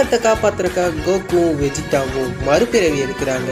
உலகத்தை காப்பாத்துறதுக்காக கோகுவும் வெஜிட்டாவும் மறுபிறவி எடுக்கிறாங்க.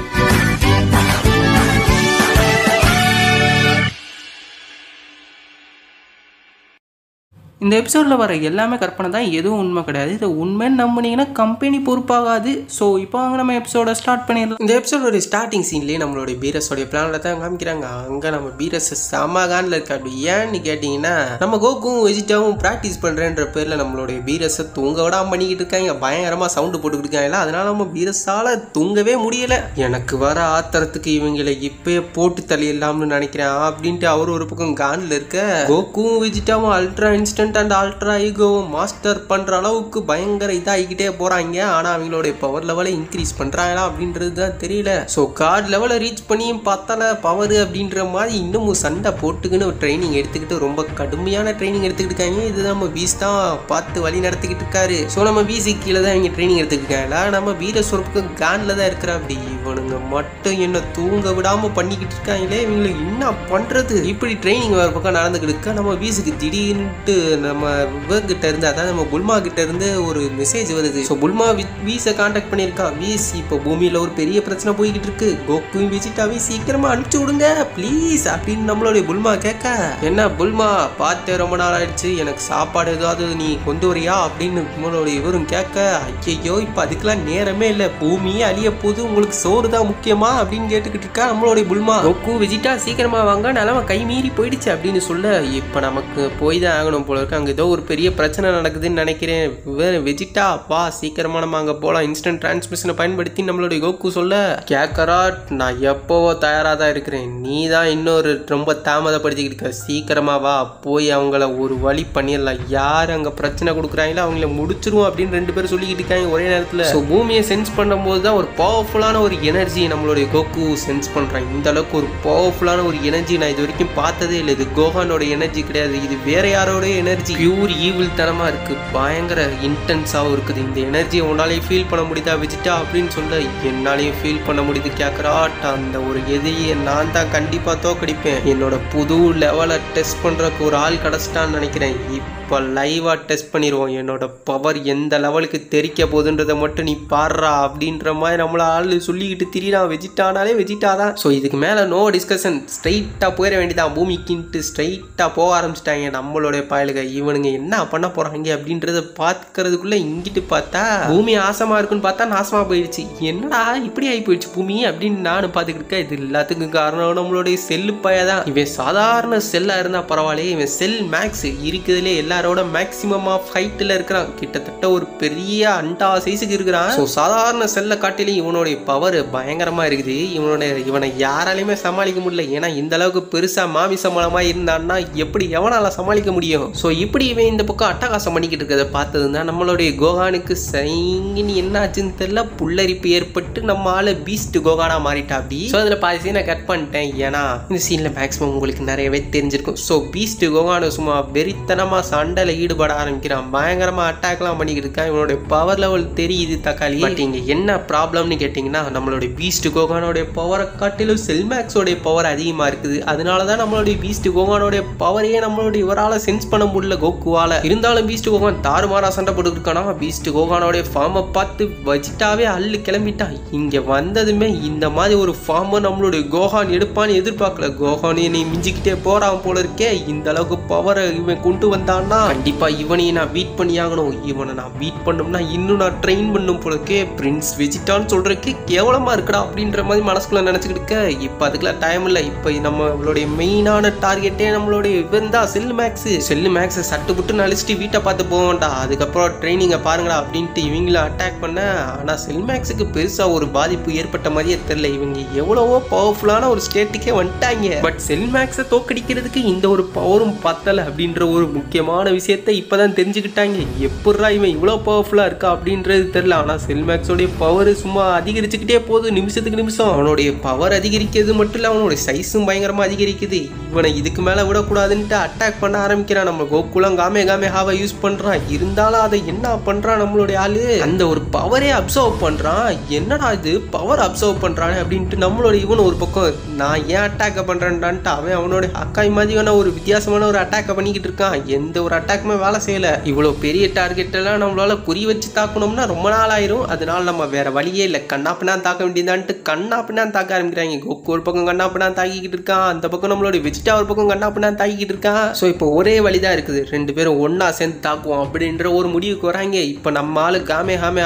இந்த எபிசோடில் வர எல்லாமே கற்பனை தான், எதுவும் உண்மை கிடையாது. இது உண்மைன்னு நம்பினீங்கன்னா கம்பெனி பொறுப்பாகாது. ஸோ இப்போ வாங்க நம்ம எபிசோட ஸ்டார்ட் பண்ணிடலாம். இந்த எபிசோடோட ஸ்டார்டிங் சீன்லேயே நம்மளுடைய பீரஸோடைய பிளானில் தான் காமிக்கிறாங்க. அங்கே நம்ம பீரஸ் சமாகானில் இருக்க. அப்படி ஏன்னு கேட்டிங்கன்னா, நம்ம கோகுவும் வெஜிட்டாவும் ப்ராக்டிஸ் பண்ணுறேன்ற பேரில் நம்மளுடைய பீரஸை தூங்க விடாமல் பண்ணிக்கிட்டு இருக்காங்க. பயங்கரமாக சவுண்டு போட்டுக்கிட்டு இருக்காங்களா, அதனால நம்ம பீரஸால் தூங்கவே முடியலை. எனக்கு வர ஆத்திரத்துக்கு இவங்களை இப்பயே போட்டு தள்ளிடலாம்னு நினைக்கிறேன் அப்படின்ட்டு அவர் ஒரு பக்கம் கானில் இருக்க, கோகுவும் வெஜிட்டாவும் ultra instant and ultra ego master பண்ற அளவுக்கு பயங்கர இதாகிக்கிட்டே போறாங்க. ஆனா அவங்களுடைய பவர் லெவலை இன்க்ரீஸ் பண்றாங்களா அப்படின்றது தான் தெரியல. ஸோ கார்டு லெவலை ரீச் பண்ணியும் பார்த்தால பவர் அப்படின்ற மாதிரி இன்னமும் சண்டை போட்டுக்குன்னு ட்ரைனிங் எடுத்துக்கிட்டு ரொம்ப கடுமையான ட்ரைனிங் எடுத்துக்கிட்டு இருக்காங்க. இது நம்ம வீஸ் தான் பார்த்து வழி நடத்திக்கிட்டு இருக்காரு. ஸோ நம்ம வீசி கீழே தான் இவங்க ட்ரைனிங் எடுத்துக்கிட்டு இருக்காங்களா, நம்ம வீரஸ்வரப்புக்கு கான்ல தான் இருக்கிறா. அப்படி இவனுங்க மட்டும் என்ன தூங்க விடாம பண்ணிக்கிட்டு இருக்காங்களே, இவங்களுக்கு என்ன பண்றது? இப்படி ட்ரைனிங் வேற பக்கம் நடந்துக்கிட்டு இருக்க, நம்ம வீசுக்கு திடீர்னுட்டு நம்ம கிட்ட இருந்து, அதாவது நம்ம புல்மா கிட்ட இருந்து ஒரு மெசேஜ் வருது. ஸோ புல்மா வீஸை கான்டாக்ட் பண்ணியிருக்கா. வீஸ் இப்போ பூமியில ஒரு பெரிய பிரச்சனை போய்கிட்டு இருக்கு, கோகுவும் வெஜிட்டாவையும் சீக்கிரமா அனுப்பிச்சு விடுங்க ப்ளீஸ் அப்படின்னு நம்மளுடைய புல்மா கேட்க, என்ன புல்மா பார்த்து ரொம்ப நாள் ஆயிடுச்சு, எனக்கு சாப்பாடு ஏதாவது நீ கொண்டு வரியா அப்படின்னு நம்மளுடைய இவரும் கேட்க, ஐயோ இப்போ அதுக்கெல்லாம் நேரமே இல்லை, பூமியே அழிய போது, உங்களுக்கு சோறு தான் முக்கியமா அப்படின்னு கேட்டுக்கிட்டு இருக்கா நம்மளுடைய புல்மா. கோகு வெஜிட்டா சீக்கிரமா வாங்க, நிலம கை மீறி போயிடுச்சு அப்படின்னு சொல்ல, இப்போ நமக்கு போய் தான் ஆகணும் போல இருக்கு, அங்கே ஏதோ ஒரு பெரிய பிரச்சனை நடக்குதுன்னு நினைக்கிறேன், வெஜிட்டா வா சீக்கிரமா நம்ம அங்கே போகலாம் இன்ஸ்டன்ட் டிரான்ஸ்மிஷனை பயன்படுத்தி நம்மளுடைய கோகு சொல்ல, கேட்கறா நான் எப்போவோ தயாராக தான் இருக்கிறேன், நீ தான் இன்னொரு ரொம்ப தாமதப்படுத்திக்கிட்டு இருக்க, சீக்கிரமா வா போய் அவங்கள ஒரு வழி பண்ணிடலாம், யார் அங்கே பிரச்சனை கொடுக்குறாங்களோ அவங்கள முடிச்சிருவோம் அப்படின்னு ரெண்டு பேரும் சொல்லிக்கிட்டு இருக்காங்க ஒரே நேரத்தில். ஸோ பூமியை சென்ஸ் பண்ணும்போது தான் ஒரு பவர்ஃபுல்லான ஒரு எனர்ஜி நம்மளுடைய கோகு சென்ஸ் பண்ணுறாங்க. இந்த அளவுக்கு ஒரு பவர்ஃபுல்லான ஒரு எனர்ஜி நான் இது வரைக்கும் பார்த்ததே இல்லை. இது கோகானோட எனர்ஜி கிடையாது, இது வேற யாரோட எனர்ஜி, பியூர் ஈவில் தனமா இருக்கு, பயங்கர இன்டென்ஸாகவும் இருக்குது. இந்த எனர்ஜியை உன்னாலேயே ஃபீல் பண்ண முடியுதா வெஜிட்டா அப்படின்னு சொல்ல, என்னாலையும் ஃபீல் பண்ண முடியுது கேட்கறாட், அந்த ஒரு எதிரியை நான் தான் கண்டிப்பா தோக்கடிப்பேன், என்னோட புது லெவலை டெஸ்ட் பண்றதுக்கு ஒரு ஆள் கிடைச்சிட்டான்னு நினைக்கிறேன், இப்போ லைவா டெஸ்ட் பண்ணிடுவோம், என்னோட பவர் எந்த லெவலுக்கு தெரிக்க போகுதுன்றதை மட்டும் நீ பாடுறா அப்படின்ற மாதிரி நம்மள ஆள் சொல்லிக்கிட்டு திரியான். வெஜிட்டானாலே வெஜிட்டா தான். ஸோ இதுக்கு மேலே நோ டிஸ்கஷன், ஸ்ட்ரைட்டாக போயிட வேண்டியதான், பூமிக்குன்ட்டு ஸ்ட்ரைட்டாக போக ஆரம்பிச்சிட்டாங்க நம்மளுடைய பயலுக. இவனுங்க என்ன பண்ண போறாங்க அப்படின்றத பார்க்கறதுக்குள்ள இங்கிட்டு பார்த்தா பூமி ஆசமா இருக்குன்னு பார்த்தா நாசமா போயிடுச்சு. என்னடா இப்படி ஆகி போயிடுச்சு பூமி அப்படின்னு நானும் பார்த்துக்கிட்டு இருக்கேன். இது எல்லாத்துக்கும் காரணம் நம்மளுடைய செல்லு பையதான். இவன் சாதாரண செல்லா இருந்தா பரவாயில்லையே, இவன் செல் மேக்ஸ் இருக்குதுலே எல்லாரோட மேக்சிமம் ஆஃப் ஹைட்ல இருக்கிறான், கிட்டத்தட்ட ஒரு பெரிய அண்டா சைஸுக்கு இருக்கிறான். ஸோ சாதாரண செல்லை காட்டிலையும் இவனுடைய பவர் பயங்கரமா இருக்குது. இவனை யாராலையுமே சமாளிக்க முடியல. ஏன்னா இந்த அளவுக்கு பெருசா மாமிச மூலமா இருந்தான்னா எப்படி எவனால சமாளிக்க முடியும்? ஸோ இப்படி இவன் இந்த பக்கம் அட்டகாசம் பண்ணிக்கிட்டு இருக்கிறத பார்த்ததுன்னா நம்மளுடைய கோகானுக்கு சரிங்கின்னு என்ன ஆச்சுன்னு தெரியல, புல்லரிப்பு ஏற்பட்டு நம்ம ஆளு பீஸ்ட் கோகானா மாறிட்டா. அப்படி ஸோ அதில் பாதி சீனை கட் பண்ணிட்டேன், ஏன்னா இந்த சீன்ல மேக்ஸிமம் உங்களுக்கு நிறையவே தெரிஞ்சிருக்கும். ஸோ பீஸ்ட் கோகானு சும்மா வெறித்தனமா சண்டையில ஈடுபட ஆரம்பிக்கிறான், பயங்கரமா அட்டாக்லாம் பண்ணிக்கிட்டு இருக்கான். இவனுடைய பவர் லெவல் தெரியுது தக்காளி. பட் இங்க என்ன ப்ராப்ளம்னு கேட்டீங்கன்னா, நம்மளுடைய பீஸ்ட் கோகானோடைய பவரை காட்டிலும் செல்மேக்ஸோடைய பவர் அதிகமா இருக்குது. அதனாலதான் நம்மளுடைய பீஸ்ட் கோகானோடைய பவரையே நம்மளுடைய இவரால் சென்ஸ் பண்ண முடியல கோகுவால. இருந்தாலும் பீஸ்ட் கோகான் தாறுமாறா சண்டை போட்டுக்கிட்டு இருக்கானா. பீஸ்ட் கோகானோடைய ஃபார்மை பார்த்து வெஜிட்டாவே அள்ளு கிளம்பிட்டான். இங்க வந்ததுமே இந்த மாதிரி ஒரு ஃபார்மை நம்மளுடைய கோகான் எடுப்பான்னு எதிர்பார்க்கல. கோகான் என்னை மிஞ்சிக்கிட்டே போறான் போல இருக்கே, இந்த அளவுக்கு பவரை இவன் கொண்டு வந்தான்னா கண்டிப்பா இவனையும் நான் பீட் பண்ணி ஆகணும். இவனை நான் பீட் பண்ணோம்னா இன்னும் நான் ட்ரெயின் பண்ணும் போல இருக்கே, பிரின்ஸ் வெஜிட்டான்னு சொல்றதுக்கு கேவலமா இருக்குடா அப்படின்ற மாதிரி மனசுக்குள்ள நினைச்சுக்கிட்டு இருக்க. இப்போ அதுக்கெல்லாம் டைம் இல்லை. இப்போ நம்மளுடைய மெயினான டார்கெட்டே நம்மளுடைய இவன் தான் செல்லு மேக்ஸ். செல்லு மேக்ஸை சட்டு புட்டு அழிச்சிட்டு வீட்டை பார்த்து போவோம்டா, அதுக்கப்புறம் ட்ரைனிங்கை பாருங்கடா அப்படின்ட்டு இவங்கள அட்டாக் பண்ண. ஆனால் செல் மேக்ஸுக்கு பெருசா ஒரு பாதிப்பு ஏற்பட்ட மாதிரியே தெரியல. இவங்க எவ்வளவோ பவர்ஃபுல்லான ஒரு ஸ்டேட்டுக்கே வந்துட்டாங்க. பட் செல் மேக்ஸை தோக்கடிக்கிறதுக்கு இந்த ஒரு பவரும் பத்தலை அப்படின்ற ஒரு முக்கியமான விஷயத்தை இப்பதான் தெரிஞ்சுக்கிட்டாங்க. எப்படா இவன் இவ்வளவு பவர்ஃபுல்லா இருக்கா அப்படின்றது தெரியல. ஆனா செல்மேக்ஸோடைய பவர் சும்மா அதிகரிச்சுக்கிட்டே போகுது நிமிஷத்துக்கு நிமிஷம். அவனுடைய பவர் அதிகரிக்கிறது மட்டும் இல்ல, அவனுடைய சைஸும் பயங்கரமா அதிகரிக்குது. இவனை இதுக்கு மேல விடக்கூடாதுன்ட்டு அட்டாக் பண்ண ஆரம்பிக்கிறான் நம்ம கோகுலாம் காமே ஹாவை யூஸ் பண்றான். இருந்தாலும் அதை என்ன பண்றான் நம்மளுடைய ஆளு, அந்த ஒரு பவரே அப்சர்வ் பண்றான். என்னடா இது பவர் அப்சர்வ் பண்றானே அப்படின்ட்டு நம்மளோட இவன் ஒரு பக்கம் நான் ஏன் அட்டாக் பண்றேன்டான்ட்டு அவனோட அக்காய் மாதிரியான ஒரு வித்தியாசமான ஒரு அட்டாக் பண்ணிக்கிட்டு இருக்கான். எந்த ஒரு அட்டாக்குமே வேலை செய்யல. இவ்வளவு பெரிய டார்கெட் எல்லாம் நம்மளால குறி வச்சு தாக்கணும்னா ரொம்ப நாள் ஆயிரும். அதனால நம்ம வேற வழியே இல்லை, கண்ணாப்பினா தாக்க வேண்டியதான்ட்டு கண்ணாப்பினா தாக்க ஆரம்பிக்கிறாங்க. கோகு ஒரு பக்கம் கண்ணாப்பினா தாக்கிக்கிட்டு இருக்கான், அந்த பக்கம் நம்மளோட வெஜிடா ஒரு பக்கம் கண்ணாப்பினா தாக்கிக்கிட்டு இருக்கான். ஸோ இப்போ ஒரே வழிதான் இருக்குது, ரெண்டு பேரும் ஒன்னா சேர்ந்து தாக்குவோம் அப்படின்ற ஒரு முடிவுக்கு வராங்க. இப்போ நம்ம ஆளு காமே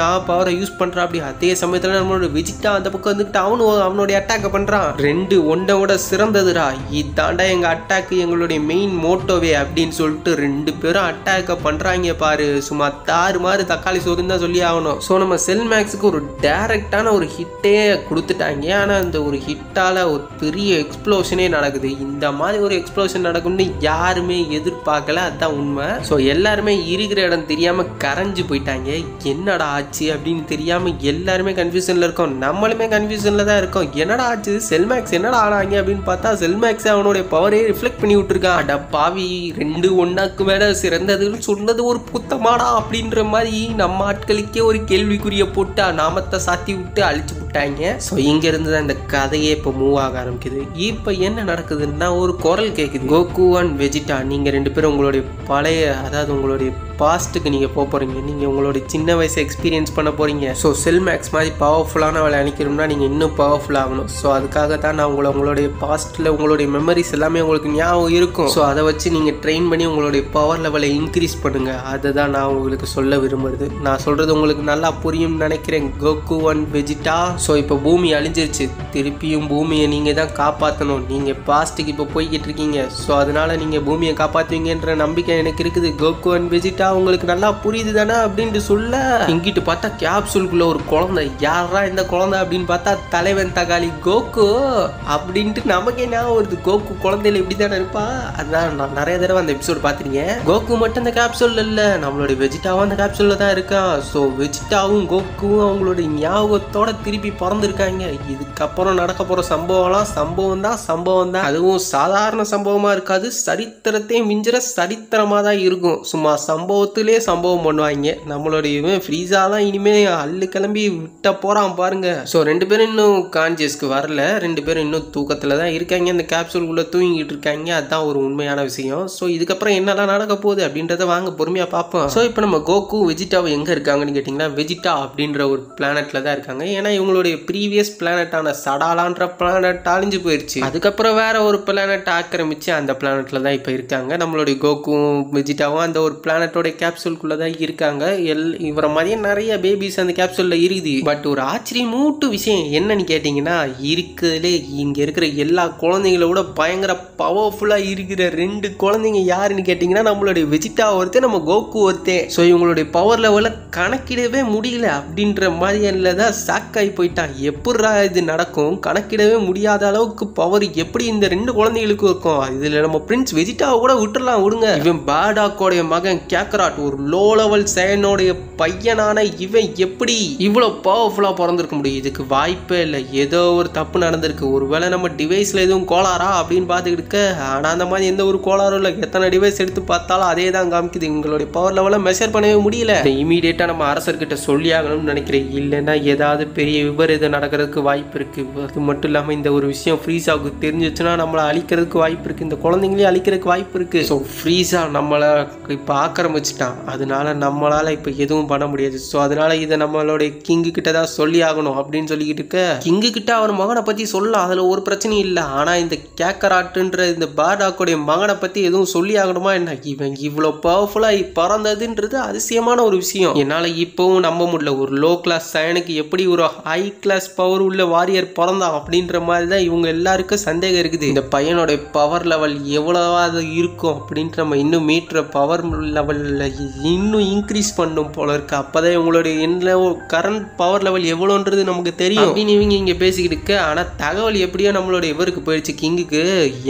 பவரை யூஸ் பண்றா. அப்படி அதே சமயத்துல நம்மளோட வெஜிடா அந்த பக்கம் வந்துட்டு அவனுடைய அட்டாக் பண்றான். ரெண்டு ஒன்னோட சிறந்ததுடா, இதாண்டா எங்க அட்டாக், எங்களுடைய மெயின் மோட்டோவே அப்படின்னு சொல்லிட்டு ரெண்டு பேரும் அட்டாக் பண்றாங்க பாரு. சும்மா தாறு மாதிரி தக்காளி சோறுன்னு தான் சொல்லி ஆகணும். ஸோ நம்ம செல் மேக்ஸுக்கு ஒரு டைரக்டான ஒரு ஹிட்டே கொடுத்துட்டாங்க. ஆனா அந்த ஒரு ஹிட்டால ஒரு பெரிய எக்ஸ்ப்ளோஷனே நடக்குது. இந்த மாதிரி ஒரு எக்ஸ்ப்ளோஷன் நடக்கும்னு யாருமே எதிர்பார்க்கல, அதுதான் உண்மை. ஸோ எல்லாருமே இருக்கிற இடம் தெரியாம கரைஞ்சு போயிட்டாங்க. என்னடா ஆச்சு அப்படின்னு தெரியாம எல்லாருமே கன்ஃபியூஷன்ல இருக்கோம். நம்மளுமே கன்ஃபியூஷன்ல தான் இருக்கோம். என்னடா ஆச்சு, செல்மேக்ஸ் என்னடா ஆனாங்க அப்படின்னு பார்த்தா செல்மேக்ஸ் அவனுடைய பவரே ரிஃப்ளெக்ட் பண்ணி விட்டுருக்கான். அட பாவி, ரெண்டு ஒன்னாக்கு மேல சிறந்ததுன்னு சொன்னது ஒரு குத்தமாடா அப்படின்ற மாதிரி நம்ம ஆட்களுக்கே ஒரு கேள்விக்குரிய போட்டு நாமத்தை சாத்தி விட்டு அழிச்சு விட்டாங்க. ஸோ இங்க இருந்து தான் இந்த கதையே இப்போ மூவ் ஆக ஆரம்பிக்குது. இப்போ என்ன நடக்குதுன்னா ஒரு குரல் கேட்குது, கோகு அண்ட் வெஜிடா நீங்க ரெண்டு பேரும் உங்களுடைய பழைய, அதாவது உங்களுடைய பாஸ்ட்டுக்கு நீங்க போக போறீங்க, நீங்க உங்களுடைய சின்ன வயசை எக்ஸ்பீரியன்ஸ் பண்ண போறீங்க. ஸோ செல்மேக்ஸ் மாதிரி பவர்ஃபுல்லான அவளை அணிக்கணும்னா நீங்க இன்னும் பவர்ஃபுல் ஆகணும். ஸோ அதுக்காக தான் நான் உங்களுடைய பாஸ்ட்ல உங்களுடைய மெமரிஸ் எல்லாமே உங்களுக்கு ஞாபகம் இருக்கும். ஸோ அதை வச்சு நீங்க ட்ரெயின் பண்ணி உங்களுடைய பவர் லெவலை இன்க்ரீஸ் பண்ணுங்க. அதை தான் நான் உங்களுக்கு சொல்ல விரும்புறது. நான் சொல்றது உங்களுக்கு நல்லா புரியும்னு நினைக்கிறேன் கோகு அண்ட் வெஜிடா. ஸோ இப்போ பூமி அழிஞ்சிருச்சு, திருப்பியும் பூமியை நீங்க தான் காப்பாற்றணும். நீங்க பாஸ்ட்டுக்கு இப்போ போய்கிட்டு இருக்கீங்க. ஸோ அதனால நீங்க பூமியை காப்பாற்றுவீங்கன்ற நம்பிக்கை எனக்கு இருக்குது. கோகு அண்ட் வெஜிடா உங்களுக்கு நல்லா புரியுது தானே அப்படின்ட்டு சொல்ல, இங்கிட்டு பார்த்தா கேப்சூலுக்குள்ள ஒரு குழந்தை. யாரா இந்த குழந்தை அப்படின்னு பார்த்தா தலைவன் தக்காளி கோகு அப்படின்ட்டு நமக்கே ஞாபகம் வருது. கோகு குழந்தையில இப்படி தானே இருப்பா. அதான் நான் நிறைய தடவை அந்த எபிசோட் பார்த்துருக்கேன். கோகு மட்டும் இந்த கேப்சூல்ல இல்ல, நம்மளுடைய வெஜிடாவும் அந்த கேப்சூல்ல தான் இருக்கான். ஸோ வெஜிடாவும் கோகுவும் அவங்களுடைய ஞாபகத்தோட திருப்பி பிறந்திருக்காங்க. இதுக்கப்புறம் நடக்க போற சம்பவம் தான். அதுவும் சாதாரண சம்பவமா இருக்காது, சரித்திரத்தை மிஞ்சிற சரித்திரமா தான் இருக்கும். சும்மா சம்பவத்திலே சம்பவம் பண்ணுவாங்க. நம்மளுடைய ஃப்ரீஸாலாம் இனிமே அள்ளு கிளம்பி விட்ட போறான் பாருங்க. ஸோ ரெண்டு பேரும் இன்னும் கான்சியஸ்க்கு வரல, ரெண்டு பேரும் இன்னும் தூக்கத்துல தான் இருக்காங்க, இந்த கேப்சூலுக்குள்ள தூங்கிட்டு இருக்காங்க. அதுதான் ஒரு உண்மையான விஷயம். ஸோ இதுக்கப்புறம் என்னெல்லாம் நடக்க போகுது அப்படின்றத வாங்க பொறுமையா பார்ப்போம். ஸோ இப்போ நம்ம கோகு வெஜிடாவை எங்க இருக்காங்கன்னு கேட்டீங்கன்னா வெஜிடா அப்படின்ற ஒரு பிளானட்ல தான் இருக்காங்க. ஏன்னா இவங்களுடைய ப்ரீவியஸ் பிளானட்டான சடாலான்ற பிளானட் அழிஞ்சு போயிடுச்சு. அதுக்கப்புறம் வேற ஒரு பிளானட் ஆக்கிரமிச்சு அந்த பிளானட்ல தான் இப்போ இருக்காங்க. நம்மளுடைய கோகுவும் வெஜிடாவும் அந்த ஒரு பிளானட்டோட கேப்சூலுக்குள்ள தான் இருக்காங்க. இவர மாதிரியே நிறைய பேபிஸ் அந்த கேப்சூல்ல இருக்குது. பட் ஒரு ஆச்சரியமூட்டு விஷயம் என்னன்னு கேட்டீங்கன்னா, இருக்கிறதுலே இங்க இருக்கிற எல்லா குழந்தைங்கள விட பயங்கர பவர்ஃபுல்லா இருக்கிற ரெண்டு குழந்தைங்க யாருன்னு கேட்டீங்கன்னா நம்மளுடைய வெஜிடா ஒருத்தர், நம்ம கோகு ஒருத்தர். ஸோ இவங்களுடைய பவர் லெவலை கணக்கிடவே முடியல அப்படின்ற மாதிரில தான் ஷாக் ஆகி போயிட்டான். எப்படா இது நடக்கும், கணக்கிடவே முடியாத அளவுக்கு பவர் எப்படி இந்த ரெண்டு குழந்தைகளுக்கு இருக்கும். இதுல நம்ம பிரின்ஸ் வெஜிடாவை கூட விட்டுறலாம், விடுங்க. இவன் பாடாக்கோடைய மகன் கேக்கராட், ஒரு லோ லெவல் சைனோடைய பையனான இவன் எப்படி இவ்வளவு பவர்ஃபுல்லா பிறந்திருக்க முடியும்? இதுக்கு வாய்ப்பே இல்லை. ஏதோ ஒரு தப்பு நடந்திருக்கு. ஒருவேளை நம்ம டிவைஸ்ல எதுவும் கோளாரா அப்படின்னு பார்த்துக்கிட்டு இருக்க, ஆனா அந்த மாதிரி எந்த ஒரு கோளாறும் இல்லை. எத்தனை டிவைஸ் எடுத்து பார்த்தாலும் அதே தான் காமிக்குது. உங்களுடைய பவர் லெவலை மெஷர் பண்ணவே முடியல. இமீடியட்டா நம்ம அரசர்கிட்ட சொல்லி ஆகணும்னு நினைக்கிறேன். இல்லைன்னா ஏதாவது பெரிய விபரீதம் நடக்கிறதுக்கு வாய்ப்பு இருக்கு. அது மட்டும் இல்லாம இந்த ஒரு விஷயம் ஃப்ரீஸாவுக்கு தெரிஞ்சிச்சுன்னா நம்மளை அழிக்கிறதுக்கு வாய்ப்பு இருக்கு, இந்த குழந்தைங்களையும் அழிக்கிறதுக்கு வாய்ப்பு இருக்கு. ஸோ ஃப்ரீஸா நம்மளை இப்போ ஆக்கிரமிச்சிட்டான். அதனால நம்மளால இப்போ எதுவும் பண்ண முடியாது. ஸோ அதனால இதை நம்மளுடைய கிங்கு கிட்ட தான் சொல்லி ஆகணும் அப்படின்னு சொல்லிக்கிட்டு இருக்க, கிங்கு கிட்ட அவர் மகனை பத்தி சொல்லலாம், அதுல ஒரு பிரச்சனையும் இல்லை. ஆனா இந்த கேக்கராட்டுன்ற இந்த பாடாக்கோடைய மகனை பத்தி எதுவும் சொல்லி ஆகணுமா என்ன? இவன் இவ்வளவு பவர்ஃபுல்லா பறந்ததுன்றது அதிசயமான ஒரு விஷயம். என்னால இப்பவும் நம்ப முடியல. ஒரு லோ கிளாஸ் சயனுக்கு எப்படி ஒரு ஹை கிளாஸ் பவர் உள்ள வாரியர் பிறந்தான் அப்படின்ற மாதிரி தான் இவங்க எல்லாருக்கும் சந்தேகம் இருக்குது. இந்த பையனோட பவர் லெவல் எவ்வளவாது இருக்கும் அப்படின்ட்டு நம்ம இன்னும் மீட்டர் பவர் லெவல்ல இன்னும் இன்க்ரீஸ் பண்ணும் போல இருக்கு. அப்பதான் இவங்களுடைய கரண்ட் பவர் லெவல் எவ்வளோன்றது நமக்கு தெரியும் அப்படின்னு இவங்க இங்க பேசிக்கிட்டு இருக்க. ஆனா தகவல் எப்படியோ நம்மளோட இவருக்கு போயிடுச்சு, கிங்குக்கு.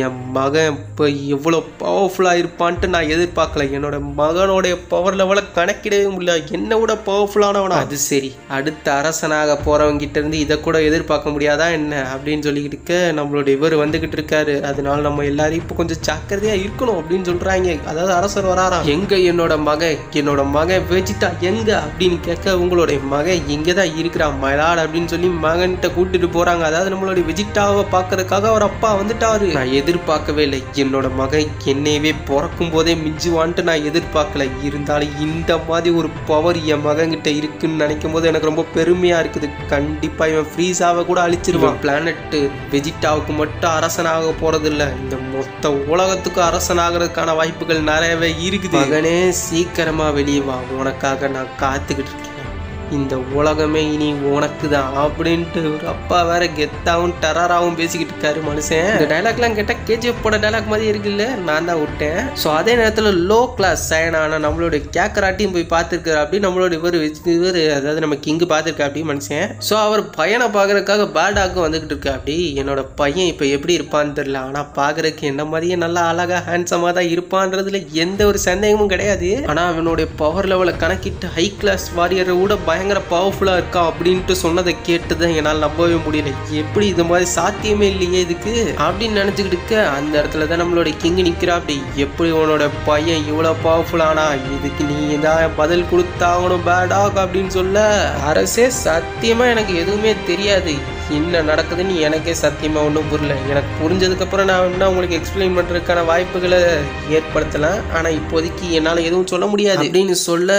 என் மகன் இப்போ எவ்வளவு பவர்ஃபுல்லா இருப்பான்ட்டு நான் எதிர்பார்க்கல. என்னோட மகனோடைய பவர் லெவலை கணக்கிடவே முடியல. என்ன விட பவர்ஃபுல்லானவனா? அது சரி, அடுத்த அரசனாக போறவங்க கிட்ட இருந்து இதை கூட எதிர்பார்க்க முடியாதா என்ன அப்படின்னு சொல்லிக்கிட்டு நம்மளுடைய இவர் வந்துகிட்டு இருக்காரு. அதனால நம்ம எல்லாரும் இப்போ கொஞ்சம் ஜாக்கிரதையா இருக்கணும் அப்படின்னு சொல்றாங்க. அதாவது அரசர் வராராம். எங்க என்னோட மகன் வெஜிட்டா எங்க அப்படின்னு கேட்க உங்களுடைய மகன் இங்கதான் இருக்கிறான் மலாட் அப்படின்னு சொல்லி மகன்கிட்ட கூட்டிட்டு போறாங்க. அதாவது நம்மளுடைய வெஜிட்டாவை பார்க்கறதுக்காக அவர் அப்பா வந்துட்டாரு. நான் எதிர்பார்க்கவே இல்லை, என்னோட மகன் என்னையவே பிறக்கும் போதே மிஞ்சுவான்ட்டு நான் எதிர்பார்க்கல. இருந்தாலும் இந்த மாதிரி ஒரு பவர் என் மகன்கிட்ட இருக்குன்னு நினைக்கும் போது எனக்கு ரொம்ப பெருமையா இருக்குது. கண்டிப்பா இவன் ஃப்ரீஸாவை கூட அழிச்சிருவான். பிளானட் வெஜிட்டாவுக்கு மட்டும் அரசனாக போறது இல்ல, இந்த மொத்த உலகத்துக்கு அரசனாகிறதுக்கான வாய்ப்புகள் நிறையவே இருக்குது. மகனே சீக்கிரமா வெளியே வா, உனக்காக நான் காத்துக்கிட்டு இருக்கேன். இந்த உலகமே இனி உனக்கு தான் அப்படின்ட்டு ஒரு அப்பா வேற கெத்தாவும் டெரராகவும் பேசிக்கிட்டு இருக்காரு மனுஷன். இந்த டைலாக்லாம் கேட்டால் கேஜிஎஃப் போட டைலாக் மாதிரி இருக்குல்ல, நான் தான் விட்டேன். ஸோ அதே நேரத்தில் லோ கிளாஸ் சைனான நம்மளுடைய கேக்கராட்டியும் போய் பார்த்துருக்காரு. அப்படி நம்மளோட இவர் அதாவது நம்ம கிங்கு பார்த்துருக்கா அப்படி மனுஷன். ஸோ அவர் பையனை பார்க்கறதுக்காக பேடாக்கு வந்துகிட்டு இருக்கா. அப்படி என்னோட பையன் இப்போ எப்படி இருப்பான்னு தெரியல, ஆனால் பார்க்கறதுக்கு என்ன மாதிரியே நல்லா அழகா ஹேண்ட்ஸமாக தான் இருப்பான்றதுல எந்த ஒரு சந்தேகமும் கிடையாது. ஆனால் அவனுடைய பவர் லெவலை கணக்கிட்டு ஹை கிளாஸ் வாரியரை கூட பயங்கர பவர்ஃபுல்லா இருக்கா அப்படின்ட்டு சொன்னதை கேட்டுதான் என்னால் நம்பவே முடியல. எப்படி இது மாதிரி சாத்தியமே இல்லையே இதுக்கு அப்படின்னு நினைச்சுக்கிட்டு அந்த இடத்துல தான் நம்மளோட கிங் நிக்கிறா. அப்படி எப்படி உன்னோட பையன் இவ்வளவு பவர்ஃபுல்லானா, இதுக்கு நீ தான் பதில் கொடுத்தாகணும் பேடாக் அப்படின்னு சொல்ல, அரசே சத்தியமா எனக்கு எதுவுமே தெரியாது, என்ன நடக்குதுன்னு எனக்கே சத்தியமா ஒன்றும் புரியல. எனக்கு புரிஞ்சதுக்கு அப்புறம் நான் என்ன உங்களுக்கு எக்ஸ்பிளைன் பண்றதுக்கான வாய்ப்புகளை ஏற்படுத்தலாம், ஆனா இப்போதைக்கு என்னால எதுவும் சொல்ல முடியாது அப்படின்னு சொல்ல,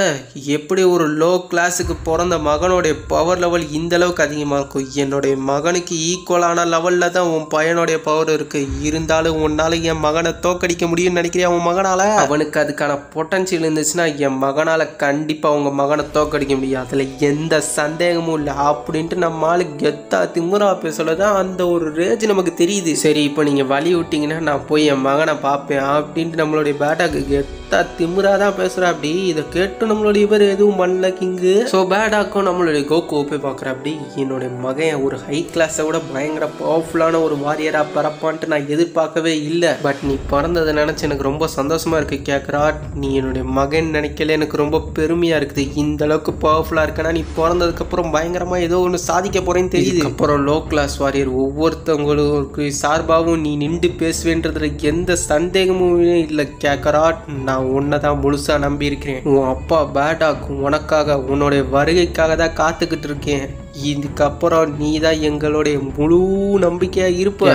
எப்படி ஒரு லோ கிளாஸுக்கு பிறந்த மகனுடைய பவர் லெவல் இந்த அளவுக்கு அதிகமா இருக்கும், என்னுடைய மகனுக்கு ஈக்குவலான லெவல்ல தான் உன் பையனுடைய பவர் இருக்கு, இருந்தாலும் உன்னால என் மகனை தோக்கடிக்க முடியும்னு நினைக்கிறியா? உன் மகனால அவனுக்கு அதுக்கான பொட்டன்ஷியல் இருந்துச்சுன்னா என் மகனால கண்டிப்பா உங்க மகனை தோக்கடிக்க முடியும், அதுல எந்த சந்தேகமும் இல்லை அப்படின்ட்டு நம்ம ஆளு கெத்தா திமுறா பேசலதான் அந்த ஒரு ரேஜ் நமக்கு தெரியுது. சரி இப்போ நீங்க வழி விட்டீங்கன்னா நான் போய் என் மகனை பார்ப்பேன் அப்படின்ட்டு நம்மளுடைய பேடாக்கு கெத்தா திமுறா தான் பேசுறா. அப்படி இதை கேட்டு நம்மளுடைய இவர் எதுவும் பண்ணல கிங்கு. ஸோ பேடாக்கும் நம்மளுடைய கோகோ போய் பார்க்குற. அப்படி என்னுடைய மகன் ஒரு ஹை கிளாஸை விட பயங்கர பவர்ஃபுல்லான ஒரு வாரியரா பிறப்பான்ட்டு நான் எதிர்பார்க்கவே இல்லை. பட் நீ பிறந்ததை நினைச்சு எனக்கு ரொம்ப சந்தோஷமா இருக்கு கேட்குறா. நீ என்னுடைய மகன் நினைக்கல, எனக்கு ரொம்ப பெருமையா இருக்குது. இந்த அளவுக்கு பவர்ஃபுல்லா இருக்கனா நீ பிறந்ததுக்கு அப்புறம் பயங்கரமா ஏதோ ஒன்று சாதிக்க போறேன்னு தெரியுது. அப்புறம் லோ கிளாஸ் வாரியர் ஒவ்வொருத்தவங்களுக்கு சார்பாகவும் நீ நின்று பேசுவேன்றதுல எந்த சந்தேகமும் இல்லை கேட்கறா. நான் உன்னை தான் முழுசா நம்பி இருக்கிறேன். உன் அப்பா பேடாக் உனக்காக உன்னுடைய வருகைக்காக தான் காத்துக்கிட்டு இருக்கேன். இதுக்கப்புறம் நீ தான் எங்களுடைய முழு நம்பிக்கையா இருப்ப.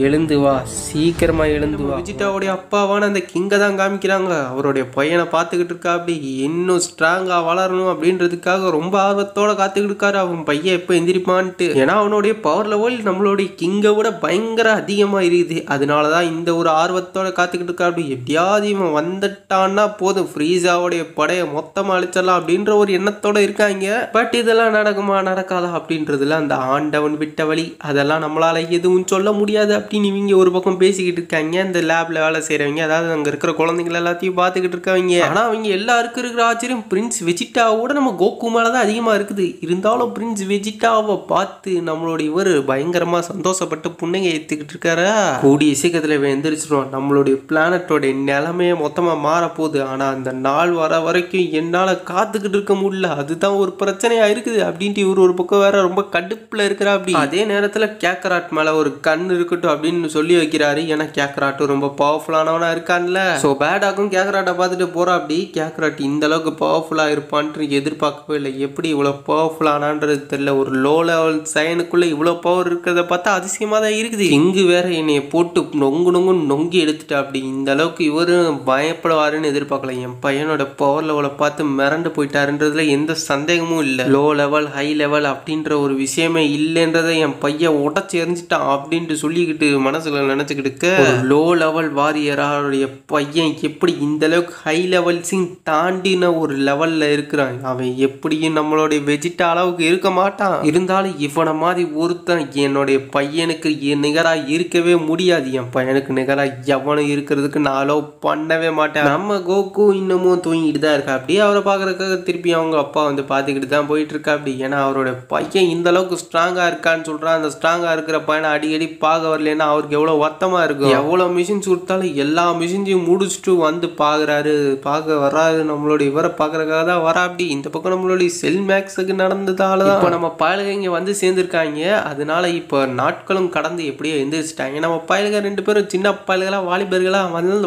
எழுந்து வா, சீக்கிரமா எழுந்து வா. விஜிட்டாவுடைய அப்பாவான அந்த கிங்கை தான் காமிக்கிறாங்க. அவருடைய பையனை பார்த்துக்கிட்டு இருக்கா. அப்படி இன்னும் ஸ்ட்ராங்கா வளரணும் அப்படின்றதுக்காக ரொம்ப ஆர்வத்தோட காத்துக்கிட்டு இருக்காரு. அவன் பையன் எப்போ எந்திரிப்பான்ட்டு. ஏன்னா அவனுடைய பவர் லெவல் நம்மளுடைய கிங்கை விட பயங்கர அதிகமா இருக்குது. அதனாலதான் இந்த ஒரு ஆர்வத்தோட காத்துக்கிட்டு இருக்கா. அப்படி எப்படியாவது இவன் வந்துட்டான்னா போதும், ஃப்ரீஸாவுடைய படையை மொத்தமா அழிச்சிடலாம் அப்படின்ற ஒரு எண்ணத்தோட இருக்காங்க. பட் இதெல்லாம் நடக்குமா நடக்காதா அப்படின்றதுல அந்த ஆண்டவன் விட்ட வழி, அதெல்லாம் நம்மளால எதுவும் சொல்ல முடியாது அப்படின்னு இவங்க ஒரு பக்கம் பேசிக்கிட்டு இருக்காங்க. இந்த லேப்ல வேலை செய்யறவங்க, அதாவது அங்க இருக்கிற குழந்தைகள் எல்லாத்தையும் பார்த்துக்கிட்டு இருக்காங்க. ஆனா அவங்க எல்லாருக்கும் இருக்கிற ஆச்சரியம் பிரின்ஸ் வெஜிட்டாவோட நம்ம கோகு மேலதான் அதிகமா இருக்குது. இருந்தாலும் பிரின்ஸ் வெஜிட்டாவை பார்த்து நம்மளோட இவர் பயங்கரமா சந்தோஷப்பட்டு புண்ணையை ஏத்துக்கிட்டு இருக்காரு. கூடிய சீக்கிரத்துல எந்திரிச்சிருவோம், நம்மளுடைய பிளானட்டோட நிலைமையை மொத்தமா மாறப்போகுது. ஆனா அந்த நாள் வர வரைக்கும் என்னால காத்துக்கிட்டு இருக்க முடியல, அதுதான் ஒரு பிரச்சனையா இருக்குது அப்படின்ட்டு இவர் ஒரு பக்கம் வேற ரொம்ப கடுப்புல இருக்கிறா. அப்படி அதே நேரத்துல கேக்கராட் மேல ஒரு கண் இருக்கட்டும் அப்படின்னு சொல்லி வைக்கிறாரு. ஏன்னா கேக்கராட்டு ரொம்ப பவர்ஃபுல்லானவனா இருக்கான்ல. சோ பேடாக்கும் கேக்கராட்டை பார்த்துட்டு போறா. அப்படி கேக்கராட் இந்த அளவுக்கு பவர்ஃபுல்லா இருப்பான்னு எதிர்பார்க்கவே இல்லை. எப்படி இவ்வளவு பவர்ஃபுல்லானான்றது தெரியல. ஒரு லோ லெவல் சைனுக்குள்ள இவ்வளவு பவர் இருக்கிறத பார்த்தா அதிசயமா தான் இருக்குது. இங்கு வேற என்னைய போட்டு நொங்கி எடுத்துட்டா. அப்படி இந்த அளவுக்கு இவரும் பயப்படுவாருன்னு எதிர்பார்க்கல. என் பையனோட பவர் லெவலை பார்த்து மிரண்டு போயிட்டாருன்றதுல எந்த சந்தேகமும் இல்லை. லோ லெவல் ஹை லெவல் அப்படின்ற ஒரு விஷயமே இல்லைன்றதை என் பையன் உடச்சி எரிஞ்சிட்டான் அப்படின்ட்டு சொல்லிக்கிட்டு மனசுல நினைச்சுக்கிட்டு லோ லெவல் வாரியராடைய பையன் எப்படி இந்த அளவுக்கு ஹை லெவல்ஸையும் தாண்டின ஒரு லெவல்ல இருக்கிறான். அவன் எப்படியும் நம்மளுடைய வெஜிட்டா அளவுக்கு இருக்க மாட்டான். இருந்தாலும் இவனை மாதிரி ஒருத்தன் என்னுடைய பையனுக்கு நிகரா இருக்கவே முடியாது. என் பையனுக்கு நிகரா எவனும் இருக்கிறதுக்கு நான் அலோவ் பண்ணவே மாட்டேன். நம்ம கோகு இன்னமும் தூங்கிட்டு தான் இருக்கா. அப்படியே அவரை பாக்குறதுக்காக திருப்பி அவங்க அப்பா வந்து பாத்துக்கிட்டு தான் போயிட்டு இருக்கா. அப்படி ஏன்னா அவர் அவருடைய பையன் இந்த அளவுக்கு ஸ்ட்ராங்கா இருக்கான்னு சொல்றான். அந்த ஸ்ட்ராங்கா இருக்கிற பையனை அடிக்கடி பார்க்க வரலன்னா அவருக்கு எவ்வளவு வருத்தமா இருக்கும். எவ்வளவு மிஷின்ஸ் கொடுத்தாலும் எல்லா மிஷின்ஸையும் முடிச்சுட்டு வந்து பாக்குறாரு, பார்க்க வராது. நம்மளுடைய இவரை பாக்குறதுக்காக தான் வரா. அப்படி இந்த பக்கம் நம்மளுடைய செல் மேக்ஸுக்கு நடந்ததாலதான் இப்போ நம்ம பயலுக இங்க வந்து சேர்ந்துருக்காங்க. அதனால இப்போ நாட்களும் கடந்து எப்படியோ எந்திரிச்சிட்டாங்க. நம்ம பயலுக 2 பேரும் சின்ன பயலுகளா வாலிபர்களா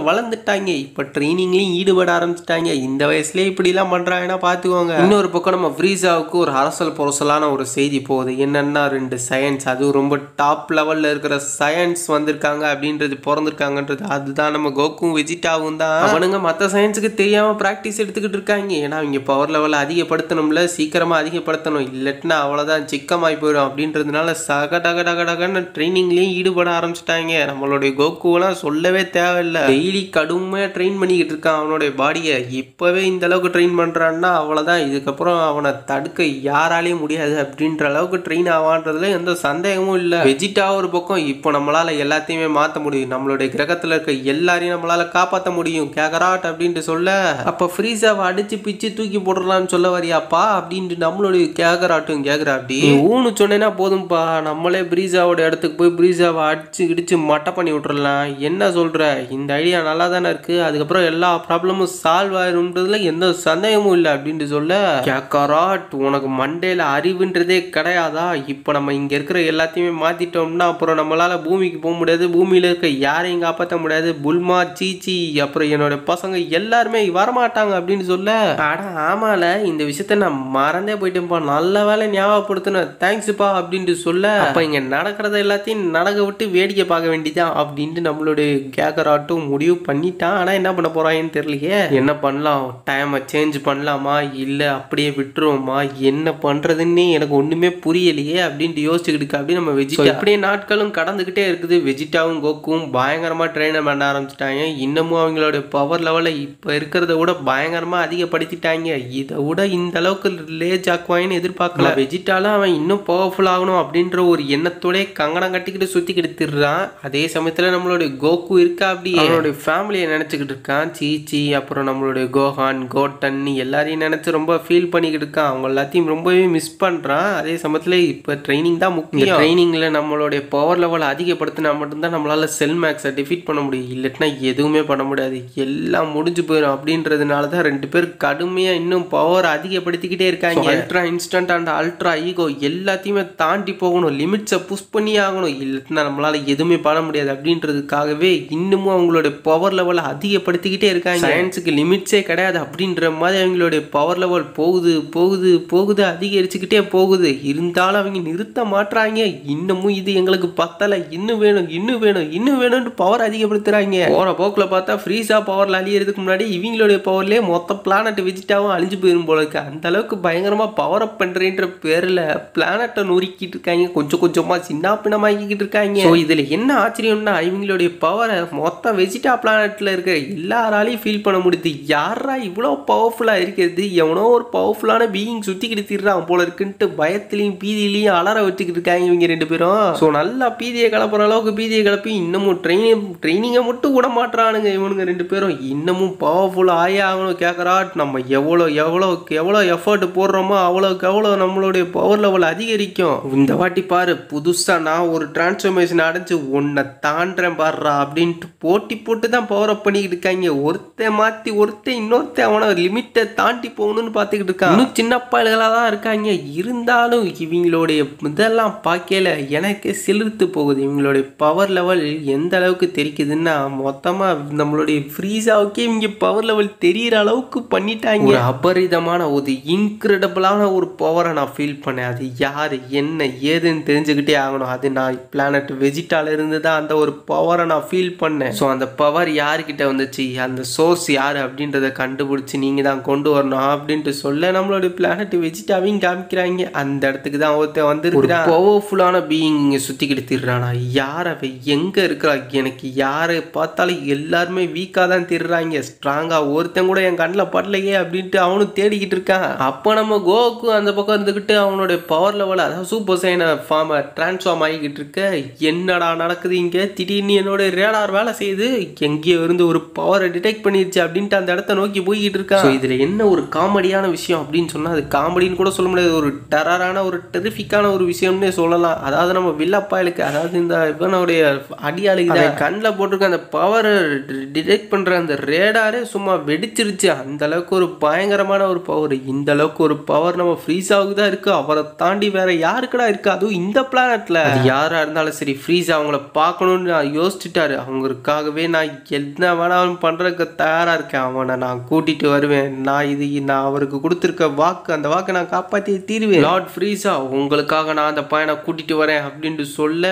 வளர்ந்துட்டாங்க. இப்போ ட்ரைனிங்லயும் ஈடுபட ஆரம்பிச்சிட்டாங்க. இந்த வயசுலயே இப்படி எல்லாம் பண்றாங்கன்னா பாத்துக்கோங்க. இன்னொரு பக்கம் நம்ம ஃப்ரீஸாவுக்கு ஒரு அரசல் பொரசலான ஒரு செய்தி போகுது. என்னன்னா 2 சயின்ஸ், அதுவும் ரொம்ப டாப் லெவல்ல இருக்கிற சயின்ஸ் வந்திருக்காங்க அப்படின்றது, பிறந்திருக்காங்கன்றது. அதுதான் நம்ம கோக்கும் வெஜிடாவும் தான். அவனுங்க மற்ற சயின்ஸுக்கு தெரியாம பிராக்டிஸ் எடுத்துக்கிட்டு இருக்காங்க. ஏன்னா அவங்க பவர் லெவலை அதிகப்படுத்தணும்ல, சீக்கிரமா அதிகப்படுத்தணும், இல்லட்டுனா அவ்வளவுதான் சிக்கமாய் போயிடும் அப்படின்றதுனால சகடகடகடகன்னு ட்ரைனிங்லயும் ஈடுபட ஆரம்பிச்சிட்டாங்க. நம்மளுடைய கோகுவெல்லாம் சொல்லவே தேவையில்லை. டெய்லி கடுமையா ட்ரெயின் பண்ணிக்கிட்டு இருக்கான் அவனுடைய பாடியை. இப்பவே இந்த அளவுக்கு ட்ரெயின் பண்றான்னா அவ்வளவுதான், இதுக்கப்புறம் அவனை தடுக்க யாராலையும் முடியாது அப்படின்ற அளவுக்கு ட்ரெயின் ஆவான்றதுல எந்த சந்தேகமும் இல்லை. வெஜிடா ஒரு பக்கம் இப்போ நம்மளால எல்லாத்தையுமே மாற்ற முடியும், நம்மளுடைய கிரகத்துல இருக்க எல்லாரையும் நம்மளால காப்பாற்ற முடியும் கேகராட் அப்படின்ட்டு சொல்ல, அப்ப ஃப்ரீஸாவை அடிச்சு பிச்சு தூக்கி போட்டுடலாம்னு சொல்ல வரியாப்பா அப்படின்ட்டு நம்மளுடைய கேகராட்டும் கேக்குறா. அப்படி ஊன்னு சொன்னேன்னா போதும்பா, நம்மளே பிரீஸாவோட இடத்துக்கு போய் பிரீஸாவை அடிச்சு இடிச்சு மட்டை பண்ணி விட்டுறலாம். என்ன சொல்ற, இந்த ஐடியா நல்லா தானே இருக்கு, அதுக்கப்புறம் எல்லா ப்ராப்ளமும் சால்வ் ஆயிரும்ன்றதுல எந்த சந்தேகமும் இல்லை அப்படின்ட்டு சொல்ல, கேகராட் உனக்கு மண்டேல அறிவுன்றதே கிடையாதா, இப்போ நம்ம இங்க இருக்கிற எல்லாத்தையுமே மாத்திட்டோம்னா அப்புறம் நம்மளால பூமிக்கு போக முடியாது, பூமியில இருக்க யாரையும் காப்பாற்ற முடியாது, புல்மா சீச்சி அப்புறம் என்னோட பசங்க எல்லாருமே வரமாட்டாங்க அப்படின்னு சொல்ல, அட ஆமால இந்த விஷயத்த நான் மறந்தே போயிட்டேன்ப்பா, நல்ல வேலை ஞாபகப்படுத்தினேன், தேங்க்ஸ்ப்பா அப்படின்ட்டு சொல்ல, அப்ப இங்க நடக்கிறத எல்லாத்தையும் நடக்க விட்டு வேடிக்கை பார்க்க வேண்டியதான் அப்படின்ட்டு நம்மளுடைய கேகராட்டும் முடிவு பண்ணிட்டான். ஆனா என்ன பண்ண போறான்னு தெரியலையே, என்ன பண்ணலாம், டைமை சேஞ்ச் பண்ணலாமா இல்ல அப்படியே விட்டுருவோமா, என்ன பண்றதுன்னு எனக்கு ஒண்ணுமே புரியலையே அப்படின்ட்டு யோசிச்சுக்கிட்டு அப்படி நம்ம வெஜிடா அப்படியே நாட்களும் கடந்துகிட்டே இருக்குது. வெஜிடாவும் கோக்கும் பயங்கரமா ட்ரெயின் பண்ண ஆரம்பிச்சிட்டாங்க. இன்னமும் அவங்களோட பவர் லெவலை இப்ப இருக்கிறத விட பயங்கரமா அதிகப்படுத்திட்டாங்க. இதை விட இந்த அளவுக்கு லேஜ் ஆக்குவாயின்னு எதிர்பார்க்கல. வெஜிடால அவன் இன்னும் பவர்ஃபுல் ஆகணும் அப்படின்ற ஒரு எண்ணத்தோட கங்கணம் கட்டிக்கிட்டு சுத்திக்கிட்டு திடுறான். அதே சமயத்துல நம்மளுடைய கோகு இருக்கா அப்படி அவனுடைய ஃபேமிலியை நினைச்சுக்கிட்டு இருக்கான். சீச்சி அப்புறம் நம்மளுடைய கோஹான் கோட்டன் எல்லாரையும் நினைச்சு ரொம்ப ஃபீல் பண்ணிக்கிட்டு இருக்கான். அவங்க எல்லாத்தையும் ரொம்பவே மிஸ் பண்றான். அதே சமயத்துல இப்ப ட்ரைனிங் தான் முக்கியம். ட்ரைனிங்ல நம்மளுடைய பவர் லெவல் அதிகப்படுத்தினா மட்டும்தான் நம்மளால செல் மேக்ஸை டிஃபீட் பண்ண முடியும், இல்லட்டினா எதுவுமே பண்ண முடியாது, எல்லாம் முடிஞ்சு போயிடும் அப்படின்றதுனாலதான் 2 பேர் கடுமையா இன்னும் பவர் அதிகப்படுத்திக்கிட்டே இருக்காங்க. Ultra instant and ultra eco எல்லாத்தையுமே தாண்டி போகணும், லிமிட்ஸை புஷ் பண்ணி ஆகணும், இல்லட்டினா நம்மளால எதுவுமே பண்ண முடியாது அப்படின்றதுக்காகவே இன்னமும் அவங்களுடைய பவர் லெவலை அதிகப்படுத்திக்கிட்டே இருக்காங்க. சயின்ஸுக்கு லிமிட்ஸே கிடையாது அப்படின்ற மாதிரி அவங்களுடைய பவர் லெவல் போகுது போகுது போகுது அதிகரிச்சுக்கிட்டே போகுது. இருந்தாலும் அவங்க நிறுத்த மாட்டாங்க. இன்னமும் இது எங்களுக்கு பத்தல, இன்னும் வேணும் இன்னும் வேணும் இன்னும் வேணும்னு பவர் அதிகப்படுத்துறாங்க. போற போக்குல பார்த்தா ஃப்ரீஸா பவர்ல அழியறதுக்கு முன்னாடி இவங்களுடைய பவர்லயே மொத்த பிளானட் வெஜிடாவும் அழிஞ்சு போயிரும் போல இருக்கு. அந்த அளவுக்கு பயங்கரமா பவர் அப் பண்றேன்ற பேர்ல பிளானட்டை நொறுக்கிட்டு இருக்காங்க, கொஞ்சம் கொஞ்சமா சின்ன பின்னமாக்கிட்டு இருக்காங்க. இதுல என்ன ஆச்சரியம்னா இவங்களுடைய பவரை மொத்த வெஜிடா பிளானட்ல இருக்க எல்லாராலையும் ஃபீல் பண்ண முடியுது. யாரா இவ்வளவு பவர்ஃபுல்லா இருக்கிறது, எவனோ ஒரு பவர்ஃபுல்லான பீயிங் சுத்திக்கிட்டு திடுறான் போல இருக்குன்ட்டு பயத்திலையும் பீதியிலையும் அலற வச்சுக்கிட்டு இருக்காங்க இவங்க 2 பேரும். ஸோ நல்லா பீதியை கிளப்புற அளவுக்கு பீதியை கிளப்பி இன்னமும் ட்ரைனிங்கை மட்டும் விட மாட்டானுங்க இவனுங்க 2 பேரும். இன்னமும் பவர்ஃபுல் ஆயே ஆகணும் கேட்கறாட். நம்ம எவ்வளோ எஃபர்ட் போடுறோமோ அவ்வளோக்கு எவ்வளோ நம்மளுடைய பவர் லெவல் அதிகரிக்கும். இந்த வாட்டி பாரு புதுசா நான் ஒரு டிரான்ஸ்ஃபர்மேஷன் அடைஞ்சு உன்னை தாண்டேன் பாடுறா அப்படின்ட்டு போட்டி போட்டு தான் பவர் அப் பண்ணிக்கிட்டு இருக்காங்க. ஒருத்தன் மாத்தி ஒருத்தன் இன்னொருத்தன் அவனை லிமிட்டை தாண்டி போகணும்னு பார்த்துக்கிட்டு இருக்கான். இன்னும் சின்ன பயல்களாக தான் இருக்காங்க. இருந்தாலும் இவங்களுடைய இதெல்லாம் பார்க்கல எனக்கு சிலிர்த்து போகுது. இவங்களுடைய பவர் லெவல் எந்த அளவுக்கு தெரிக்குதுன்னா மொத்தமா நம்மளுடைய ஃப்ரீஸாவுக்கே இவங்க பவர் லெவல் தெரிகிற அளவுக்கு பண்ணிட்டாங்க. ஒரு அபரிதமான ஒரு இன்கிரெடிபிளான ஒரு பவரை நான் ஃபீல் பண்ணேன். அது யாரு என்ன ஏதுன்னு தெரிஞ்சுக்கிட்டே ஆகணும். அது நான் பிளானட் வெஜிடால இருந்து தான் அந்த ஒரு பவரை நான் ஃபீல் பண்ணேன். ஸோ அந்த பவர் யாருக்கிட்ட வந்துச்சு, அந்த சோர்ஸ் யாரு அப்படின்றத கண்டுபிடிச்சு நீங்க தான் கொண்டு வரணும் அப்படின்ட்டு சொல்ல நம்மளுடைய பிளானட் வெஜிடாவையும் காமிக்கிறாங்க. அந்த இடத்துக்கு தான் ஒருத்தன் வந்து பவர்ஃபுல்லான பீயிங் இங்க சுத்திக்கிட்டு திடுறானா. யார் அவ எங்க இருக்கிறா, எனக்கு யாரை பார்த்தாலும் எல்லாருமே வீக்கா தான் திடுறாங்க, ஸ்ட்ராங்கா ஒருத்தன் கூட என் கண்ணில் படலையே அப்படின்ட்டு அவனும் தேடிக்கிட்டு இருக்கான். அப்போ நம்ம கோக்கு அந்த பக்கம் இருந்துக்கிட்டு அவனுடைய பவர் லெவல் அதாவது சூப்பர் சைன ஃபார்மை டிரான்ஸ்ஃபார்ம் ஆகிக்கிட்டு இருக்க. என்னடா நடக்குது இங்க, திடீர்னு என்னோட ரேடார் வேலை செய்யுது, எங்கேயோ இருந்து ஒரு பவரை டிடெக்ட் பண்ணிருச்சு அப்படின்ட்டு அந்த இடத்த நோக்கி போய்கிட்டு இருக்கான். இதுல என்ன ஒரு காமெடியான விஷயம் அப்படின்னு சொன்னா அது காமெடின்னு கூட சொல்ல முடியாது, ஒரு டெரரான ஒரு டெரிஃபிக்கான ஒரு விஷயம்னே சொல்லலாம். அதாவது நம்ம வில்லப்பாயலுக்கு, அதாவது இந்த இவனுடைய அடியாளுக்கு கண்ணில் போட்டிருக்க அந்த பவரை டிடெக்ட் பண்ற அந்த ரேடாரே சும்மா வெடிச்சிருச்சு. அந்த அளவுக்கு ஒரு பயங்கரமான ஒரு பவர். இந்த அளவுக்கு ஒரு பவர் நம்ம ஃப்ரீஸாவுக்கு தான் இருக்கு. அவரை தாண்டி வேற யாருக்குடா இருக்கு? அதுவும் இந்த பிளானட்ல. யாரா இருந்தாலும் சரி, ஃப்ரீஸா அவங்கள பார்க்கணும்னு யோசிச்சுட்டாரு. அவங்களுக்காகவே நான் என்ன வேணாலும் பண்றதுக்கு தயாரா இருக்கேன். அவனை நான் கூட்டிட்டு வருவேன். நான் அவருக்கு கொடுத்துருக்க வாக்கு, அந்த வாக்கை நான் காப்பாற்றி தீருவேன். லார்ட் ஃப்ரீஸா, உங்களுக்காக நான் அந்த பையனை கூட்டிட்டு வரேன் அப்படின்ட்டு சொல்ல,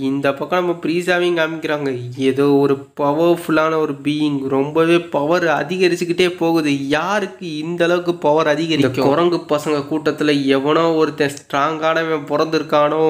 இந்த பக்கம் நம்ம ஃப்ரீஸாவையும் காமிக்கிறாங்க. ஏதோ ஒரு பவர்ஃபுல்லான ஒரு பீயிங், ரொம்பவே பவர் அதிகரிச்சுக்கிட்டே போகுது. யாருக்கு இந்த அளவுக்கு பவர் அதிகரிக்கும்? குரங்கு பசங்க கூட்டத்தில் எவனோ ஒருத்தன் ஸ்ட்ராங்கானவன் பிறந்திருக்கானோ,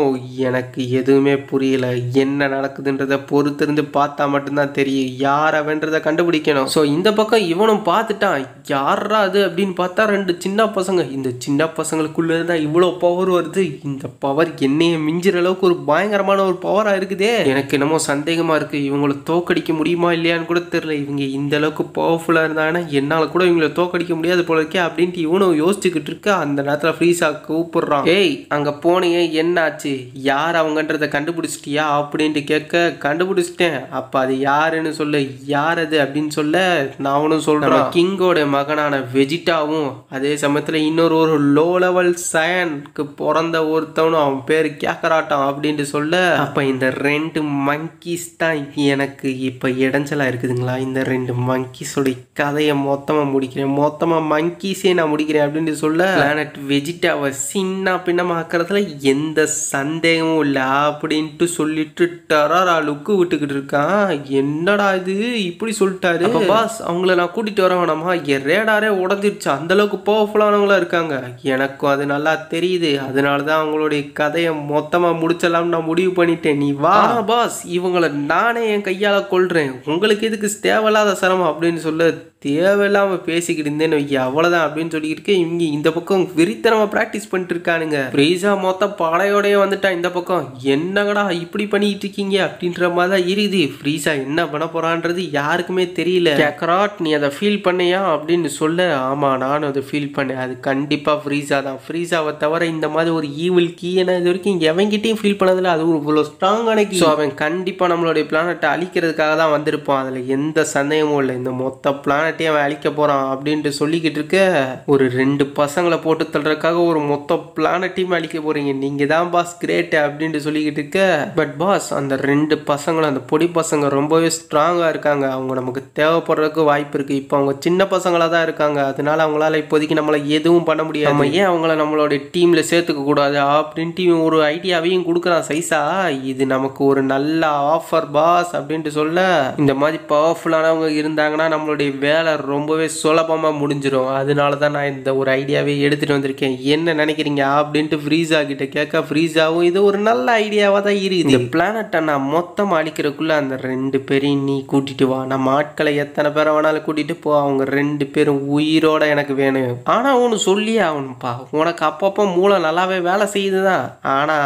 எனக்கு எதுவுமே புரியல. என்ன நடக்குதுன்றத பொறுத்திருந்து பார்த்தா மட்டும்தான் தெரியும். யார் அவன்றதை கண்டுபிடிக்கணும். ஸோ இந்த பக்கம் இவனும் பார்த்துட்டான். யாரா அது அப்படின்னு பார்த்தா 2 சின்ன பசங்க. இந்த சின்ன பசங்களுக்குள்ள தான் இவ்வளோ பவர் வருது. இந்த பவர் என்னைய மிஞ்சிற அளவுக்கு ஒரு பயங்கரமான ஒரு பவராக இருக்குதே. எனக்கு என்னமோ சந்தேகமாக இருக்கு. இவங்களை தோக்கடிக்க முடியுமா இல்லையான்னு கூட தெரியல. இவங்க இந்த அளவுக்கு பவர்ஃபுல்லாக இருந்தாங்கன்னா என்னால் கூட இவங்களை தோக்கடிக்க முடியாது போல இருக்கே அப்படின்ட்டு இவனும் யோசிச்சுக்கிட்டு இருக்க. அந்த நேரத்தில் ஃப்ரீஸா கூப்பிடுறான். ஏய், அங்கே போனீங்க, என்ன ஆச்சு? யார் அவங்கன்றதை கண்டுபிடிச்சிட்டியா அப்படின்ட்டு கேட்க, கண்டுபிடிச்சிட்டேன். அப்போ அது யாருன்னு சொல்ல. யார் அது அப்படின்னு சொல்ல, நான் அவனும் சொல்கிறேன். கிங்கோட மகனான வெஜிட்டாவும் அதே சமயத்தில் இன்னொரு ஒரு லோ லெவல் சயனுக்கு பிறந்த ஒருத்தவனும், அவன் பேர் கேக்கராட்டம் அப்படின்ட்டு சொல்ல, அப்போ இந்த 2 மங்கீஸ் தான் எனக்கு இப்போ இடைஞ்சலா இருக்குதுங்களா? இந்த 2 மங்கீஸோட கதையை மொத்தமாக முடிக்கிறேன், மொத்தமாக மங்கீஸே நான் முடிக்கிறேன் அப்படின்னு சொல்ல, பிளானட் வெஜிட்டாவை சின்ன பின்னமாக்குறதுல எந்த சந்தேகமும் இல்லை அப்படின்ட்டு சொல்லிட்டு டரரா லுக்கு விட்டுக்கிட்டு இருக்கான். என்னடா இது இப்படி சொல்லிட்டாரு? பாஸ், அவங்கள நான் கூட்டிட்டு வர வேணாமா? என் ரேடாரே உடஞ்சிருச்சு. அந்த அளவுக்கு பவர்ஃபுல்லானவங்களா இருக்காங்க. எனக்கும் அது நல்லா தெரியுது. அதனாலதான் அவங்களுடைய கதையை மொத்தமா முடிச்சலாம்னு நான் முடிவு பண்ணிட்டேன். நீ வா பாஸ், இவங்களை நானே என் கையால கொள்றேன். உங்களுக்கு எதுக்கு தேவையில்லாத சிரமம் அப்படின்னு சொல்ல, தேவையில்லாம பேசிக்கிட்டு இருந்தேன்னு அவ்வளவுதான் அப்படின்னு சொல்லிட்டு இவங்க இந்த பக்கம் வெறித்தனமா பிராக்டிஸ் பண்ணிட்டு இருக்கானுங்க. ஃப்ரீஸா மொத்த படையோடய வந்துட்டா இந்த பக்கம். என்னங்கடா இப்படி பண்ணிட்டு இருக்கீங்க அப்படின்ற மாதிரி தான் இருக்குது. ஃப்ரீஸா என்ன பண்ண போறான்றது யாருக்குமே தெரியல. கேக்கராட், நீ அதை ஃபீல் பண்ணியா அப்படின்னு சொல்ல, ஆமா நானும் அதை ஃபீல் பண்ணேன். அது கண்டிப்பா ஃப்ரீஸா தான். ஃப்ரீஸாவை தவிர இந்த மாதிரி ஒரு ஈவில் கீ என்ன இது வரைக்கும் எவங்கிட்டையும் ஃபீல் பண்ணதில்ல. அது இவ்வளோ ஸ்ட்ராங்கான கீ. அவன் கண்டிப்பா நம்மளுடைய பிளானட்டை அழிக்கிறதுக்காக தான் வந்திருப்பான். அதுல எந்த சந்தேகமும் இல்லை. இந்த மொத்த பிளானட் அவன் அழிக்க போறான் அப்படின்ட்டு சொல்லிக்கிட்டு இருக்க, ஒரு 2 பசங்களை போட்டு தள்ளுறதுக்காக ஒரு மொத்த பிளானட்டையும் அழிக்க போறீங்க, நீங்க தான் பாஸ் கிரேட் அப்படின்ட்டு சொல்லிக்கிட்டு இருக்க. பட் பாஸ், அந்த 2 பசங்களும், அந்த பொடி பசங்க ரொம்பவே ஸ்ட்ராங்கா இருக்காங்க. அவங்க நமக்கு தேவைப்படுறதுக்கு வாய்ப்பு இருக்கு. இப்போ அவங்க சின்ன பசங்களா தான் இருக்காங்க. அதனால அவங்களால இப்போதைக்கு நம்மளை எதுவும் பண்ண முடியாது. நம்ம ஏன் அவங்கள நம்மளோட டீம்ல சேர்த்துக்க கூடாது அப்படின்ட்டு ஒரு ஐடியாவையும் கொடுக்குறான் சைஸா. இது நமக்கு ஒரு நல்ல ஆஃபர் பாஸ் அப்படின்ட்டு சொல்ல, இந்த மாதிரி பவர்ஃபுல்லானவங்க இருந்தாங்கன்னா நம்மளுடைய வேலை ரொம்பவே சுலபமா முடிஞ்சிடும். அதனால தான் நான் இந்த ஒரு ஐடியாவே எடுத்துட்டு வந்திருக்கேன். என்ன நினைக்கிறீங்க அப்படின்ட்டு ஃப்ரீஸா கிட்ட கேட்க, ஃப்ரீஸாவும் இது ஒரு நல்ல ஐடியாவா தான் இருக்குது. இந்த பிளானட்டை நான் மொத்தம் அழிக்கிறதுக்குள்ள அந்த 2 பேரையும் நீ கூட்டிட்டு வா. நம்ம ஆட்களை எத்தனை பேரை வேணாலும் கூட்டிட்டு போ. அவங்க 2 பேரும் உயிரோட எனக்கு வேணும். ஆனா ஒன்று சொல்லியே ஆகணும்ப்பா, உனக்கு அப்பப்போ மூளை நல்லாவே வேலை செய்யுதுதான். ஆனா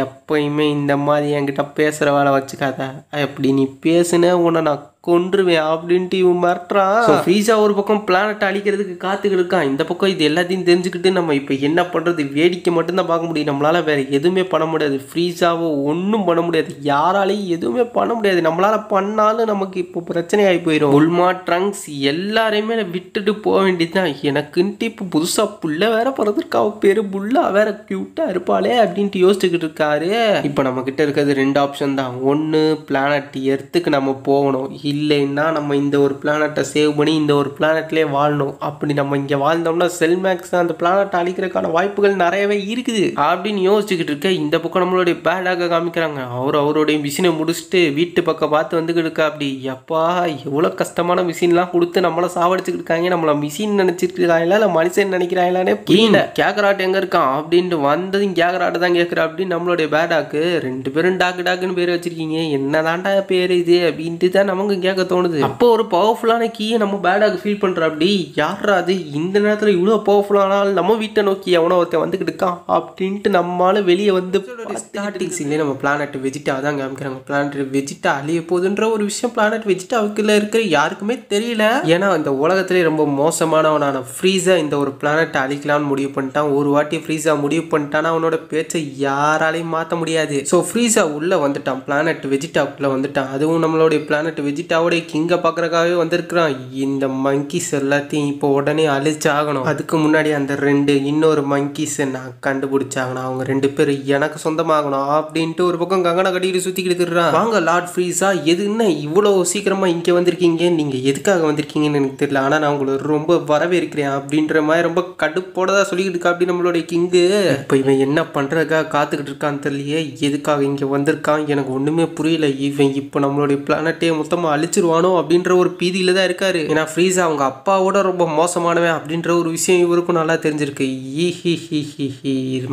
எப்பயுமே இந்த மாதிரி என்கிட்ட பேசுற வேலை வச்சுக்காத. அப்படி நீ பேசுன உன்னை நான் கொன்றுவேன் அப்படின்ட்டு இவன் மிரட்டுறான். ஃப்ரீஸா ஒரு பக்கம் பிளானட்டை அழிக்கிறதுக்கு காத்துக்கிட்டு இருக்கான். இந்த பக்கம் இது எல்லாத்தையும் தெரிஞ்சுக்கிட்டு நம்ம இப்போ என்ன பண்றது? வேடிக்கை மட்டும்தான் பார்க்க முடியும். நம்மளால வேற எதுவுமே பண்ண முடியாது. ஃப்ரீஸாவோ ஒன்றும் பண்ண முடியாது. யாராலையும் எதுவுமே பண்ண முடியாது. நம்மளால பண்ணாலும் நமக்கு இப்போ பிரச்சனை ஆகி போயிடும். புல்மா, ட்ரங்க்ஸ் எல்லாரையுமே விட்டுட்டு போக வேண்டியதுதான். எனக்குன்ட்டு இப்போ புதுசா புள்ள வேற பிறந்திருக்கா. பேரு புல்லா வேற கியூட்டா இருப்பாளே அப்படின்ட்டு யோசிச்சுக்கிட்டு இருக்காரு. இப்போ நம்ம கிட்ட இருக்கிறது 2 ஆப்ஷன் தான். ஒன்று, பிளானட் எர்த்துக்கு நம்ம போகணும். இல்லைன்னா நம்ம இந்த ஒரு பிளானட்டை சேவ் பண்ணி இந்த ஒரு பிளானட்லேயே வாழணும். அப்படி நம்ம இங்கே வாழ்ந்தோம்னா செல்மேக்ஸ் அந்த பிளானட்டை அழிக்கிறதுக்கான வாய்ப்புகள் நிறையவே இருக்குது அப்படின்னு யோசிச்சுக்கிட்டு இருக்க. இந்த பக்கம் நம்மளுடைய பேடாக காமிக்கிறாங்க. அவருடைய மிஷினை முடிச்சுட்டு வீட்டு பக்கம் பார்த்து வந்துக்கிட்டு இருக்கா. அப்படி எப்பா எவ்வளோ கஷ்டமான மிஷின்லாம் கொடுத்து நம்மளை சாவடிச்சுக்கிட்டு இருக்காங்க. நம்மளை மிஷின் நினைச்சிட்டு இருக்காங்களா இல்லை மனுஷன் நினைக்கிறாங்களானே புரியல. கேக்கராட் எங்க இருக்கான் அப்படின்ட்டு வந்ததும் கேக்கராட்டு தான் கேட்குறா. அப்படின்னு நம்மளுடைய பேடாக்கு 2 பேரும் டாக்குன்னு பேர் வச்சிருக்கீங்க. என்னதான்டா பேர் இது அப்படின்ட்டு தான் நமக்கு கேட்க தோணுது. அப்போ ஒரு பவர்ஃபுல்லான கீயை நம்ம பேடாக ஃபீல் பண்ற அப்படி யாரா அது இந்த நேரத்தில் இவ்வளோ பவர்ஃபுல்லானால் நம்ம வீட்டை நோக்கி எவனோ ஒருத்தன் வந்துக்கிட்டு இருக்கான் அப்படின்ட்டு நம்மளால வெளியே வந்து ஸ்டார்டிங் சீன்லேயே நம்ம பிளானட் வெஜிட்டா தான் காமிக்கிறாங்க. பிளானட் வெஜிட்டா அழிய போகுதுன்ற ஒரு விஷயம் பிளானட் வெஜிட்டாவுக்குள்ள இருக்கிற யாருக்குமே தெரியல. ஏன்னா இந்த உலகத்திலே ரொம்ப மோசமானவனான ஃப்ரீஸா இந்த ஒரு பிளானட்டை அழிக்கலாம்னு முடிவு பண்ணிட்டான். ஒரு வாட்டி ஃப்ரீஸா முடிவு பண்ணிட்டான்னா அவனோட பேச்சை யாராலையும் மாற்ற முடியாது. ஸோ ஃப்ரீஸா உள்ள வந்துட்டான், பிளானட் வெஜிட்டாவுக்குள்ள வந்துட்டான். அதுவும் நம்மளுடைய பிளானட் வெஜிட்டாவோடைய கிங்கை பார்க்கறக்காகவே வந்திருக்கிறான். இந்த மங்கீஸ் எல்லாத்தையும் இப்போ உடனே அழிச்சாகணும். அதுக்கு முன்னாடி அந்த இன்னொரு மங்கீஸை நான் கண்டுபிடிச்சாகணும். அவங்க 2 பேரும் எனக்கு சொந்தமாகணும் அப்படின்ட்டு ஒரு பக்கம் கங்கனை கட்டிட்டு சுத்திக்கிட்டு திடுறான். வாங்க லார்ட் ஃப்ரீஸா, எதுன்னு இவ்வளோ சீக்கிரமா இங்கே வந்திருக்கீங்க, நீங்க எதுக்காக வந்திருக்கீங்கன்னு எனக்கு தெரியல, ஆனா நான் உங்களை ரொம்ப வரவேற்கிறேன் அப்படின்ற மாதிரி ரொம்ப கடுப்போட தான் சொல்லிக்கிட்டு இருக்கா. அப்படி நம்மளுடைய கிங்கு இப்போ இவன் என்ன பண்றதுக்காக காத்துக்கிட்டு இருக்கான்னு தெரியலையே, எதுக்காக இங்க வந்திருக்கான் எனக்கு ஒண்ணுமே புரியல. இவன் இப்போ நம்மளுடைய பிளானட்டே மொத்தமா அழிச்சிருவானோ அப்படின்ற ஒரு பீதியில தான் இருக்காரு. ஏன்னா ஃப்ரீஸா அவங்க அப்பாவோட ரொம்ப மோசமானவன் அப்படின்ற ஒரு விஷயம் இவருக்கும் நல்லா தெரிஞ்சிருக்கு.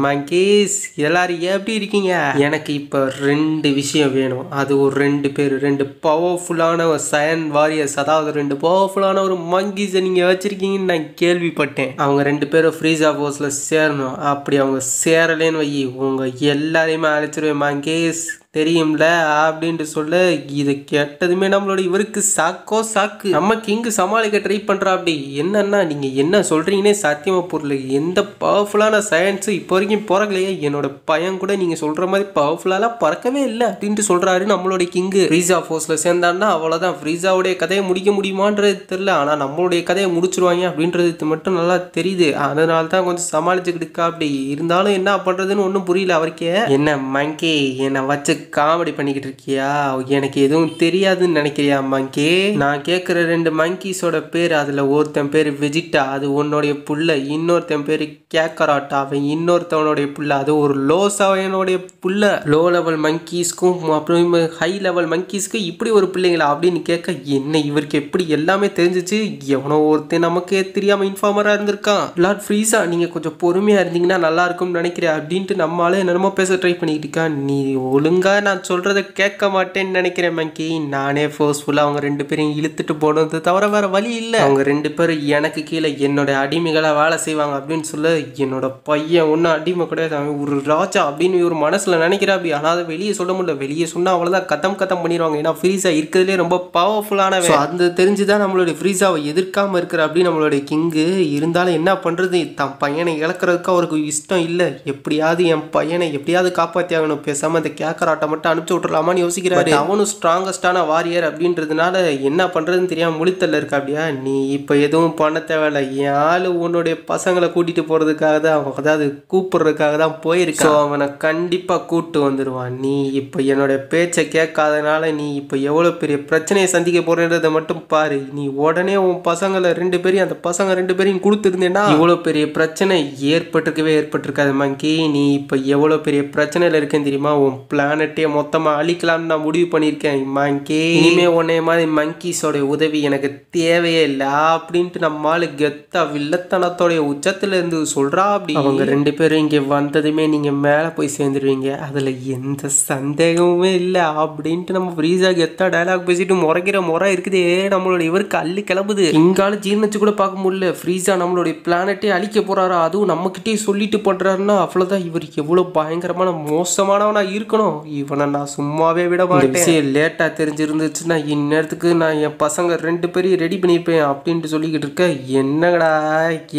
மங்கீஸ் எல்லாரும் எப்படி இருக்கீங்க? எனக்கு இப்போ 2 விஷயம் வேணும். அது ஒரு 2 பேர், 2 பவர்ஃபுல்லான ஒரு சயன் வாரியர்ஸ், அதாவது 2 பவர்ஃபுல்லான ஒரு மங்கீஸை நீங்க வச்சிருக்கீங்கன்னு நான் கேள்விப்பட்டேன். அவங்க 2 பேரும் ஃப்ரீஸா போஸ்ல சேரணும். அப்படி அவங்க சேரலேன்னு வை உங்க எல்லாரையுமே அழைச்சிருவேன் மங்கீஸ், தெரியும்ல அப்படின்ட்டு சொல்ல இதை கேட்டதுமே நம்மளோட இவருக்கு சாக்கோ சாக்கு. நம்ம கிங்கு சமாளிக்க ட்ரை பண்றா. அப்படி என்னன்னா நீங்க என்ன சொல்றீங்கன்னே சாத்தியமா புரியல. எந்த பவர்ஃபுல்லான சயின்ஸும் இப்போ வரைக்கும் பிறக்கலையே, என்னோட பையன் கூட நீங்க சொல்ற மாதிரி பவர்ஃபுல்லாலாம் பறக்கவே இல்லை அப்படின்ட்டு சொல்றாரு நம்மளோட கிங்கு. ஃப்ரீஸா ஃபோர்ஸ்ல சேர்ந்தான்னா அவ்வளவுதான், ஃப்ரீஸாவுடைய கதையை முடிக்க முடியுமான்றது தெரியல, ஆனா நம்மளுடைய கதையை முடிச்சிருவாங்க அப்படின்றது மட்டும் நல்லா தெரியுது. அதனால தான் கொஞ்சம் சமாளிச்சுக்கிட்டு இருக்கா. அப்படி இருந்தாலும் என்ன பண்றதுன்னு ஒன்றும் புரியல அவருக்கே. என்ன மங்கி என்னை வச்சு காமெடி பண்ணிக்கிட்டு இருக்கியா, எனக்கு எதுவும் தெரியாதுன்னு நினைக்கிறியா மங்கி? நான் கேட்குற 2 மங்கீஸோட பேர், அதுல ஒருத்தன் பேர் வெஜிட்டா, அது உன்னுடைய புள்ள. இன்னொருத்தன் பேர் கேக்கராட்டா, அவன் இன்னொருத்தவனுடைய புள்ள. அது ஒரு லோசாவனுடைய புள்ள. லோ லெவல் மங்கீஸ்க்கும் அப்புறம் ஹை லெவல் மங்கீஸ்க்கும் இப்படி ஒரு பிள்ளைங்களா அப்படின்னு கேட்க என்ன இவருக்கு எப்படி எல்லாமே தெரிஞ்சிச்சு? எவனோ ஒருத்தன் நமக்கே தெரியாம இன்ஃபார்மரா இருந்திருக்கான். லார்ட் ஃப்ரீஸா நீங்க கொஞ்சம் பொறுமையா இருந்தீங்கன்னா நல்லா இருக்கும்னு நினைக்கிறேன் அப்படின்ட்டு நம்மளால என்னமோ பேச ட்ரை பண்ணிக்கிட்டு இருக்கான். நீ ஒழுங்கா நான் சொல்றதை கேட்க மாட்டேன்னு நினைக்கிறேன் மங்கி. நானே ஃபோர்ஸ்ஃபுல்லா அவங்க 2 பேரையும் இழுத்துட்டு போனது தவிர வேற வழி இல்லை. அவங்க 2 பேரும் எனக்கு கீழே என்னோட அடிமைகளா வேலை செய்வாங்க அப்படின்னு சொல்ல, என்னோட பையன் ஒன்னும் அடிமை கிடையாது, அவன் ஒரு ராஜா அப்படின்னு ஒரு மனசுல நினைக்கிறா. அப்படி ஆனால் அதை வெளியே சொல்ல முடியல. வெளியே சொன்னா அவ்வளவுதான் கத்தம் பண்ணிடுவாங்க. ஏன்னா ஃப்ரீஸா இருக்கிறதுலே ரொம்ப பவர்ஃபுல்லான அந்த தெரிஞ்சுதான் நம்மளுடைய ஃப்ரீஸாவை எதிர்க்காம இருக்கிற அப்படி நம்மளுடைய கிங்கு. இருந்தாலும் என்ன பண்றது, தன் பையனை இழக்கிறதுக்கு அவருக்கு இஷ்டம் இல்லை. எப்படியாவது என் பையனை எப்படியாவது காப்பாற்றி ஆகணும், பேசாம அந்த கேக்கராட்டை மட்டும் அனுப்பிச்சு விட்டுலாமான்னு யோசிக்கிறாரு. அவனும் ஸ்ட்ராங்கஸ்டான வாரியர் அப்படின்றதுனால என்ன பண்றதுன்னு தெரியாம முழித்தல்ல இருக்கா. அப்படியா நீ இப்ப எதுவும் பண்ண தேவையில்ல, என் ஆளு உன்னுடைய பசங்களை கூட்டிட்டு போறதுக்காக தான், அதாவது கூப்பிடுறதுக்காக தான் போயிருக்கான். அவனை கண்டிப்பா கூட்டு வந்துடுவான். நீ இப்ப என்னுடைய பேச்சை கேட்காதனால நீ இப்ப எவ்வளவு பெரிய பிரச்சனையை சந்திக்க போறன்றதை மட்டும் பாரு. நீ உடனே உன் பசங்களை 2 பேரையும் அந்த பசங்க 2 பேரையும் கொடுத்துருந்தேன்னா இவ்வளவு பெரிய பிரச்சனை ஏற்பட்டிருக்காது மங்கி. நீ இப்ப எவ்வளவு பெரிய பிரச்சனையில இருக்கேன்னு தெரியுமா? உன் பிளானட்டே மொத்தமா அழிக்கலாம்னு நான் முடிவு பண்ணியிருக்கேன் மங்கி. இனிமே உன்னை மாதிரி மங்கீஸோட உதவி எனக்கு தேவையே இல்லை அப்படின்ட்டு நம்மால கெத்தா வில்லத்தனத்தோடைய உச்சத்துல இருந்து சொல்றா. அப்படி அவங்க 2 பேரும் இங்க வந்ததுமே நீங்க மேல போய் சேர்ந்துருவீங்க, அதுல எந்த சந்தேகமுமே இல்லை அப்படின்ட்டு நம்ம ஃப்ரீஸா கெத்தா டயலாக் பேசிட்டு முறைக்கிற முறை இருக்குதே. நம்மளோட இவருக்கு அள்ளி கிளம்புது. இங்கால ஜீர்ணிச்சு கூட பார்க்க முடியல. ஃப்ரீஸா நம்மளுடைய பிளானட்டே அழிக்க போறாரா, அதுவும் நம்ம கிட்டே சொல்லிட்டு பண்றாருன்னா அவ்வளவுதான். இவருக்கு எவ்வளவு பயங்கரமான மோசமானவனா இருக்கணும். இவனை நான் சும்மாவே விட மாட்டேன். லேட்டா தெரிஞ்சிருந்துச்சுன்னா இந்நேரத்துக்கு நான் என் பசங்க 2 பேரையும் ரெடி பண்ணியிருப்பேன் அப்படின்ட்டு சொல்லிக்கிட்டு இருக்க. என்னடா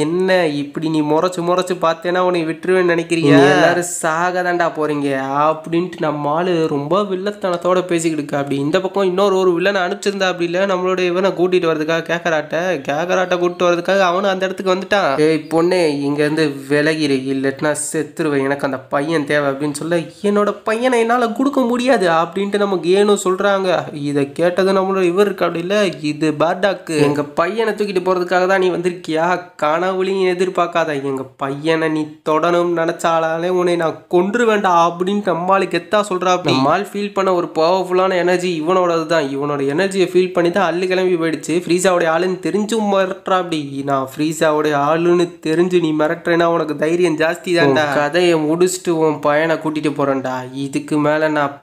என்ன இப்படி நீ முறைச்சு பார்த்தேன்னா உன்னை விட்டுருவேன்னு நினைக்கிறீங்க? எல்லாரும் சாக தாண்டா போறீங்க அப்படின்ட்டு நம்ம ஆளு ரொம்ப வில்லத்தனத்தோட பேசிக்கிட்டு இருக்கா. அப்படி இந்த பக்கம் இன்னொரு வில்லனை அனுப்பிச்சிருந்தா அப்படி இல்லை, நம்மளோட இவனை கூட்டிட்டு வரதுக்காக கேக்கராட்டை கூட்டிட்டு வரதுக்காக அவனும் அந்த இடத்துக்கு வந்துட்டான். ஏய் பொண்ணே இங்க இருந்து விலகிரு, இல்லைன்னா செத்துருவேன், எனக்கு அந்த பையன் தேவை அப்படின்னு சொல்ல, என்னோட பையனை என்னால் கொடுக்க முடியாது அப்படின்ட்டு நமக்கு ஏனும் சொல்றாங்க. இதை கேட்டது நம்மளோட இவர் இருக்கு அப்படி இல்லை, இது பார்டாக்கு. எங்க பையனை தூக்கிட்டு போறதுக்காக தான் நீ வந்திருக்கியா? கனவுலையும் எதிர்பார்க்காத, எங்க பையனை நீ தொடணும் நினைச்சாலே உன்னை நான் கொன்று வேண்டாம் அப்படின்ட்டு நம்மளுக்கு கெத்தா சொல்றா. நம்மால் ஃபீல் பண்ண ஒரு பவர்ஃபுல்லான எனர்ஜி இவனோடது தான். இவனோட எனர்ஜியை ஃபீல் பண்ணி தான் அள்ளி கிளம்பி போயிடுச்சு. ஃப்ரீஸாவுடைய ஆளுன்னு தெரிஞ்சும் மிரட்டுறா. அப்படி நான் ஃப்ரீஸாவுடைய ஆளுன்னு தெரிஞ்சு நீ மிரட்டுறேன்னா உனக்கு தைரியம் ஜாஸ்தி தான்டா. கதையை முடிச்சுட்டு உன் பையனை கூட்டிட்டு போறேன்டா. இதுக்கு மேல மேலே நான்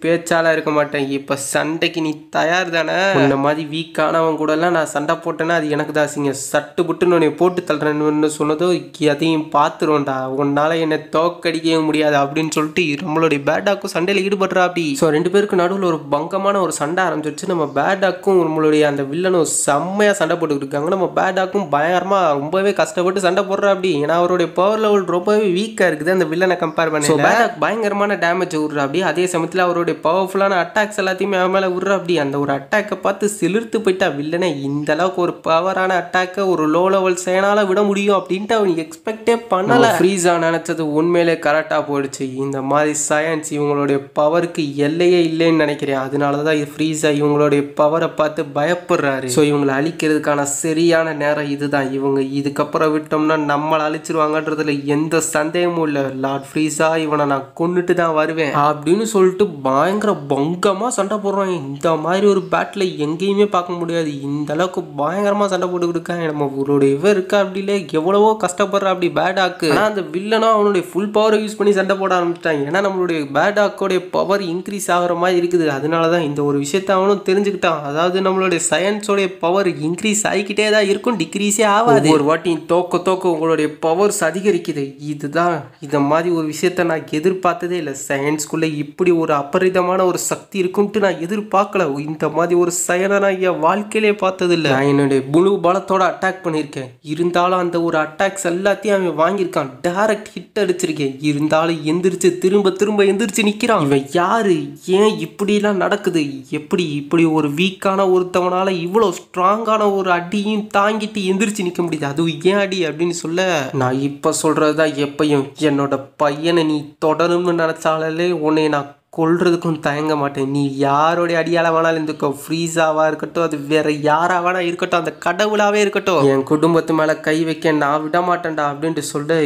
பேச்சால இருக்க மாட்டேன். இப்போ சண்டைக்கு நீ தயார் தானே? இந்த மாதிரி வீக்கானவன் கூடலாம் நான் சண்டை போட்டேன்னா அது எனக்கு தான் அசிங்க. சட்டு புட்டுன்னு உன்னை போட்டு தள்ளுறேன்னு சொன்னதோ அதையும் பார்த்துருவோம்டா, உன்னால் என்னை தோக்கடிக்கவே முடியாது அப்படின்னு சொல்லிட்டு நம்மளுடைய பேடாக்கும் சண்டையில் ஈடுபடுறா அப்படி. ஸோ ரெண்டு பேருக்கு நடுவில் ஒரு பங்கமான ஒரு சண்டை ஆரம்பிச்சிருச்சு. நம்ம பேடாக்கும் நம்மளுடைய அந்த வில்லனும் செம்மையாக சண்டை போட்டுக்கிட்டு இருக்காங்க. நம்ம பேடாக்கும் பயங்கரமாக ரொம்பவே கஷ்டப்பட்டு சண்டை போடுறா அப்படி. ஏன்னா அவருடைய பவர் லெவல் ரொம்பவே வீக்காக இருக்குது அந்த வில்லனை கம்பேர் பண்ணி. பேடாக் பயங்கரமான டேமேஜ் விடுறா அப்படி. அதே சமயத்தில் அவருடைய பவர்ஃபுல்லான அட்டாக்ஸ் எல்லாத்தையுமே அவன் மேலே விடுறா அப்படி. அந்த ஒரு அட்டாக்கை பார்த்து சிலிர்த்து போயிட்டா வில்லனை. இந்த அளவுக்கு ஒரு பவரான அட்டாக்கை ஒரு லோ லெவல் சேனால விட முடியும் அப்படின்ட்டு அவன் எக்ஸ்பெக்டே பண்ணல. ஃப்ரீஸா நினைச்சது உண்மையிலே கரெக்டாக போயிடுச்சு. இந்த மாதிரி சயின்ஸ் இவங்களுடைய பவருக்கு எல்லையே இல்லைன்னு நினைக்கிறேன். அதனால தான் ஃப்ரீஸா இவங்களுடைய பவரை பார்த்து பயப்படுறாரு. ஸோ இவங்களை அழிக்கிறதுக்கான சரியான நேரம் இதுதான். இவங்க இதுக்கப்புறம் விட்டோம்னா நம்மளை அழிச்சிருவாங்கன்றதுல எந்த சந்தேகமும் இல்லை. லார்ட் ஃப்ரீஸா இவனை நான் கொண்டுட்டு தான் வருவேன் அப்படின்னு சொல்லிட்டு பயங்கர பங்கமாக சண்டை போடுறான். இந்த மாதிரி ஒரு பேட்டில் எங்கேயுமே பார்க்க முடியாது. இந்த அளவுக்கு பயங்கரமாக சண்டை போட்டுக்கிட்டு இருக்காங்க. நம்ம அவருடைய இவர் இருக்கா அப்படிலே எவ்வளவோ கஷ்டப்படுறா அப்படி பேடாக்கு. ஆனால் அந்த வில்லனும் அவனுடைய ஃபுல் பவரை யூஸ் பண்ணி சண்டை போட ஆரம்பிச்சிட்டாங்க. ஏன்னா நம்மளுடைய பேடாக்கோடைய பவர் இன்க்ரீஸ் ஆகிற மாதிரி இருக்குது. அதனால தான் இந்த ஒரு விஷயத்த அவனும் தெரிஞ்சுக்கிட்டான். அதாவது நம்மளுடைய சயின்ஸோடைய பவர் இன்க்ரீஸ் ஆகிக்கிட்டே தான் இருக்கும், டிக்ரீஸே ஆகாது. ஒரு வாட்டி தோக்க உங்களுடைய பவர்ஸ் அதிகரிக்குது. இதுதான் இந்த மாதிரி ஒரு விஷயத்த நான் எதிர்பார்த்ததே இல்லை. சயின்ஸ்குள்ளே இப்படி ஒரு அபரிதமான ஒரு சக்தி இருக்கும்ட்டு நான் எதிர்பார்க்கல. இந்த மாதிரி ஒரு செயலை நான் என் வாழ்க்கையிலே பார்த்தது இல்லை. நான் என்னுடைய முழு பலத்தோட அட்டாக் பண்ணியிருக்கேன். இருந்தாலும் அந்த ஒரு அட்டாக்ஸ் எல்லாத்தையும் அவன் வாங்கியிருக்கான். டைரக்ட் ஹிட் அடிச்சிருக்கேன். இருந்தாலும் எந்திரிச்சு திரும்ப எந்திரிச்சு நிற்கிறான். இவன் யாரு? ஏன் இப்படிலாம் நடக்குது? எப்படி இப்படி ஒரு வீக்கான ஒருத்தவனால இவ்வளோ ஸ்ட்ராங்கான ஒரு அடியும் தாங்கிட்டு எந்திரிச்சு நிற்க முடியுது? அதுவும் ஏன் அடி அப்படின்னு சொல்ல, நான் இப்போ சொல்கிறது தான் எப்பயும். என்னோட பையனை நீ தொடரும்னு நினச்சாலே உன்னை நான் கொல்றதுக்கும் தயங்க மாட்டேன். நீ யாரோடைய அடியால வேணாலும் இருந்துக்கோ. ஃப்ரீஸாவா இருக்கட்டும், அது வேற யாரா வேணா இருக்கட்டும், அந்த கடவுளாவே இருக்கட்டும், என் குடும்பத்து மேல கை வைக்க நான் விட மாட்டேன்டா அப்படின்ட்டு சொல்ல,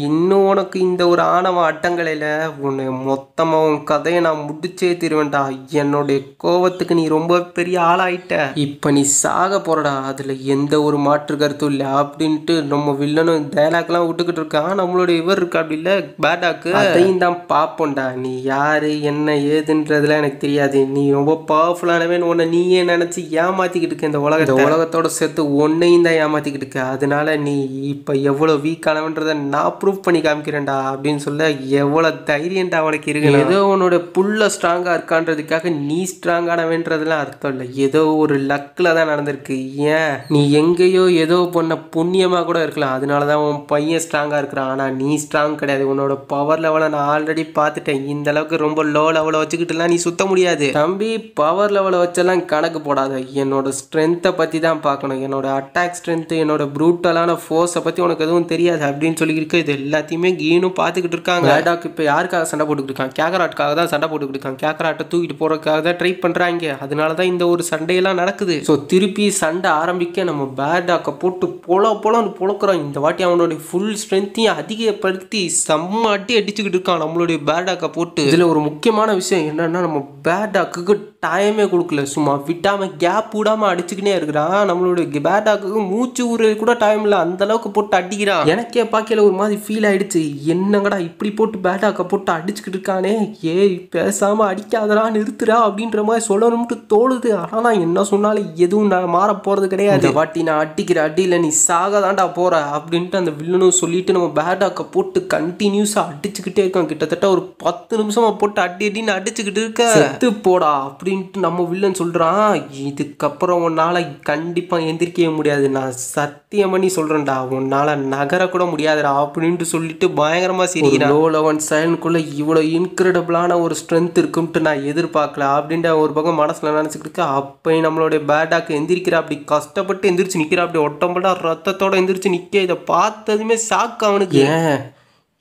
இன்னும் உனக்கு இந்த ஒரு ஆணவ அட்டங்களையில உன்னை மொத்தமா உன் கதையை நான் முடிச்சே தருவேன்டா. என்னுடைய கோவத்துக்கு நீ ரொம்ப பெரிய ஆளாயிட்ட. இப்ப நீ சாக போறடா, அதுல எந்த ஒரு மாற்று கருத்தும் இல்லை அப்படின்ட்டு நம்ம வில்லனும் டைலாக்லாம் விட்டுக்கிட்டு இருக்கான். நம்மளுடைய இவர் இருக்கா அப்படி இல்லை பேடாக்கு. அதையும் தான் பார்ப்போம்டா. நீ யாரு என்ன ஏதுன்றதுல எனக்கு தெரியாது. நீ ரொம்ப பவர்ஃபுல்லானவன், உன்னை நீயே நினைச்சு ஏமாத்திக்கிட்டு இருக்க. இந்த உலகத்தோட சேர்த்து ஒன்னையும் தான் ஏமாத்திக்கிட்டு இருக்க. அதனால நீ இப்ப எவ்வளவு வீக்கானவன்றதை நான் ப்ரூவ் பண்ணி காமிக்கிறேன்டா அப்படின்னு சொல்ல, எவ்வளவு தைரியம்டா அவனுக்கு இருக்கு. ஏதோ உன்னோட புல்ல ஸ்ட்ராங்கா இருக்கான்றதுக்காக நீ ஸ்ட்ராங்கானவன்றதுலாம் அர்த்தம் இல்லை. ஏதோ ஒரு லக்ல தான் நடந்திருக்கு. ஏன் நீ எங்கேயோ ஏதோ பண்ண புண்ணியமா கூட இருக்கலாம். அதனாலதான் உன் பையன் ஸ்ட்ராங்கா இருக்கிறான். ஆனா நீ ஸ்ட்ராங் கிடையாது. உன்னோட பவர் லெவலை நான் ஆல்ரெடி பார்த்துட்டேன். இந்த அளவுக்கு ரொம்ப லோ லெவலை வச்சுக்கிட்டுலாம் நீ சுத்த முடியாது தம்பி. பவர் லெவலை வச்செல்லாம் கணக்கு போடாத. என்னோட ஸ்ட்ரென்த்தை பற்றி தான் பார்க்கணும். என்னோட அட்டாக் ஸ்ட்ரென்த்து, என்னோட ப்ரூட்டலான ஃபோர்ஸை பற்றி உனக்கு எதுவும் தெரியாது அப்படின்னு சொல்லியிருக்க. இது எல்லாத்தையுமே கீனும் பார்த்துக்கிட்டு இருக்காங்க. பேடாக் இப்போ யாருக்காக சண்டை போட்டுக்கிட்டு இருக்கான்? கேக்கராட்டுக்காக தான் சண்டை போட்டுக்கிட்டு இருக்கான். கேக்கராட்டை தூக்கிட்டு போகிறதுக்காக தான் ட்ரை பண்ணுறாங்க. அதனால தான் இந்த ஒரு சண்டையெல்லாம் நடக்குது. ஸோ திருப்பி சண்டை ஆரம்பிக்க நம்ம பேடாக்கை போட்டு பொலன்னு பொழக்கிறோம். இந்த வாட்டி அவனுடைய ஃபுல் ஸ்ட்ரென்த்தையும் அதிகப்படுத்தி செம்ம அடிச்சுக்கிட்டு இருக்கான் நம்மளுடைய பேடாக்கை போட்டு. இதில் ஒரு முக்கியமான விஷயம் என்னன்னா, நம்ம பேடாக்கு டைமே கொடுக்கல. சும்மா விடாம கேப் விடாம அடிச்சுக்கினே இருக்கிறான். நம்மளுடைய பேடாக்கு மூச்சு ஊற கூட டைம் இல்லை, அந்த அளவுக்கு போட்டு அடிக்கிறான். எனக்கே பார்க்கல ஒரு மாதிரி ஃபீல் ஆயிடுச்சு. என்னங்கடா இப்படி போட்டு பேடாக்க போட்டு அடிச்சுக்கிட்டு இருக்கானே, ஏய் பேசாம அடிக்காதடா நிறுத்துறா அப்படின்ற மாதிரி சொல்லணும்ட்டு தோணுது. ஆனா நான் என்ன சொன்னாலும் எதுவும் நான் மாற போறது கிடையாது. இந்த வாட்டி நான் அடிக்கிற அடியில் நீ சாக தாண்டா போற அப்படின்ட்டு அந்த வில்லனும் சொல்லிட்டு நம்ம பேடாக்க போட்டு கண்டினியூஸா அடிச்சுக்கிட்டே இருக்கான். கிட்டத்தட்ட ஒரு 10 நிமிஷமா போட்டு அடின்னு அடிச்சுக்கிட்டு இருக்க. செத்து போடா அப்படின்ட்டு நம்ம வில்லன் சொல்றான். இதுக்கப்புறம் உன்னால கண்டிப்பா எந்திரிக்கவே முடியாது, நான் சத்தியம் பண்ணி சொல்றேன்டா, உன்னால நகர கூட முடியாதுடா அப்படின்ட்டு சொல்லிட்டு பயங்கரமா சிரிக்கிறான். லோ லெவல் சைலனுக்குள்ள இவ்வளவு இன்கிரெடிபிளான ஒரு ஸ்ட்ரென்த் இருக்கும்ட்டு நான் எதிர்பார்க்கல அப்படின்ட்டு ஒரு பக்கம் மனசுல நினைச்சுக்கிட்டு இருக்க. அப்பயும் நம்மளுடைய பேடாக்கு எந்திரிக்கிறா. அப்படி கஷ்டப்பட்டு எந்திரிச்சு நிக்கிறா. அப்படி ஒட்டம்பட்டா ரத்தத்தோட எந்திரிச்சு நிக்க. இதை பார்த்ததுமே சாக்கு அவனுக்கு. ஏன்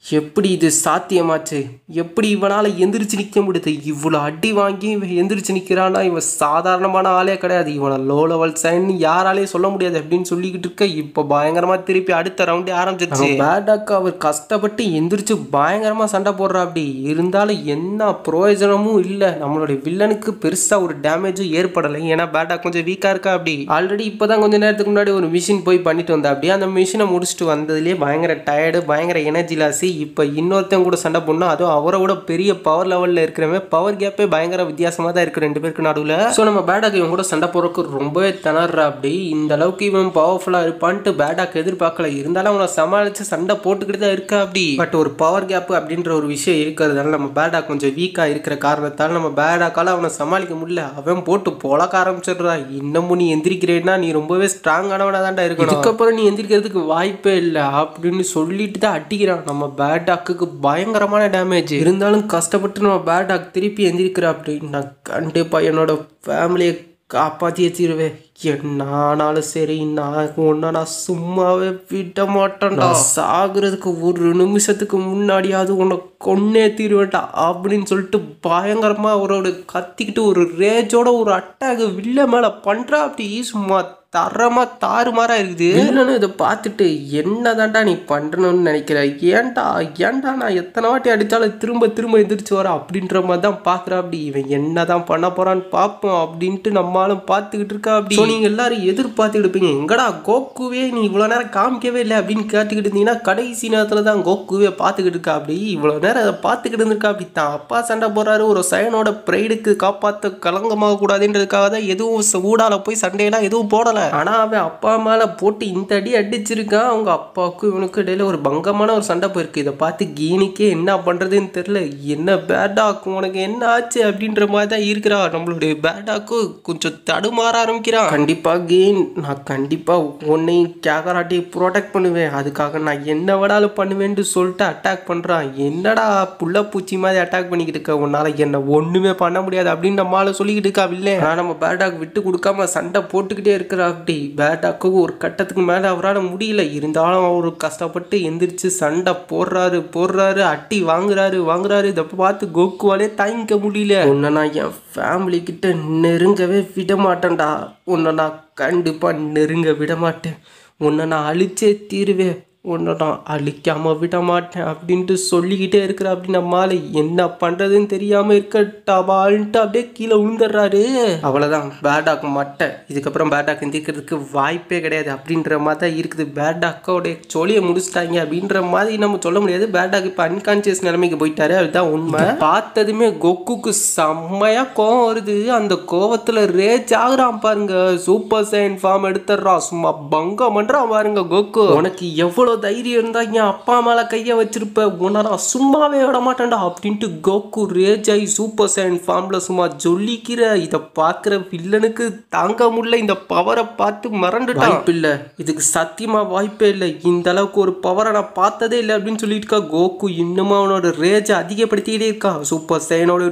எப்படி இது சாத்தியமாச்சு? எப்படி இவனால் எந்திரிச்சு நிற்க முடியுது? இவ்வளோ அடி வாங்கி இவன் எந்திரிச்சு நிற்கிறான்னா இவன் சாதாரணமான ஆளே கிடையாது. இவனை லோ லெவல் சைன் யாராலேயும் சொல்ல முடியாது அப்படின்னு சொல்லிக்கிட்டு இருக்க. இப்போ பயங்கரமாக திருப்பி அடுத்த ரவுண்டே ஆரம்பிச்சிருச்சு. பேடாக்கு அவர் கஷ்டப்பட்டு எந்திரிச்சு பயங்கரமாக சண்டை போடுறா. அப்படி இருந்தாலும் என்ன பிரயோஜனமும் இல்லை. நம்மளுடைய வில்லனுக்கு பெருசாக ஒரு டேமேஜும் ஏற்படலை. ஏன்னா பேடாக் கொஞ்சம் வீக்காக இருக்கா. அப்படி ஆல்ரெடி இப்போ தான் கொஞ்சம் நேரத்துக்கு முன்னாடி ஒரு மிஷின் போய் பண்ணிட்டு வந்தா. அப்படியே அந்த மிஷினை முடிச்சுட்டு வந்ததுலேயே பயங்கர டயர்டு, பயங்கர எனர்ஜி லாஸ். இப்போ இன்னொருத்தன் கூட சண்டை போடணும், அதுவும் அவரை விட பெரிய பவர் லெவலில் இருக்கிறவன். பவர் கேப்பே பயங்கர வித்தியாசமாக தான் இருக்குது ரெண்டு பேருக்கு நடுவில். ஸோ நம்ம பேடாக் இவன் கூட சண்டை போடுறதுக்கு ரொம்பவே திணறா. அப்படி இந்த அளவுக்கு இவன் பவர்ஃபுல்லாக இருப்பான்ட்டு பேடாக் எதிர்பார்க்கல. இருந்தாலும் அவனை சமாளித்து சண்டை போட்டுக்கிட்டு தான் இருக்கா அப்படி. பட் ஒரு பவர் கேப் அப்படின்ற ஒரு விஷயம் இருக்கிறதுனால நம்ம பேடாக் கொஞ்சம் வீக்காக இருக்கிற காரணத்தால் நம்ம பேடாக்கால் அவனை சமாளிக்க முடியல. அவன் போட்டு பொழக்க ஆரம்பிச்சிடுறா. இன்னமும் நீ எந்திரிக்கிறேன்னா நீ ரொம்பவே ஸ்ட்ராங்கானவனா தான்டா இருக்கணும், இதுக்கப்புறம் நீ எந்திரிக்கிறதுக்கு வாய்ப்பே இல்லை அப்படின்னு சொல்லிட்டு தான் அடிக்கிறான். நம்ம பேடாக்கு பயங்கரமான டேமேஜ் இருந்தாலும் கஷ்டப்பட்டு நம்ம பேடாக் திருப்பி எந்திரிக்கிறா. அப்படின்னு நான் கண்டிப்பாக என்னோட ஃபேமிலியை காப்பாற்றி வச்சிருவேன். என்னானாலும் சரி, நான் ஒன்னா நான் சும்மாவே விட மாட்டேன்டா. சாகுறதுக்கு ஒரு நிமிஷத்துக்கு முன்னாடியாவது உன்னை கொன்னே தீருவேன்டா அப்படின்னு சொல்லிட்டு பயங்கரமா அவரோட கத்திக்கிட்டு ஒரு ரேஜோட ஒரு அட்டாக் வில்ல மேல பண்றா. அப்படி சும்மா தரமா தாறுமாறா இருக்குது. வில்லனும் இதை பார்த்துட்டு என்னதான்டா நீ பண்றணும்னு நினைக்கிற, ஏன்டா நான் எத்தனை வாட்டி அடித்தாலும் திரும்ப திரும்ப எந்திரிச்சு வர அப்படின்ற மாதிரி தான் பார்க்குறா. அப்படி இவன் என்னதான் பண்ண போறான்னு பார்ப்போம் அப்படின்ட்டு நம்மளும் பார்த்துக்கிட்டு இருக்கா. அப்படி நீங்க எல்லாரும் எதிர்பார்த்துக்கிட்டு இருப்பீங்க, எங்கடா கோக்குவே நீ இவ்வளோ நேரம் காமிக்கவே இல்லை அப்படின்னு கேட்டுக்கிட்டு இருந்தீங்கன்னா கடைசி நேரத்தில் தான் கோக்குவே பார்த்துக்கிட்டு இருக்கா. அப்படி இவ்வளோ நேரம் அதை பார்த்துக்கிட்டு இருந்திருக்கா. அப்படி தான் அப்பா சண்டை போடுறாரு, ஒரு சைனோட ப்ரைடுக்கு காப்பாற்ற கலங்கமாக கூடாதுன்றதுக்காக தான் எதுவும் ஊடால போய் சண்டையெல்லாம் எதுவும் போடலை. ஆனா அவன் அப்பா மேல போட்டு இந்த அடி அடிச்சிருக்கான். அவங்க அப்பாவுக்கும் இவனுக்கு இடையில ஒரு பங்கமான ஒரு சண்டை போயிருக்கு. இதை பார்த்து கீனிக்கே என்ன பண்றதுன்னு தெரியல. என்ன பேடாக்கு உனக்கு என்ன ஆச்சு அப்படின்ற மாதிரி தான் இருக்கிறா. நம்மளுடைய பேடாக்கு கொஞ்சம் தடுமாற ஆரம்பிக்கிறான். கண்டிப்பா கீன், நான் கண்டிப்பா உன்னையும் கேக்கராட்டி ப்ரொடெக்ட் பண்ணுவேன், அதுக்காக நான் என்ன வேணாலும் பண்ணுவேன்னு சொல்லிட்டு அட்டாக் பண்றான். என்னடா புள்ள பூச்சி மாதிரி அட்டாக் பண்ணிக்கிட்டு இருக்க, உன்னால என்ன ஒண்ணுமே பண்ண முடியாது அப்படின்னு நம்மளால சொல்லிக்கிட்டு இருக்கா. இல்லை நம்ம பேடாக் விட்டு கொடுக்காம சண்டை போட்டுக்கிட்டே இருக்கிறா. அப்படி பேடாக்கு ஒரு கட்டத்துக்கு மேலே அவரால் முடியல. இருந்தாலும் அவர் கஷ்டப்பட்டு எந்திரிச்சு சண்டை போடுறாரு, அட்டி வாங்குறாரு. இதை பார்த்து கோக்குவாலே தாங்கிக்க முடியல. உன்னை நான் என் ஃபேமிலி கிட்ட நெருங்கவே விட மாட்டேன்டா, உன்னை நான் கண்டிப்பாக நெருங்க விட மாட்டேன், உன்னை நான் அழிச்சே தீருவேன், உன்னை நான் அழிக்காம விட மாட்டேன் அப்படின்ட்டு சொல்லிக்கிட்டே இருக்கிற. அப்படி நம்மளால என்ன பண்றதுன்னு தெரியாம இருக்கட்டாபான்ட்டு அப்படியே கீழே விழுந்துடுறாரு. அவ்வளவுதான், பேடாக் மட்டை. இதுக்கப்புறம் பேடாக் எந்திரிக்கிறதுக்கு வாய்ப்பே கிடையாது அப்படின்ற மாதிரி தான் இருக்குது. பேடாக்கோடைய சொல்லியை முடிச்சிட்டாங்க அப்படின்ற மாதிரி நம்ம சொல்ல முடியாது. பேடாக் இப்போ அன்கான்சியஸ் நிலைமைக்கு போயிட்டாரு, அதுதான் உண்மை. பார்த்ததுமே கோக்குக்கு செம்மையா கோவம் வருது. அந்த கோவத்துல ரேஜ் ஆகுறான் பாருங்க. சூப்பர் சைன் ஃபார்ம் எடுத்துடுறான், சும்மா பங்கம் பண்றான் பாருங்க. கோக்கு, உனக்கு எவ்வளவு தைரியம் இருந்தா என் அப்பா மேல கைய வச்சிருப்ப, உன்னை நான் சும்மாவே விட மாட்டேன்டா அப்படின்ட்டு கோக்கு ரேஜ் ஆகி சூப்பர் சைன் ஃபார்ம்ல சும்மா ஜொல்லிக்கிற. இதை பார்க்குற வில்லனுக்கு தாங்க முடியல. இந்த பவரை பார்த்து மறந்துட்டான். வாய்ப்பில்லை, இதுக்கு சத்தியமா வாய்ப்பே இல்லை, இந்த அளவுக்கு ஒரு பவரை நான் பார்த்ததே இல்லை அப்படின்னு சொல்லிட்டு இருக்கா. கோக்கு இன்னும் அவனோட ரேஜை அதிகப்படுத்திக்கிட்டே இருக்கா. சூப்பர் சைனோட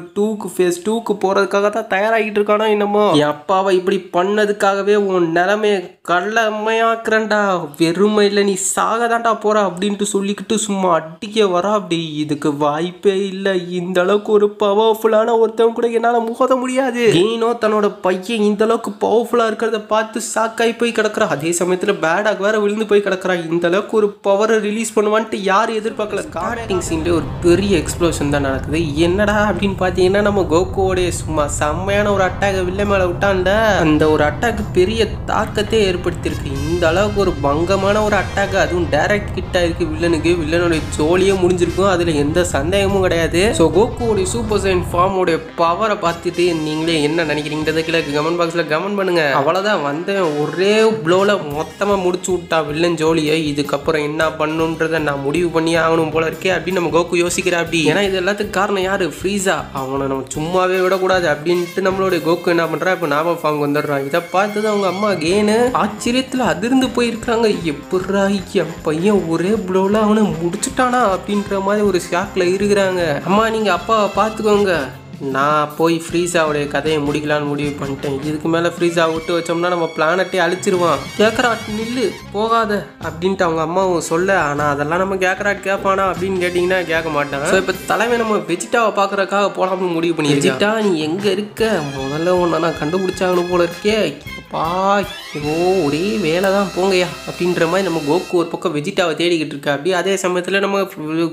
ஃபேஸ் 2க்கு போறதுக்காக தான் தயாராகிட்டு இருக்கானா. என்னமோ என் அப்பாவை இப்படி பண்ணதுக்காகவே உன் நிலைமையை கடமையாக்குறேன்டா, வெறுமை இல்லை நீ சாக தான்டா போற அப்படின்ட்டு சொல்லிக்கிட்டு சும்மா அடிக்க வரா. அப்படி இதுக்கு வாய்ப்பே இல்லை, இந்த அளவுக்கு ஒரு பவர்ஃபுல்லான ஒருத்தவங்க கூட என்னால மோத முடியாது. கீனோ தன்னோட பையன் இந்த அளவுக்கு பவர்ஃபுல்லா இருக்கிறத பார்த்து சாக்காய் போய் கிடக்குறா. அதே சமயத்துல பேடாக் வேற விழுந்து போய் கிடக்குறா. இந்த அளவுக்கு ஒரு பவரை ரிலீஸ் பண்ணுவான்ட்டு யாரும் எதிர்பார்க்கல. ஸ்டார்டிங் சீன்ல ஒரு பெரிய எக்ஸ்ப்ளோஷன் தான் நடக்குது. என்னடா அப்படின்னு பாத்தீங்கன்னா நம்ம கோகுவோடைய சும்மா செம்மையான ஒரு அட்டாக் வில்ல மேல விட்டான்ல, அந்த ஒரு அட்டாக் பெரிய தாக்கத்தை ஏற்படுத்தியிருக்கு. இந்த அளவுக்கு ஒரு பங்கமான ஒரு அட்டாக், அதுவும் டைரக்ட் கிட்ட இருக்கு வில்லனுக்கு. வில்லனுடைய ஜோலியே முடிஞ்சிருக்கும், அதுல எந்த சந்தேகமும் கிடையாது. ஸோ கோகுவோடைய சூப்பர் சைன் ஃபார்மோடைய பவரை பார்த்துட்டு நீங்களே என்ன நினைக்கிறீங்கிறத கீழே கமெண்ட் பாக்ஸ்ல கமெண்ட் பண்ணுங்க. அவ்வளவுதான், வந்தேன் ஒரே ப்ளோல மொத்தமா முடிச்சு விட்டா வில்லன் ஜோலியை. இதுக்கப்புறம் என்ன பண்ணுன்றதை நான் முடிவு பண்ணி ஆகணும் போல இருக்கே அப்படின்னு நம்ம கோகு யோசிக்கிறா. அப்படி ஏன்னா இது எல்லாத்துக்கும் காரணம் யாரு, ஃப்ரீஸா. அவனை நம்ம சும்மாவே விடக்கூடாது அப்படின்ட்டு நம்மளுடைய கோகு என்ன பண்றா, இப்போ நாம ஃபார்ம் வந்துடுறான். இதை பார்த்தது அவங்க அம்மா கேனு ஆச்சரியத்துல அதிர்ந்து போயிருக்காங்க. எப்படா என் பையன் ஒரே ப்ளோவில் அவனை முடிச்சுட்டானா அப்படின்ற மாதிரி ஒரு ஷாக்ல இருக்கிறாங்க. அம்மா நீங்க அப்பாவை பார்த்துக்கோங்க, நான் போய் ஃப்ரீஸாவுடைய கதையை முடிக்கலான்னு முடிவு பண்ணிட்டேன். இதுக்கு மேலே ஃப்ரீஸா விட்டு வச்சோம்னா நம்ம பிளானட்டே அழிச்சிருவான். கேட்கறாட் நில்லு போகாத அப்படின்ட்டு அவங்க அம்மாவும் சொல்ல. ஆனால் அதெல்லாம் நம்ம கேட்கறாட் கேட்பானா அப்படின்னு கேட்டிங்கன்னா கேட்க மாட்டாங்க. ஸோ இப்போ தலைமை நம்ம வெஜிட்டாவை பார்க்குறக்காக போகலாம்னு முடிவு பண்ணி வெஜிட்டா நீ எங்கே இருக்க, முதல்ல ஒன்று நான் கண்டுபிடிச்சாங்கன்னு போல இருக்கே. பா ஒரே வேலை தான் போங்கய்யா அப்படின்ற மாதிரி நம்ம கோகு ஒரு பக்கம் வெஜிட்டாவை தேடிக்கிட்டு இருக்கா. அப்படியே அதே சமயத்தில் நம்ம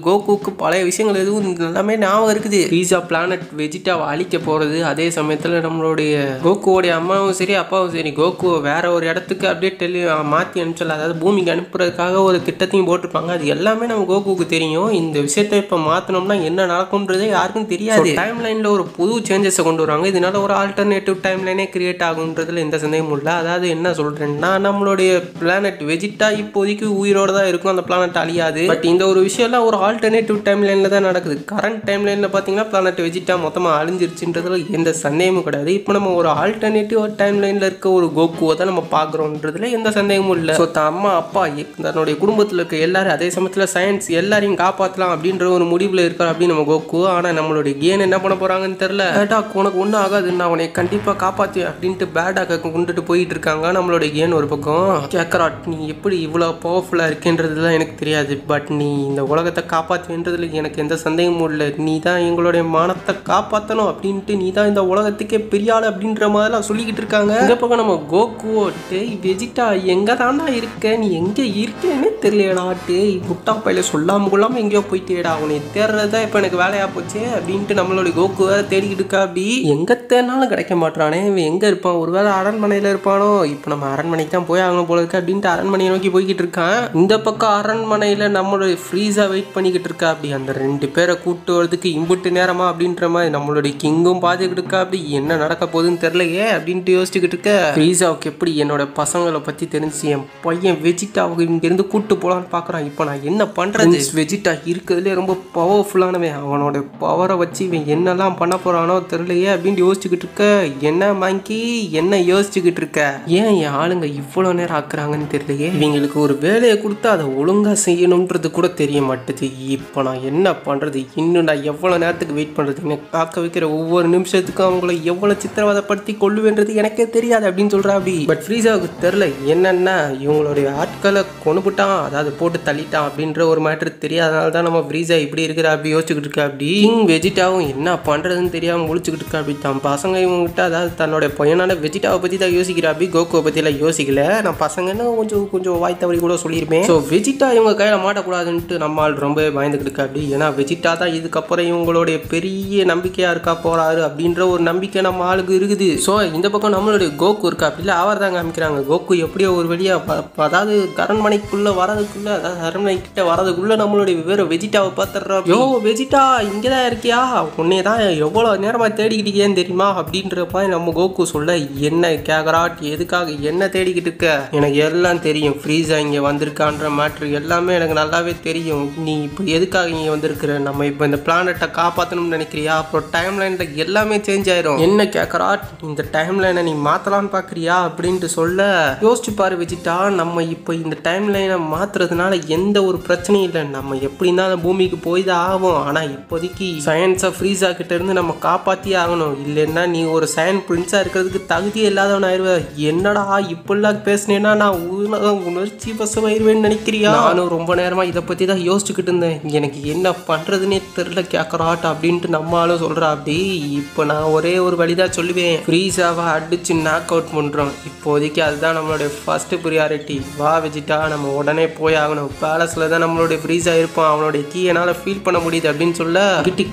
கோகுவுக்கு பழைய விஷயங்கள் எதுவும் எல்லாமே ஞாபகம் இருக்குது. ஃப்ரீஸா பிளானட் வெஜிட்டாவை அழிக்க போகிறது. அதே சமயத்தில் நம்மளுடைய கோகுவோடைய அம்மாவும் சரி அப்பாவும் சரி கோகுவை வேற ஒரு இடத்துக்கு அப்படியே மாற்றி அனுப்பிச்சல, அதாவது பூமிக்கு அனுப்புறதுக்காக ஒரு திட்டத்தையும் போட்டிருப்பாங்க. அது எல்லாமே நம்ம கோகுவுக்கு தெரியும். இந்த விஷயத்தை இப்போ மாற்றினோம்னா என்ன நடக்கும்ன்றதே யாருக்கும் தெரியாது. டைம் லைனில் ஒரு புது சேஞ்சஸை கொண்டு வருவாங்க. இதனால ஒரு ஆல்டர்னேட்டிவ் டைம் லைனே கிரியேட் ஆகுன்றதுல எந்த சந்தேகமும் இல்லை. அதாவது என்ன சொல்கிறேன்னா, நம்மளுடைய பிளானட் வெஜிட்டா இப்போதைக்கு உயிரோடு தான் இருக்கும், அந்த பிளானட் அழியாது. பட் இந்த ஒரு விஷயம்லாம் ஒரு ஆல்டர்னேட்டிவ் டைம் லைனில் தான் நடக்குது. கரண்ட் டைம் லைனில் பார்த்தீங்கன்னா பிளானட் வெஜிட்டா மொத்தமாக அழிஞ்சிருச்சுன்றதுல எந்த சந்தேகமும் கிடையாது. இப்போ நம்ம ஒரு ஆல்டர்னேட்டிவ் டைம் லைனில் இருக்க ஒரு கோகுவை தான் நம்ம பார்க்குறோன்றதுல எந்த சந்தேகமும் இல்லை. ஸோ அம்மா அப்பா தன்னுடைய குடும்பத்தில் இருக்க எல்லாரும், அதே சமயத்தில் சயின்ஸ் எல்லாரையும் காப்பாற்றலாம் அப்படின்ற ஒரு முடிவில் இருக்கார் அப்படின்னு நம்ம கோகு. ஆனால் நம்மளுடைய கேன் என்ன பண்ண போகிறாங்கன்னு தெரியல. பேடாக் உனக்கு ஒன்றும் ஆகாது, நான் உன்னை கண்டிப்பாக காப்பாற்றுவேன் அப்படின்ட்டு பேடாக்கை கொண்டுட்டு போயிட்டு இருக்காங்க நம்மளுடைய கேன். ஒரு பக்கம் கேட்கறாட், நீ எப்படி இவ்வளோ பவர்ஃபுல்லாக இருக்குன்றதுலாம் எனக்கு தெரியாது, பட் நீ இந்த உலகத்தை காப்பாற்றுன்றதுல எனக்கு எந்த சந்தேகமும் இல்லை. நீ தான் எங்களுடைய மானத்தை காப்பாற்றணும் அப்படின்ட்டு, நீ தான் இந்த உலகத்துக்கே பெரிய ஆள் அப்படின்ற மாதிரிலாம் சொல்லிக்கிட்டு இருக்காங்க. இந்த பக்கம் நம்ம கோகுவோட்டு வெஜிட்டா எங்கே தாண்டா இருக்க, நீ எங்கே இருக்கேன்னு தெரியலடாட்டு, முட்டா பையில சொல்லாமல் கொள்ளாமல் எங்கேயோ போயிட்டேடா, உன்னை தேடுறதா இப்போ எனக்கு வேலையாக போச்சு அப்படின்ட்டு நம்மளுடைய கோகுவை தேடிக்கிட்டு இருக்கா. அப்படி எங்கே தேடினாலும் கிடைக்க மாட்டானே, இவன் எங்கே இருப்பான், ஒருவேளை அரண்மனையில் இருப்பானோ, இப்போ நம்ம அரண்மனைக்கு தான் போய் ஆகணும் போல இருக்கு அப்படின்ட்டு அரண்மனையை நோக்கி போய்கிட்டு இருக்கான். இந்த பக்கம் அரண்மனையில் நம்மளுடைய ஃப்ரீஸா வெயிட் பண்ணிக்கிட்டு இருக்கா. அப்படி அந்த 2 பேரை கூட்டு வரதுக்கு இம்புட்டு நேரமா அப்படின்ற மாதிரி நம்மளுடைய கிங்கும் பாத்துக்கிட்டு இருக்கா. அப்படி என்ன நடக்க போகுதுன்னு தெரியலையே அப்படின்ட்டு யோசிச்சுக்கிட்டு இருக்க. ஃப்ரீஸாவுக்கு எப்படி என்னோட பசங்களை பற்றி தெரிஞ்சு என் பையன் வெஜிட்டாவுக்கு இங்கேருந்து கூட்டு போகலான்னு பார்க்குறான். இப்போ நான் என்ன பண்ணுறது, வெஜிட்டா இருக்கிறதுலே ரொம்ப பவர்ஃபுல்லானவன், அவனோட பவரை வச்சு இவன் என்னெல்லாம் பண்ண போகிறானோ தெரியலையே அப்படின்ட்டு யோசிச்சுக்கிட்டு இருக்க. என்ன மாங்கி என்ன யோசிச்சுக்கிட்டு இருக்க, ஏன் என் ஆளுங்க இவ்வளோ நேரம் ஆக்குறாங்கன்னு தெரியலையே, இவங்களுக்கு ஒரு வேலையை கொடுத்து அதை ஒழுங்காக செய்யணுன்றது கூட தெரிய மாட்டேது. இப்போ நான் என்ன பண்ணுறது, இன்னும் நான் எவ்வளோ நேரத்துக்கு வெயிட் பண்ணுறது, எனக்கு காக்க வைக்கிற ஒவ்வொரு நிமிஷத்துக்கும் அவங்கள எவ்வளோ சித்திரவதைப்படுத்தி கொள்ளுவேன்றது எனக்கே தெரியாது அப்படின்னு சொல்கிறா. அப்படி பட் ஃப்ரீஸாவுக்கு தெரில என்னென்னா இவங்களுடைய ஆட்களை கொண்டுபிட்டான், அதாவது போட்டு தள்ளிட்டான் அப்படின்ற ஒரு மேட்ரு தெரியாதனால தான் நம்ம ஃப்ரீஸா இப்படி இருக்கிற அப்படி யோசிச்சுக்கிட்டு இருக்கா. அப்படி கிங் வெஜிட்டாவும் என்ன பண்ணுறதுன்னு தெரியாமல் முழிச்சுக்கிட்டு இருக்கா. அப்படி தான் பசங்க இவங்ககிட்ட, அதாவது தன்னோட பையனான வெஜிட்டாவை பற்றி தான் யோசிக்கிறா. அப்படி கோகுவை பற்றிலாம் யோசிக்கல. நான் பசங்கன்னு கொஞ்சம் வாய் தவறி கூட சொல்லியிருப்பேன். ஸோ வெஜிட்டா இவங்க கையில் மாட்டக்கூடாதுன்ட்டு நம்மால் ரொம்பவே பயந்துக்கிட்டு இருக்கா. அப்படி ஏன்னா வெஜிட்டா தான் இதுக்கப்புறம் இவங்களுடைய பெரிய நம்பிக்கையாக இருக்கா போகிறாரு அப்படின்ற ஒரு நம்பிக்கை நம்ம ஆளுக்கு இருக்குது. ஸோ இந்த பக்கம் நம்மளுடைய கோகு இருக்கா. அப்படில அவர் தான் காமிக்கிறாங்க. கோகு எப்படியோ ஒரு வழியாக, அதாவது அரண்மனைக்குள்ளே வரதுக்குள்ளே, அதாவது அரண்மனை கிட்ட வரதுக்குள்ளே நம்மளுடைய வேறு வெஜிட்டாவை பார்த்துடுறோம். யோ வெஜிட்டா இங்கே தான் இருக்கியா, உன்னை தான் எவ்வளோ நேரமாக தேடிக்கிட்டேன்னு தெரியுமா அப்படின்ற மாதிரி நம்ம கோகு சொல்ல. என்ன கேட்குறாட், எதுக்காக என்ன தேடிக்கிட்டு இருக்க, எனக்கு எல்லாம் தெரியும், ஃப்ரீஸா இங்கே வந்திருக்கான்ற மேட்ரு எல்லாமே எனக்கு நல்லாவே தெரியும். நீ இப்போ எதுக்காக இங்கே வந்திருக்கிற, நம்ம இப்போ இந்த பிளானட்டை காப்பாற்றணும்னு நினைக்கிறியா, அப்புறம் டைம் லைனில் எல்லாமே சேஞ்ச் ஆயிரும். என்ன கேட்குறாட், இந்த டைம் லைனை நீ மாற்றலான்னு பார்க்குறியா அப்படின்ட்டு சொல்ல. யோசிச்சு பாரு வெஜிட்டா, நம்ம இப்போ இந்த டைம் லைனை மாற்றுறதுனால எந்த ஒரு பிரச்சனையும் இல்லை, நம்ம எப்படின்னா அந்த பூமிக்கு போய் தான் ஆகும். ஆனால் இப்போதைக்கு சயின்ஸை ஃப்ரீஸா கிட்ட இருந்து நம்ம காப்பாற்றியே ஆகணும், இல்லைன்னா நீ ஒரு சயின்ஸ் பிரின்ஸாக இருக்கிறதுக்கு தகுதியே இல்லாதவன் ஆயிடுவேன். என்னடா இப்படிலாம் பேசினேன்னா நான் உணர்ச்சி வசமாயிருவேன்னு நினைக்கிறியா? நானும் ரொம்ப நேரமாக இதை பற்றி தான் யோசிச்சுக்கிட்டு இருந்தேன், எனக்கு என்ன பண்ணுறதுன்னே தெரில கேட்குறாட் அப்படின்ட்டு நம்மளும் சொல்கிறா. அப்படி இப்போ நான் ஒரே ஒரு வழிதான் சொல்லுவேன், ஃப்ரீஸாவை அடிச்சு நாக் அவுட் பண்ணுறோம். இப்போதைக்கு அதுதான் நம்மளுடைய ஃபர்ஸ்ட் ப்ரியாரிட்டி. வா வெஜிட்டா, நம்ம உடனே போய் ஆகணும், பேலஸில் தான் நம்மளுடைய ஃப்ரீஸா இருப்பான், அவனுடைய கீ என்னால் ஃபீல் பண்ண முடியுது அப்படின்னு சொல்ல.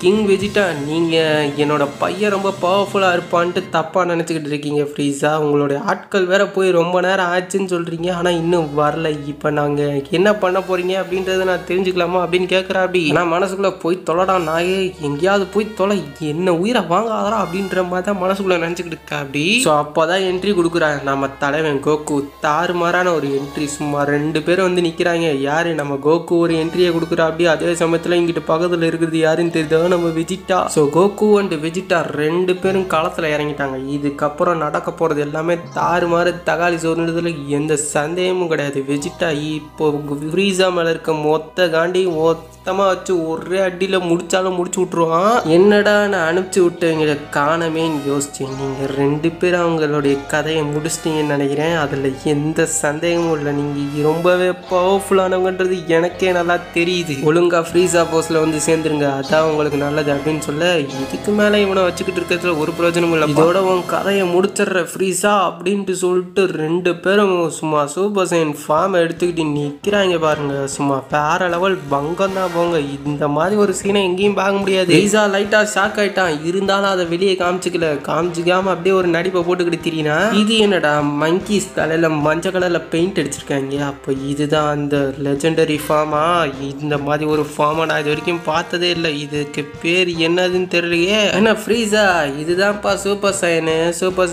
கிங் வெஜிட்டா, நீங்கள் என்னோட பையன் ரொம்ப பவர்ஃபுல்லாக இருப்பான்ட்டு தப்பாக நினச்சிக்கிட்டு இருக்கீங்க ஃப்ரீஸா. உங்களுடைய ஆட்கள் வேற போய் ரொம்ப நேரம் ஆச்சுன்னு சொல்கிறீங்க, ஆனால் இன்னும் வரல. இப்போ நாங்கள் என்ன பண்ண போகிறீங்க அப்படின்றத நான் தெரிஞ்சுக்கலாமா அப்படின்னு கேட்குறா. அப்படி நான் மனசுக்குள்ளே போய் தொலைடா நாயே, எங்கேயாவது போய் தொலை, என்ன உயிரை வாங்காதரா அப்படின்ற மாதிரி தான் மனசுக்குள்ளே நினச்சிக்கிட்டு இருக்கா. அப்படி ஸோ அப்போ தான் என்ட்ரி கொடுக்குறாங்க நம்ம தலைவன் கோகு. தாறுமாறான ஒரு என்ட்ரி, சும்மா 2 பேரும் வந்து நிற்கிறாங்க. யார், நம்ம கோகு ஒரு என்ட்ரியை கொடுக்குறா. அப்படி அதே சமயத்தில் இங்கிட்ட பக்கத்தில் இருக்கிறது யாருன்னு தெரியுதோ, நம்ம Vegeta. So Coco and Vegeta 2 பேரும் களத்தில் இறங்கிட்டாங்க. இதுக்கப்புறம் நடக்க போகிறது எல்லாமே தாறுமாறு தகாளி சோறுன்றதுல எந்த சந்தேகமும் கிடையாது. வெஜிட்டா இப்போ ஃப்ரீஸா மேலே இருக்க மொத்த காண்டி மொத்தமாக வச்சு ஒரே அடியில் முடிச்சாலும் முடிச்சு விட்ருவான். என்னடா நான் அனுப்பிச்சி விட்டவங்களை காணமேன்னு யோசிச்சேன். நீங்கள் 2 பேரும் அவங்களுடைய கதையை முடிச்சிட்டீங்கன்னு நினைக்கிறேன், அதில் எந்த சந்தேகமும் இல்லை. நீங்கள் ரொம்பவே பவர்ஃபுல்லானவங்கன்றது எனக்கே நல்லா தெரியுது. ஒழுங்காக ஃப்ரீஸா போஸில் வந்து சேர்ந்துருங்க, அதான் உங்களுக்கு நல்லது அப்படின்னு சொல்ல. இதுக்கு மேலே இவனை வச்சுக்கிட்டு இருக்கிறதுல ஒரு பிரயோஜனமும் இல்லை. இதோட உன் கதையை முடிச்சிடுற ஃப்ரீஸா ஃப்ரீஸா அப்படின்ட்டு சொல்லிட்டு 2 பேரும் சும்மா சூப்பர் சைன் ஃபார்ம் எடுத்துக்கிட்டு நிற்கிறாங்க பாருங்க. சும்மா வேற லெவல் பங்கம் தான் போங்க. இந்த மாதிரி ஒரு சீனை எங்கேயும் பார்க்க முடியாது. ஃப்ரீஸா லைட்டா ஷாக் ஆயிட்டான். இருந்தாலும் அதை வெளியே காமிச்சிக்காம அப்படியே ஒரு நடிப்பை போட்டுக்கிட்டு திரினா, இது என்னடா மங்கீஸ் தலையில மஞ்சள் கலர்ல பெயிண்ட் அடிச்சிருக்காங்க. அப்போ இதுதான் அந்த லெஜெண்டரி ஃபார்மா? இந்த மாதிரி ஒரு ஃபார்மை நான் இது வரைக்கும் பார்த்ததே இல்லை. இதுக்கு பேர் என்னதுன்னு தெரியலையே. என்ன ஃப்ரீஸா, இதுதான்ப்பா சூப்பர்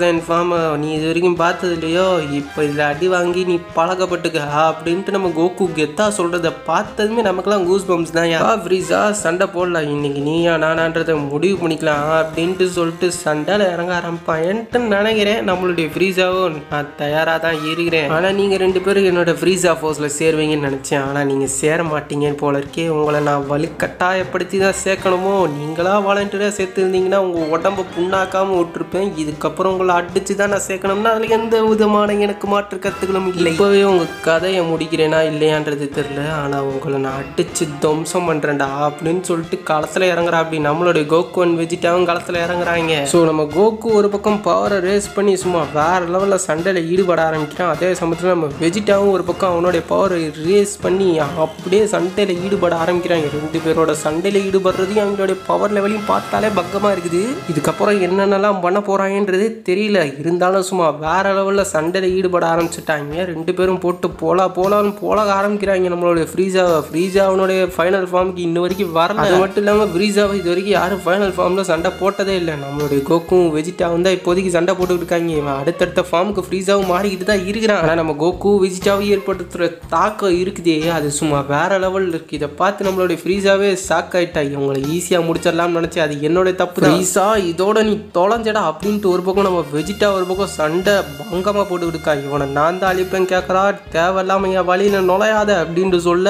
சைன் ஃபார்ம், நீ இது வரைக்கும் பார்த்தது இல்லையோ? இப்போ இதில் அடி வாங்கி நீ பழக்கப்பட்டுக்க அப்படின்ட்டு நம்ம கோகு கெத்தா சொல்றத பார்த்ததுமே நமக்குலாம் கூஸ் பம்ப்ஸ் தான். ஃப்ரீஸா சண்டை போடலாம், இன்னைக்கு நீயா நானான்றதை முடிவு பண்ணிக்கலாம் அப்படின்ட்டு சொல்லிட்டு சண்டையில் இறங்க ஆரம்பிப்பான்ட்டு நினைக்கிறேன். நம்மளுடைய ஃப்ரீஸாவும் நான் தயாராக தான் இருக்கிறேன். ஆனால் நீங்கள் 2 பேரும் என்னோட ஃப்ரீஸா ஃபோர்ஸில் சேருவீங்கன்னு நினச்சேன். ஆனால் நீங்கள் சேர மாட்டீங்கன்னு போல இருக்கே. உங்களை நான் வலி கட்டாயப்படுத்தி தான் சேர்க்கணுமோ? நீங்களா வாலண்டியராக சேர்த்துருந்தீங்கன்னா உங்கள் உடம்பை புண்ணாக்காமல் விட்டுருப்பேன். இதுக்கப்புறம் உங்களை அடிச்சு தான் நான் சேர்க்கணும்னா அதில் எந்த விதமான எனக்கு மாற்று கருத்துக்களும் இல்லை. இப்போவே உங்கள் கதையை முடிக்கிறேனா இல்லையான்றது தெரியல. ஆனால் உங்களை நான் அடிச்சு துவம்சம் பண்ணுறேன்டா அப்படின்னு சொல்லிட்டு களத்தில் இறங்குறா. அப்படி நம்மளுடைய கோகு அண்ட் வெஜிட்டாவும் களத்தில் இறங்குறாங்க. ஸோ நம்ம கோகு ஒரு பக்கம் பவரை ரேஸ் பண்ணி சும்மா வேற லெவலில் சண்டையில் ஈடுபட ஆரம்பிக்கிறான். அதே சமயத்தில் நம்ம வெஜிட்டாவும் ஒரு பக்கம் அவனுடைய பவரை ரேஸ் பண்ணி அப்படியே சண்டையில் ஈடுபட ஆரம்பிக்கிறாங்க. 2 பேரோட சண்டையில் ஈடுபடுறதையும் அவங்களுடைய பவர் லெவலையும் பார்த்தாலே பக்கமாக இருக்குது. இதுக்கப்புறம் என்னென்னலாம் பண்ண போகிறாங்கன்றதே தெரியல. இருந்தாலும் சும்மா வேற லெவலில் சண்டையில் ஈடுபட ஆரம்பிச்சுட்டாங்க. 2 பேரும் போட்டு போலான்னு போலாக ஆரம்பிக்கிறாங்க. நம்மளுடைய ஃப்ரீஸா அவனுடைய ஃபைனல் ஃபார்முக்கு இன்ன வரைக்கும் வரல. அது மட்டும் இல்லாமல் ஃப்ரீஸாவை இது வரைக்கும் யாரும் ஃபைனல் ஃபார்மில் சண்டை போட்டதே இல்லை. நம்மளுடைய கோகும் வெஜிட்டாவும் தான் இப்போதைக்கு சண்டை போட்டுக்கிட்டு இருக்காங்க. இவன் அடுத்தடுத்த ஃபார்முக்கு ஃப்ரீஸாவும் மாறிக்கிட்டு தான் இருக்கிறான். ஆனால் நம்ம கோகு வெஜிட்டாவும் ஏற்படுத்துகிற தாக்கம் இருக்குதே, அது சும்மா வேற லெவலில் இருக்குது. இதை பார்த்து நம்மளுடைய ஃப்ரீஸாவே ஷாக் ஆகிட்டா. இவங்களை ஈஸியாக முடிச்சிடலாம்னு நினச்சி அது என்னோட தப்பு. ஃப்ரீஸா இதோட நீ தொலைஞ்சடா அப்படின்ட்டு ஒரு பக்கம் நம்ம வெஜிட்டா ஒரு பக்கம் சண்டை பங்கமாக போட்டு இருக்கா. இவனை நான் தான் அழிப்பேன் கேட்குறா. தேவையில்லாம என் வழியில நுழையாத அப்படின்ட்டு சொல்ல,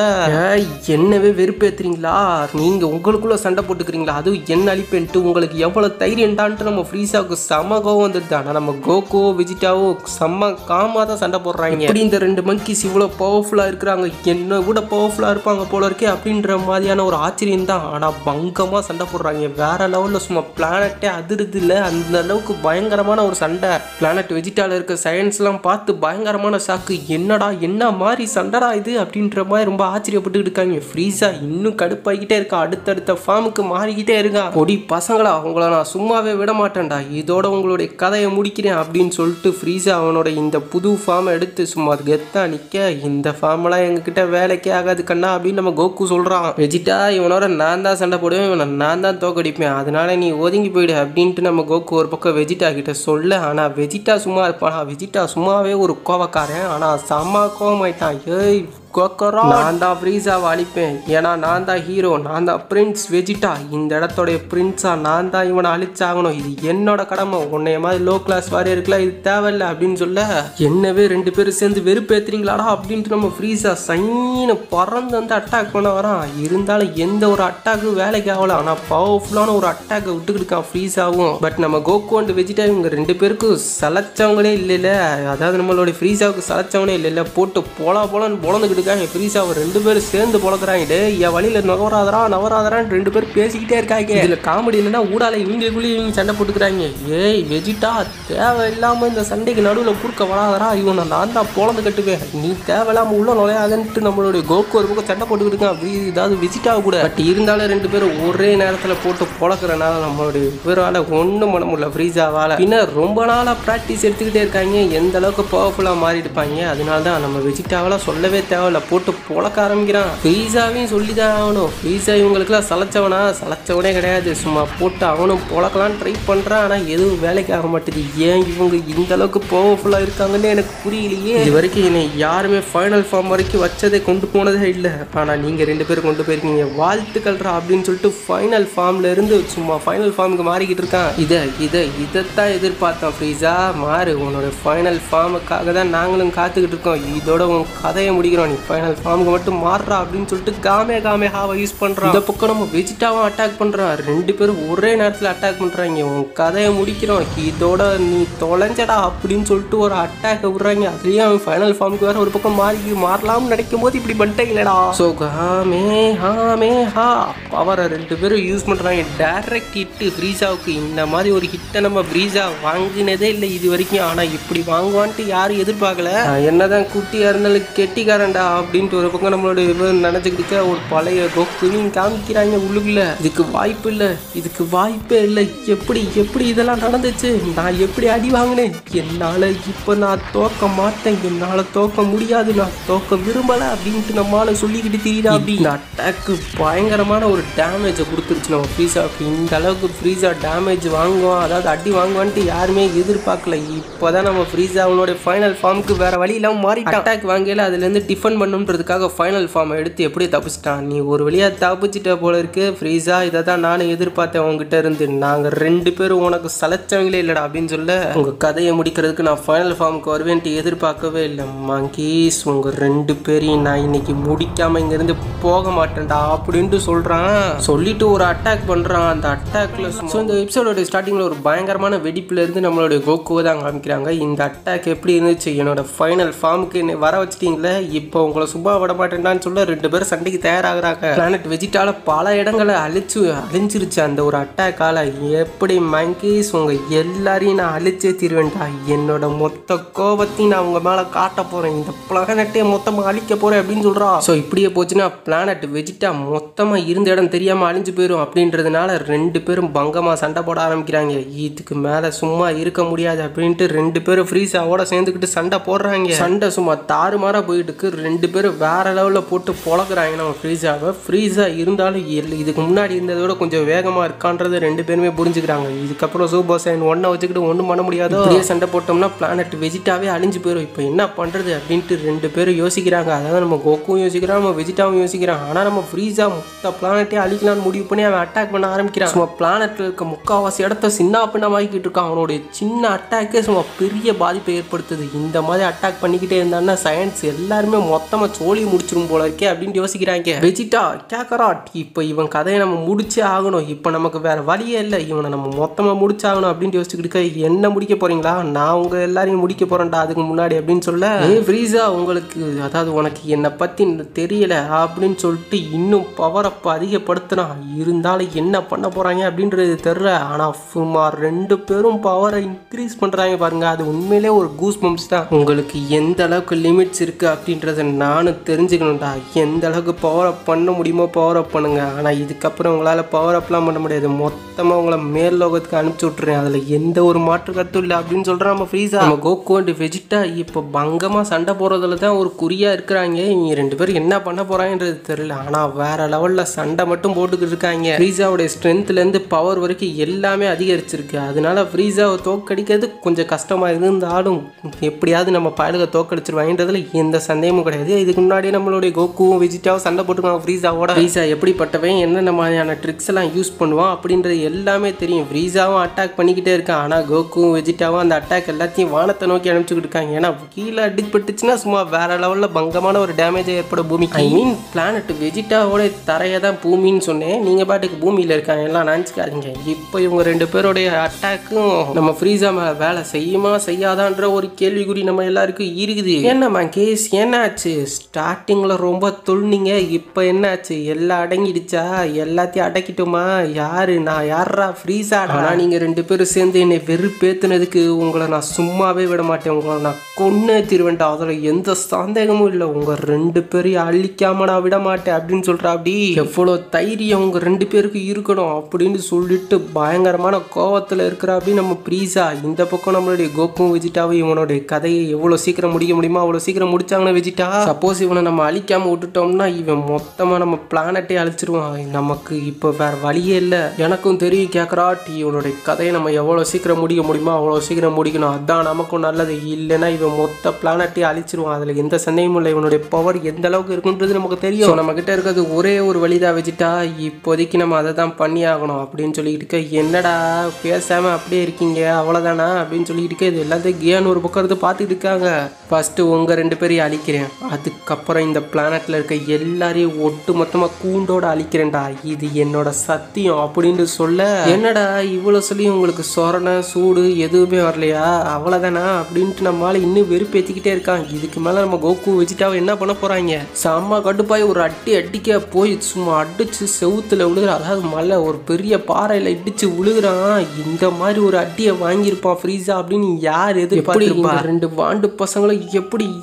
என்னவே வெறுப்பேத்துறீங்களா? நீங்கள் உங்களுக்குள்ள சண்டை போட்டுக்கிறீங்களா? அதுவும் என்ன அழிப்பேன்ட்டு உங்களுக்கு எவ்வளோ தைரியண்டான்ட்டு நம்ம ஃப்ரீஸாவுக்கு செம்ம கோவம் வந்துடுது. ஆனால் நம்ம கோகோ வெஜிட்டாவோ செம்ம காமாக தான் சண்டை போடுறாங்க. இப்படி இந்த 2 மங்கீஸ் இவ்வளோ பவர்ஃபுல்லாக இருக்கிறாங்க, என்ன கூட பவர்ஃபுல்லாக இருப்பாங்க போல இருக்கே அப்படின்ற மாதிரியான ஒரு ஆச்சரியம் தான். ஆனால் பங்கமாக சண்டை போடுறாங்க. வேற லெவலில் சும்மா பிளானட்டே அதிருது இல்லை, அந்த அளவுக்கு பயங்கரமான ஒரு சண்டை. பிளானட் வெஜிட்டால இருக்க சயின்ஸ்லாம் பார்த்து பயங்கரமான ஷாக்கு. என்னடா என்ன மாதிரி சண்டைடா இது அப்படின்ற மாதிரி ரொம்ப ஆச்சரியப்பட்டுக்கிட்டு இருக்காங்க. ஃப்ரீஸா இன்னும் கடுப்பாகிக்கிட்டே இருக்கா. அடுத்தடுத்த ஃபார்முக்கு மாறிக்கிட்டே இருக்கா. பொடி பசங்களா, அவங்கள நான் சும்மாவே விட மாட்டேன்டா, இதோட உங்களுடைய கதையை முடிக்கிறேன் அப்படின்னு சொல்லிட்டு ஃப்ரீஸா அவனோட இந்த புது ஃபார்மை எடுத்து சும்மா கெத்தா நிற்க, இந்த ஃபார்மெல்லாம் எங்ககிட்ட வேலைக்கே ஆகாது கண்ணா அப்படின்னு நம்ம கோகு சொல்கிறான். வெஜிட்டா இவனோட நான் தான் சண்டை போடுவேன், இவனை நான் தான் தோக்கடிப்பேன், அதனால நீ ஒதுங்கி போயிடு அப்படின்ட்டு நம்ம கோகு ஒரு பக்கம் வெஜிட்டா கிட்ட சொல்ல. ஆனால் வெஜிட்டா சும்மா இருப்பானா? வெஜிட்டா சும்மாவே ஒரு கோவக்காரன். ஆனால் செம்ம கோவமாயிட்டான். ஏய் நான் தான் ஃப்ரீஸாவை அழிப்பேன், ஏன்னா நான் தான் ஹீரோ, நான் தான் பிரின்ஸ் வெஜிட்டா, இந்த இடத்தோடைய பிரின்ஸா நான் தான் இவனை அழிச்சாகணும், இது என்னோட கடமை, உன்னைய மாதிரி லோ கிளாஸ் வாரியருக்குலாம் இது தேவையில்லை அப்படின்னு சொல்ல, என்னவே 2 பேரும் சேர்ந்து வெறுப்பேத்துறீங்களாடா அப்படின்ட்டு நம்ம ஃப்ரீஸா சைன்னு பறந்து வந்து அட்டாக் பண்ண வரான். இருந்தாலும் எந்த ஒரு அட்டாக்கும் வேலைக்கு ஆகல. ஆனால் பவர்ஃபுல்லான ஒரு அட்டாக்கை விட்டுக்கிட்டு ஃப்ரீஸாவும். பட் நம்ம கோகு அண்ட் வெஜிட்டா இவங்க 2 பேருக்கும் சலைச்சவங்களே இல்லை. அதாவது நம்மளுடைய ஃப்ரீஸாவுக்கு சலைச்சவனே இல்லை. போட்டு போலான்னு பொழந்துக்கிட்டு ஃப்ரீஸாவை 2 பேரும் சேர்ந்து பொழக்கிறாங்க. என் வழியில நவராதரான்னு 2 பேரும் பேசிக்கிட்டே இருக்காங்க. இதுல காமெடி என்னன்னா ஊடால இவங்க சண்டை போட்டுக்கிறாங்க. ஏய் வெஜிட்டா, தேவையில்லாம இந்த சண்டைக்கு நடுவில் குறுக்க வராதரா, இவனை நான் தான் பொழந்து கட்டுவேன், நீ தேவையில்லாம உள்ள நுழையாதுன்ட்டு நம்மளுடைய கோகு ஒரு பக்கம் சண்டை போட்டுக்கிட்டு இருக்கான். இதாவது வெஜிட்டா கூட. பட் இருந்தாலும் 2 பேரும் ஒரே நேரத்தில் போட்டு பொழக்கிறனால நம்மளுடைய பேரால ஒன்றும் பண்ண முடியல ஃப்ரீஸாவால. பின்னர் ரொம்ப நாளாக ப்ராக்டிஸ் எடுத்துக்கிட்டே இருக்காங்க, எந்த அளவுக்கு பவர்ஃபுல்லாக மாறி இருப்பாங்க. அதனால தான் நம்ம வெஜிட்டாவெல்லாம் சொல்லவே தேவையில்ல, போட்டு பொழக்க ஆரம்பிக்கிறான். ஃப்ரீஸாவையும் சொல்லிதான் ஆகணும். ஃப்ரீஸா இவங்களுக்குலாம் சலைச்சவனே கிடையாது. சும்மா போட்டு அவனும் பொழக்கலான்னு ட்ரை பண்ணுறான். ஆனால் எதுவும் வேலைக்கு ஆக மாட்டேது. ஏன் இவங்க இந்த அளவுக்கு பவர்ஃபுல்லாக இருக்காங்கன்னு எனக்கு புரியலையே. இது வரைக்கும் என்னை யாருமே ஃபைனல் ஃபார்ம் வரைக்கும் வச்சதே கொண்டு போனதே இல்லை. ஆனால் நீங்கள் 2 பேரும் கொண்டு போயிருக்கீங்க, வாழ்த்துக்கள்ரா அப்படின்னு சொல்லிட்டு ஃபைனல் ஃபார்ம்ல இருந்து சும்மா ஃபைனல் ஃபார்முக்கு மாறிக்கிட்டு இருக்கான். இதைத்தான் எதிர்பார்த்தோம். ஃப்ரீஸா மாறு, உன்னோட ஃபைனல் ஃபார்முக்காக தான் நாங்களும் காத்துக்கிட்டு இருக்கோம். இதோட உன் கதையை முடிக்கிறோம். ஃபைனல் ஃபார்முக்கு மட்டும் மாறுறா அப்படின்னு சொல்லிட்டு காமே ஹாவை யூஸ் பண்ணுறான். இந்த பக்கம் நம்ம வெஜிட்டாவும் அட்டாக் பண்ணுறான். 2 பேரும் ஒரே நேரத்தில் அட்டாக் பண்ணுறாங்க. உன் கதையை முடிக்கிறோம், இதோட நீ தொலைஞ்சடா அப்படின்னு சொல்லிட்டு ஒரு அட்டாக்கை விடுறாங்க. அதுலேயும் அவன் ஃபைனல் ஃபார்முக்கு வேற ஒரு பக்கம் மாறலாம்னு நினைக்கும் போது இப்படி பண்ணிட்டீங்களடா. ஸோ காமே ஹா பவரை 2 பேரும் யூஸ் பண்ணுறாங்க. டைரக்ட் ஹிட்டு ஃப்ரீஸாவுக்கு. இந்த மாதிரி ஒரு ஹிட்டை நம்ம ஃப்ரீஸா வாங்கினதே இல்லை இது வரைக்கும். ஆனால் இப்படி வாங்குவான்ட்டு யாரும் எதிர்பார்க்கல. என்னதான் குட்டியாக இருந்தாலும் கெட்டிக்காரன்டா அப்படின்ட்டு ஒரு பக்கம் நம்மளோட நினச்சிக்கிட்டு ஒரு பழைய கோக்குன்னு காமிக்கிறாங்க உள்ளுக்குள்ள. இதுக்கு வாய்ப்பே இல்லை. எப்படி இதெல்லாம் நடந்துச்சு? நான் எப்படி அடி வாங்கினேன்? என்னால் இப்போ நான் தோக்க மாட்டேன், என்னால் தோக்க முடியாது, நான் தோக்க விரும்பலை அப்படின்ட்டு நம்மளால சொல்லிக்கிட்டு தெரியுதா. அப்படி இந்த அட்டாக்கு பயங்கரமான ஒரு டேமேஜை கொடுத்துருச்சு நம்ம ஃப்ரீஸாவுக்கு. இந்த அளவுக்கு ஃப்ரீஸா டேமேஜ் வாங்குவான், அதாவது அடி வாங்குவான்ட்டு யாருமே எதிர்பார்க்கல. இப்போதான் நம்ம ஃப்ரீஸா அவனோட ஃபைனல் ஃபார்முக்கு வேற வழி இல்லாமல் மாறி அட்டாக் வாங்கல. அதுலேருந்து டிஃபன் பண்ணுன்றதுக்காக ஃபைனல் ஃபார்மை எடுத்து எப்படி தப்பிச்சிட்டான். நீ ஒரு வழியாக தப்பிச்சிட்ட போல இருக்கு ஃப்ரீஸா. இதை தான் நானும் எதிர்பார்த்தேன் உங்ககிட்ட இருந்து. நாங்கள் 2 பேரும் உனக்கு சலைச்சவங்களே இல்லைடா அப்படின்னு சொல்ல, உங்கள் கதையை முடிக்கிறதுக்கு நான் ஃபைனல் ஃபார்முக்கு வருவேன்ட்டு எதிர்பார்க்கவே இல்லை மங்கீஸ். உங்கள் 2 பேரையும் நான் இன்னைக்கு முடிக்காமல் இங்கேருந்து போக மாட்டேன்டா அப்படின்ட்டு சொல்கிறான். சொல்லிட்டு ஒரு அட்டாக் பண்ணுறான். அந்த அட்டாக்ல இந்த எபிசோடோட ஸ்டார்டிங்கில் ஒரு பயங்கரமான வெடிப்புல இருந்து நம்மளுடைய கோகுவை தான் காமிக்கிறாங்க. இந்த அட்டாக் எப்படி இருந்துச்சு? என்னோட ஃபைனல் ஃபார்முக்கு என்ன வர வச்சிட்டீங்களே, இப்போ உங்களை சும்மா விட மாட்டேன்டான்னு சொல்ல 2 பேரும் சண்டைக்கு தயாராகிறாங்க. பிளானட் வெஜிட்டால பல இடங்களை அழிஞ்சிருச்சு அந்த ஒரு அட்டாக்கால. எப்படி மங்கீஸ் உங்க எல்லாரையும் நான் அழிச்சே தீர்வேன்டா. என்னோட மொத்த கோபத்தையும் நான் உங்க மேல காட்ட போறேன். இந்த பிளானட்டே மொத்தமா அழிக்க போறேன் அப்படின்னு சொல்றா. ஸோ இப்படியே போச்சுன்னா பிளானட் வெஜிட்டா மொத்தமா இருந்த இடம் தெரியாம அழிஞ்சு போயிடும். அப்படின்றதுனால 2 பேரும் பங்கமா சண்டை போட ஆரம்பிக்கிறாங்க. இதுக்கு மேல சும்மா இருக்க முடியாது அப்படின்ட்டு 2 பேரும் ஃப்ரீஸாவோட சேர்ந்துக்கிட்டு சண்டை போடுறாங்க. சண்டை சும்மா தாறுமாறா போயிட்டு இருக்கு. 2 பேரும் வேற லெவலில் போட்டு பொழக்கிறாங்க நம்ம ஃப்ரீஸாவை. ஃப்ரீஸா இருந்தாலும் இதுக்கு முன்னாடி இருந்ததோட கொஞ்சம் வேகமா இருக்கான்றது 2 பேருமே புரிஞ்சுக்கிறாங்க. இதுக்கப்புறம் சூப்பர் சைன் 1 வச்சுக்கிட்டு ஒன்றும் பண்ண முடியாதோ. அப்படியே சண்டை போட்டோம்னா பிளானட் வெஜிட்டாவே அழிஞ்சு போயிடும். இப்போ என்ன பண்றது அப்படின்ட்டு 2 பேரும் யோசிக்கிறாங்க. அதாவது நம்ம கோகுவும் யோசிக்கிறான், நம்ம வெஜிட்டாவும் யோசிக்கிறான். ஆனா நம்ம ஃப்ரீஸா மொத்த பிளானட்டே அழிக்கலாம்னு முடிவு பண்ணி அவன் அட்டாக் பண்ண ஆரம்பிக்கிறான். சும்மா பிளானட்ல இருக்க முக்கால்வாசி இடத்த சின்ன பின்னமாக்கிட்டு இருக்கான். அவனுடைய சின்ன அட்டாக்கே சும்மா பெரிய பாதிப்பை ஏற்படுத்துது. இந்த மாதிரி அட்டாக் பண்ணிக்கிட்டே இருந்தான்னா சயின்ஸ் எல்லாருமே மொத்தமாக சோழி முடிச்சிரும் போல இருக்கே அப்படின்னு யோசிக்கிறாங்க. வெஜிட்டா கேக்கராட், இப்போ இவன் கதையை நம்ம முடிச்சே ஆகணும். இப்போ நமக்கு வேற வழியே இல்லை, இவனை நம்ம மொத்தமாக முடிச்சாகணும் அப்படின்னு யோசிச்சுக்கிட்டு என்ன முடிக்க போறீங்களா? நான் உங்க எல்லாரையும் முடிக்க போறேன்டா அதுக்கு முன்னாடி அப்படின்னு சொல்ல, ஃப்ரீஸா உங்களுக்கு அதாவது உனக்கு என்னை பத்தி தெரியல அப்படின்னு சொல்லிட்டு இன்னும் பவர் அப்போ அதிகப்படுத்தினா. இருந்தாலும் என்ன பண்ண போறாங்க அப்படின்றது தெரியல. ஆனால் சுமார் 2 பேரும் பவரை இன்க்ரீஸ் பண்றாங்க பாருங்க. அது உண்மையிலே ஒரு கூஸ் பம்ப்ஸ் தான். உங்களுக்கு எந்த அளவுக்கு லிமிட்ஸ் இருக்கு அப்படின்றத நானும் தெரிஞ்சுக்கணும்டா. எந்த அளவுக்கு பவர் அப் பண்ண முடியுமோ பவர் அப் பண்ணுங்க. ஆனால் இதுக்கப்புறம் உங்களால் பவர் அப்லாம் பண்ண முடியாது. மொத்தமாக உங்களை மேல் லோகத்துக்கு அனுப்பிச்சு விட்டுறேன். அதில் எந்த ஒரு மாற்று கருத்தும் இல்லை அப்படின்னு சொல்கிறான் நம்ம ஃப்ரீஸா. நம்ம கோகு அண்ட் வெஜிட்டா இப்போ பங்கமாக சண்டை போடுறதுல தான் ஒரு குறியாக இருக்கிறாங்க. இவங்க 2 பேரும் என்ன பண்ண போகிறாங்கன்றது தெரியல. ஆனால் வேற லெவலில் சண்டை மட்டும் போட்டுக்கிட்டு இருக்காங்க. ஃப்ரீஸாவுடைய ஸ்ட்ரென்த்லேருந்து பவர் வரைக்கும் எல்லாமே அதிகரிச்சிருக்கு. அதனால ஃப்ரீஸாவை தோக்கடிக்கிறது கொஞ்சம் கஷ்டமாக இருந்தாலும் எப்படியாவது நம்ம பயலுக தோக்கடிச்சிருவாங்கன்றதுல எந்த சந்தேகமும் கிடையாது. இதுக்கு முன்னாடியே நம்மளுடைய கோகுவும் வெஜிட்டாவும் சண்டை போட்டுருக்காங்க ஃப்ரீஸாவோட. ஃப்ரீஸா எப்படிப்பட்டவன், என்னென்ன மாதிரியான ட்ரிக்ஸ் எல்லாம் யூஸ் பண்ணுவான் அப்படின்றது எல்லாமே தெரியும். ஃப்ரீஸாவும் அட்டாக் பண்ணிக்கிட்டே இருக்கான். ஆனால் கோகுவும் வெஜிட்டாவும் அந்த அட்டாக் எல்லாத்தையும் வானத்தை நோக்கி அனுப்பிச்சுக்கிட்டு இருக்காங்க. ஏன்னா கீழே அடிப்பட்டுச்சுன்னா சும்மா வேற லெவலில் பங்கமான ஒரு டேமேஜ் ஏற்படும் பூமிக்கு. ஐ மீன் பிளானட் வெஜிட்டாவோட தரையை தான் பூமின்னு சொன்னேன். நீங்கள் பாட்டுக்கு பூமியில் இருக்காங்க எல்லாம் நினச்சிக்காதீங்க. இப்போ இவங்க 2 பேருடைய அட்டாக்கும் நம்ம ஃப்ரீஸா மேலே வேலை செய்யுமா செய்யாதான்ற ஒரு கேள்விக்குறி நம்ம எல்லாருக்கும் இருக்குது. என்னம்மா கேஸ் என்னாச்சு? ஸ்டார்டிங்கில் ரொம்ப தொல்னீங்க, இப்போ என்னாச்சு? எல்லாம் அடங்கிடுச்சா? எல்லாத்தையும் அடக்கிட்டோமா? யாரு நான்? யாரா? ஃப்ரீஸா? ஆனால் நீங்கள் 2 பேரும் சேர்ந்து என்னை வெறுப்பேத்துனதுக்கு உங்களை நான் சும்மாவே விட மாட்டேன். உங்களை நான் கொன்னே தீர்வேன்டா. அதில் எந்த சந்தேகமும் இல்லை. உங்கள் 2 பேரையும் அழிக்காம நான் விட மாட்டேன் அப்படின்னு சொல்கிறா. அப்படி எவ்வளோ தைரியம் உங்கள் 2 பேருக்கு இருக்கணும் அப்படின்னு சொல்லிட்டு பயங்கரமான கோவத்தில் இருக்கிறா. அப்படி நம்ம ஃப்ரீஸா இந்த பக்கம் நம்மளுடைய கோகுவும் வெஜிட்டாவும் இவனுடைய கதையை எவ்வளோ சீக்கிரம் முடிக்க முடியுமோ அவ்வளோ சீக்கிரம் முடிச்சாங்கன்னா வெஜிட்டா. சப்போஸ் இவனை நம்ம அழிக்காமல் விட்டுட்டோம்னா இவன் மொத்தமாக நம்ம பிளானட்டே அழிச்சிருவான். நமக்கு இப்போ வேற வழியே இல்லை. எனக்கும் தெரியும் கேட்குறாட், இவனுடைய கதையை நம்ம எவ்வளோ சீக்கிரம் முடிக்க முடியுமோ அவ்வளோ சீக்கிரம் முடிக்கணும். அதான் நமக்கும் நல்லது. இல்லைன்னா இவன் மொத்த பிளானட்டே அழிச்சிருவான். அதில் எந்த சந்தேகமும் இல்லை. இவனுடைய பவர் எந்த அளவுக்கு இருக்குன்றது நமக்கு தெரியும். நம்ம கிட்ட இருக்கிறது ஒரே ஒரு வழிதான் வெஜிட்டா. இப்போதைக்கு நம்ம அதை தான் பண்ணி ஆகணும் அப்படின்னு சொல்லிக்கிட்டு இருக்க. என்னடா பேசாமல் அப்படியே இருக்கீங்க அவ்வளோதானா அப்படின்னு சொல்லிக்கிட்டு இருக்க. இது எல்லாத்தையும் கியான் ஒரு பக்கம் இருந்து பார்த்துட்டு இருக்காங்க. ஃபர்ஸ்ட் உங்கள் 2 பேரையும் அழிக்கிறேன், அதுக்கப்புறம் இந்த பிளானட்ல இருக்க எல்லாரையும் ஒட்டு மொத்தமாக கூண்டோட அழிக்கிறேன்டா, இது என்னோட சத்தியம் அப்படின்னு சொல்ல, என்னடா இவ்வளோ சொல்லி உங்களுக்கு சொரணை சூடு எதுவுமே வரலையா, அவ்வளோதானா அப்படின்ட்டு நம்மளால இன்னும் வெறுப்பேற்றிக்கிட்டே இருக்கான். இதுக்கு மேலே நம்ம கோகு வெஜிட்டாவை என்ன பண்ண போகிறாங்க? செம்ம கடுப்பாய் ஒரு அடிக்க போய் சும்மா அடிச்சு செவுத்துல விழுகிறான். அதாவது மலை ஒரு பெரிய பாறையில் இடிச்சு விழுகிறான். இந்த மாதிரி ஒரு அடியை வாங்கியிருப்பான் ஃப்ரீஸா அப்படின்னு யார் எதிர்பார்த்திருப்பா? ரெண்டு வாண்டு பசங்களும்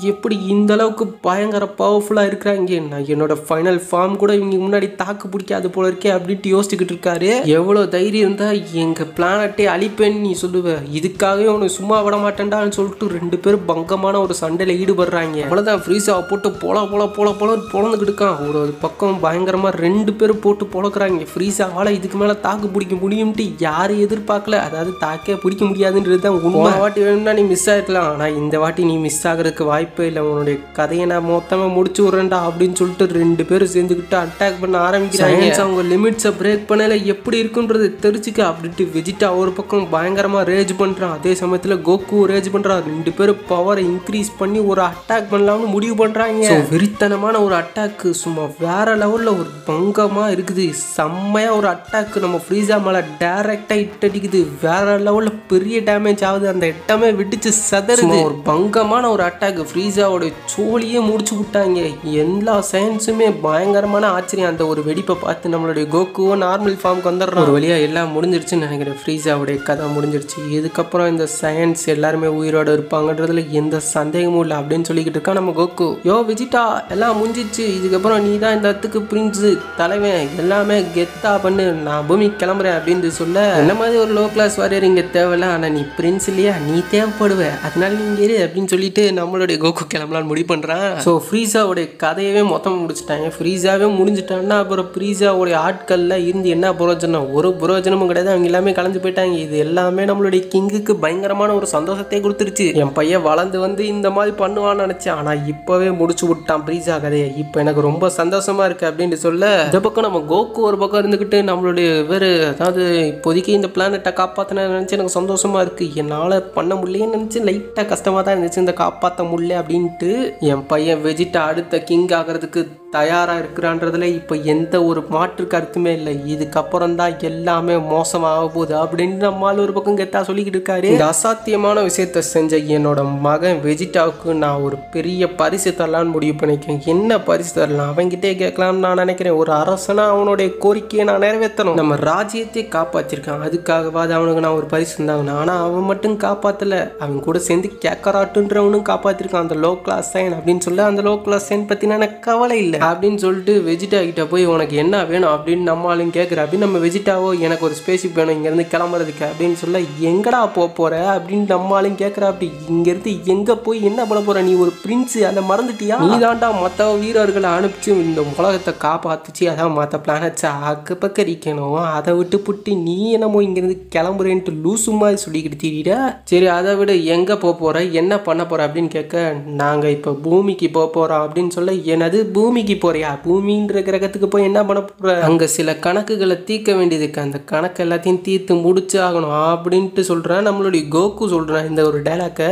எப்படி இந்த அளவுக்கு பயங்கர பவர்ஃபுல்லாக இருக்கிறாங்க. நான் என்னோட ஃபைனல் ஃபார்ம் கூட இவங்க முன்னாடி தாக்கு பிடிக்காது போல இருக்கே அப்படின்ட்டு யோசிச்சுக்கிட்டு இருக்காரு. எவ்வளோ தைரியம் இருந்தால் எங்கள் பிளானட்டை அழிப்பேன்னு நீ சொல்லுவ, இதுக்காகவே உனக்கு சும்மா விட மாட்டேன்டான்னு சொல்லிட்டு ரெண்டு பேரும் பங்கமான ஒரு சண்டையில் ஈடுபடுறாங்க. அவ்வளோதான் ஃப்ரீஸாவை போட்டு பொழந்துக்கிட்டு இருக்கான். ஒரு பக்கம் பயங்கரமாக ரெண்டு பேரும் போட்டு பொழக்கிறாங்க. ஃப்ரீஸாவால் இதுக்கு மேலே தாக்கு பிடிக்க முடியும்ட்டு யாரும் எதிர்பார்க்கல. அதாவது தாக்கே பிடிக்க முடியாதுன்றது தான் உண்மை. வாட்டி வேணும்னா நீ மிஸ் ஆகிருக்கலாம், ஆனால் இந்த வாட்டி நீ மிஸ் ஆகிறதுக்கு வாய்ப்பே இல்லை. உன்னுடைய கதையை நான் மொத்தமாக முடிச்சு விட்றேன்டா அப்படின்னு சொல்லிட்டு ரெண்டு பேரும் சேர்ந்துக்கிட்டு அட்டாக் பண்ண ஆரம்பிக்கிறாங்க. அவங்க லிமிட்ஸை பிரேக் பண்ணல எப்படி இருக்குன்றது தெரிஞ்சுக்க அப்படின்ட்டு வெஜிட்டா ஒரு பக்கம் பயங்கரமாக ரேஜ் பண்ணுறான். அதே சமயத்தில் கோகு ரேஜ் பண்ணுறான். ரெண்டு பேரும் பவரை இன்க்ரீஸ் பண்ணி ஒரு அட்டாக் பண்ணலாம்னு முடிவு பண்ணுறாங்க. வெறித்தனமான ஒரு அட்டாக்கு சும்மா வேற லெவலில் ஒரு பங்கமாக இருக்குது. செம்மையாக ஒரு அட்டாக்கு நம்ம ஃப்ரீஸா மேலே டைரக்டாக இட்டடிக்குது. வேற லெவலில் பெரிய டேமேஜ் ஆகுது. அந்த இடமே விட்டுச்சு சதறுது. ஒரு பங்கமான ஒரு அட்டாக் ஃப்ரீஸாவோட சோழியே முடிச்சு விட்டாங்க. எல்லா சயின்ஸுமே பயங்கரமான ஆச்சரியம். அந்த ஒரு வெடிப்பை பார்த்து நம்மளுடைய கோகுவோ நார்மல் ஃபார்முக்கு வந்துடுறோம். ஒரு வழியாக எல்லாம் முடிஞ்சிருச்சுன்னு நினைக்கிறேன். ஃப்ரீஸாவுடைய கதை முடிஞ்சிருச்சு. இதுக்கப்புறம் இந்த சயின்ஸ் எல்லாருமே உயிரோடு இருப்பாங்கன்றதுல எந்த சந்தேகமும் இல்லை அப்படின்னு சொல்லிக்கிட்டு இருக்கா நம்ம கோகு. யோ வெஜிட்டா எல்லாம் முடிஞ்சிச்சு, இதுக்கப்புறம் நீ தான் இந்த இடத்துக்கு பிரின்ஸு தலைவன், எல்லாமே கெத்தா பண்ணு, நான் பூமி கிளம்புறேன் அப்படின்னு சொல்ல, என்ன மாதிரி ஒரு லோ கிளாஸ் வாரியர் இங்கே தேவையில்ல, ஆனால் நீ பிரின்ஸ் இல்லையா, நீ தேவைப்படுவ, அதனால நீங்க இரு அப்படின்னு சொல்லிட்டு நம்மளுடைய கோகு கிளம்பலான்னு முடிவு பண்ணுறான். ஸோ ஃப்ரீஸாவுடைய கதையவே மொத்தம் முடிச்சுட்டாங்க. ஃப்ரீஸாவே முடிஞ்சுட்டான்னா அப்புறம் ஃப்ரீஸாவுடைய ஆட்களில் இருந்து என்ன பிரயோஜனம்? ஒரு பிரயோஜனமும் கிடையாது. அவங்க எல்லாமே கலந்து போயிட்டாங்க. இது எல்லாமே நம்மளுடைய கிங்குக்கு பயங்கரமான ஒரு சந்தோஷத்தை கொடுத்துருச்சு. என் பையன் வளர்ந்து வந்து இந்த மாதிரி பண்ணுவான்னு நினச்சேன், ஆனால் இப்போவே முடிச்சு விட்டான் ஃப்ரீஸா கதையை. இப்போ எனக்கு ரொம்ப சந்தோஷமா இருக்கு அப்படின்னு சொல்ல, இந்த பக்கம் நம்ம கோகு ஒரு பக்கம் இருந்துக்கிட்டு நம்மளுடைய வேறு அதாவது இப்போதைக்கு இந்த பிளானட்டை காப்பாற்றின நினச்சி எனக்கு சந்தோஷமா இருக்கு. என்னால் பண்ண முடியலன்னு நினச்சி லைட்டாக கஷ்டமாக தான் இருந்துச்சு இந்த காப்பாற்ற முடியல அப்படின்ட்டு. என் பையன் வெஜிட்டா அடுத்த கிங் ஆகிறதுக்கு தயாராக இருக்கிறான்றதுல இப்போ எந்த ஒரு மாற்று கருத்துமே இல்லை. இதுக்கப்புறம் தான் எல்லாமே மோசமாக போகுது அப்படின்னு நம்மளால் ஒரு பக்கம் கெத்தா சொல்லிக்கிட்டு இருக்காரு. இந்த அசாத்தியமான விஷயத்த செஞ்ச என்னோட மகன் வெஜிட்டாவுக்கு நான் ஒரு பெரிய பரிசு தரலான்னு முடிவு பண்ணிக்கேன். என்ன பரிசு தரலாம் அவங்கிட்டே கேட்கலாம்னு நான் நினைக்கிறேன். ஒரு அரசனா அவனுடைய கோரிக்கையை நான் நிறைவேற்றணும். நம்ம ராஜ்யத்தை காப்பாற்றிருக்கான், அதுக்காகவாது அவனுக்கு நான் ஒரு பரிசு இருந்தாங்கண்ணா. ஆனால் அவன் மட்டும் காப்பாற்றலை, அவன் கூட சேர்ந்து கேக்கராட்டுன்றவனும் காப்பாற்றிருக்கான். அந்த லோ கிளாஸ் சைன் அப்படின்னு சொல்ல, அந்த லோ கிளாஸ் சைன் பற்றின எனக்கு கவலை இல்லை அப்படின்னு சொல்லிட்டு வெஜிட்டா கிட்ட போய் உனக்கு என்ன வேணும் அப்படின்னு நம்மளும் கேட்குற. அப்படின்னு நம்ம வெஜிட்டாவோ எனக்கு ஒரு ஸ்பேஸ்ஷிப் வேணும் இங்கேருந்து கிளம்புறதுக்கு அப்படின்னு சொல்ல, எங்கடா போகிற அப்படின்னு நம்மளும் கேட்குற. அப்படி இங்கேருந்து எங்கே போய் என்ன பண்ண போகிற? நீ ஒரு பிரின்ஸு, அதை மறந்துட்டியா? நீ தாண்டா மற்ற வீரர்களை அனுப்பிச்சு இந்த உலகத்தை காப்பாற்றுச்சு, அதான் மற்ற பிளானட்ஸை அக்கப்பக்கரிக்கணும், அதை விட்டு புட்டு நீ என்னமோ இங்கேருந்து கிளம்புறேன்ட்டு லூசு மாதிரி சொல்லிக்கிட்டு தீரிட. சரி அதை விட எங்கே போகிற, என்ன பண்ண போகிற அப்படின்னு கேட்க, நாங்கள் இப்போ பூமிக்கு போகிறோம் அப்படின்னு சொல்ல, எனது பூமிக்கு போறியா? பூமின்ற கிரகத்துக்கு போய் என்ன பண்ண போற? அங்க சில கணக்குகளை தீர்க்க வேண்டியதுக்கு, அந்த கணக்கு எல்லாத்தையும் தீர்த்து முடிச்சு ஆகணும் அப்படின்ட்டு சொல்றான் நம்மளுடைய கோகு. சொல்றான் இந்த ஒரு டைலாக்க,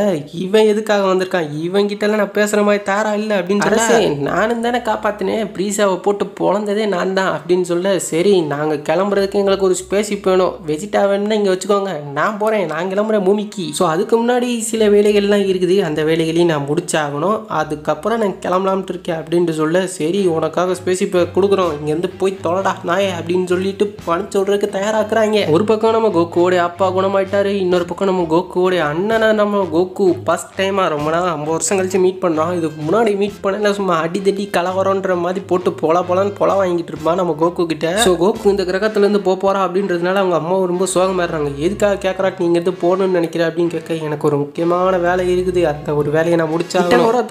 இவன் எதுக்காக வந்திருக்கான், இவன் கிட்ட எல்லாம் நான் பேசுற மாதிரி தாரா இல்லை அப்படின்னு சொல்ல, நானும் தானே காப்பாத்தினேன், ஃப்ரீஸாவை போட்டு பொழந்ததே நான் தான் அப்படின்னு சொல்ல, சரி நாங்க கிளம்புறதுக்கு எங்களுக்கு ஒரு ஸ்பேஸ்ஷிப் வேணும், வெஜிட்டா வேணும்னா இங்க வச்சுக்கோங்க, நான் போறேன், நான் கிளம்புறேன் பூமிக்கு. ஸோ அதுக்கு முன்னாடி சில வேலைகள்லாம் இருக்குது, அந்த வேலைகளையும் நான் முடிச்சாகணும், அதுக்கப்புறம் நான் கிளம்பலாம்ட்டு இருக்கேன் அப்படின்ட்டு சொல்ல, சரி உனக்காக ஸ்பேஸ்ஷிப்பை கொடுக்குறோம், இங்கேருந்து போய் தொலைடா நாயே அப்படின்னு சொல்லிட்டு பணிச்சு விட்றதுக்கு தயாராக்குறாங்க. ஒரு பக்கம் நம்ம கோகுவோடைய அப்பா குணமாயிட்டாரு, இன்னொரு பக்கம் நம்ம கோகுவோடைய அண்ணனை நம்ம கோகு ஃபர்ஸ்ட் டைமாக ரொம்ப நாள் 50 வருஷம் கழிச்சு மீட் பண்ணுறோம். இதுக்கு முன்னாடி மீட் பண்ணல சும்மா அடிதடி கலவரன்ற மாதிரி போட்டு போலான்னு பொல வாங்கிட்டு இருப்பான் நம்ம கோகு கிட்ட. ஸோ கோகு இந்த கிரகத்துலேருந்து போகிறா அப்படின்றதுனால அவங்க அம்மா ரொம்ப சோகமாயிடுறாங்க. எதுக்காக கேட்குறாட்டு நீங்கள் எது போகணும்னு நினைக்கிறேன் அப்படின்னு கேட்க, எனக்கு ஒரு முக்கியமான வேலை இருக்குது, அந்த ஒரு வேலையை நான் முடிச்சா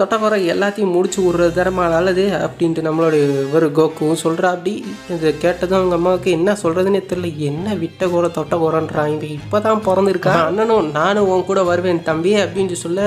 தொட்ட வர எல்லாத்தையும் முடிச்சு விடுறது தரமா நல்லது அப்படி அப்படின்ட்டு நம்மளுடைய ஒரு கோக்கும் சொல்கிறா. அப்படி இதை கேட்டதும் அவங்க அம்மாவுக்கு என்ன சொல்கிறதுனே தெரியல. என்ன விட்ட குறை தொட்ட குறைன்றான், இவன் இப்போ தான் பிறந்திருக்கான், அண்ணனும் நானும் உன் கூட வருவேன் தம்பி அப்படின்னு சொல்ல.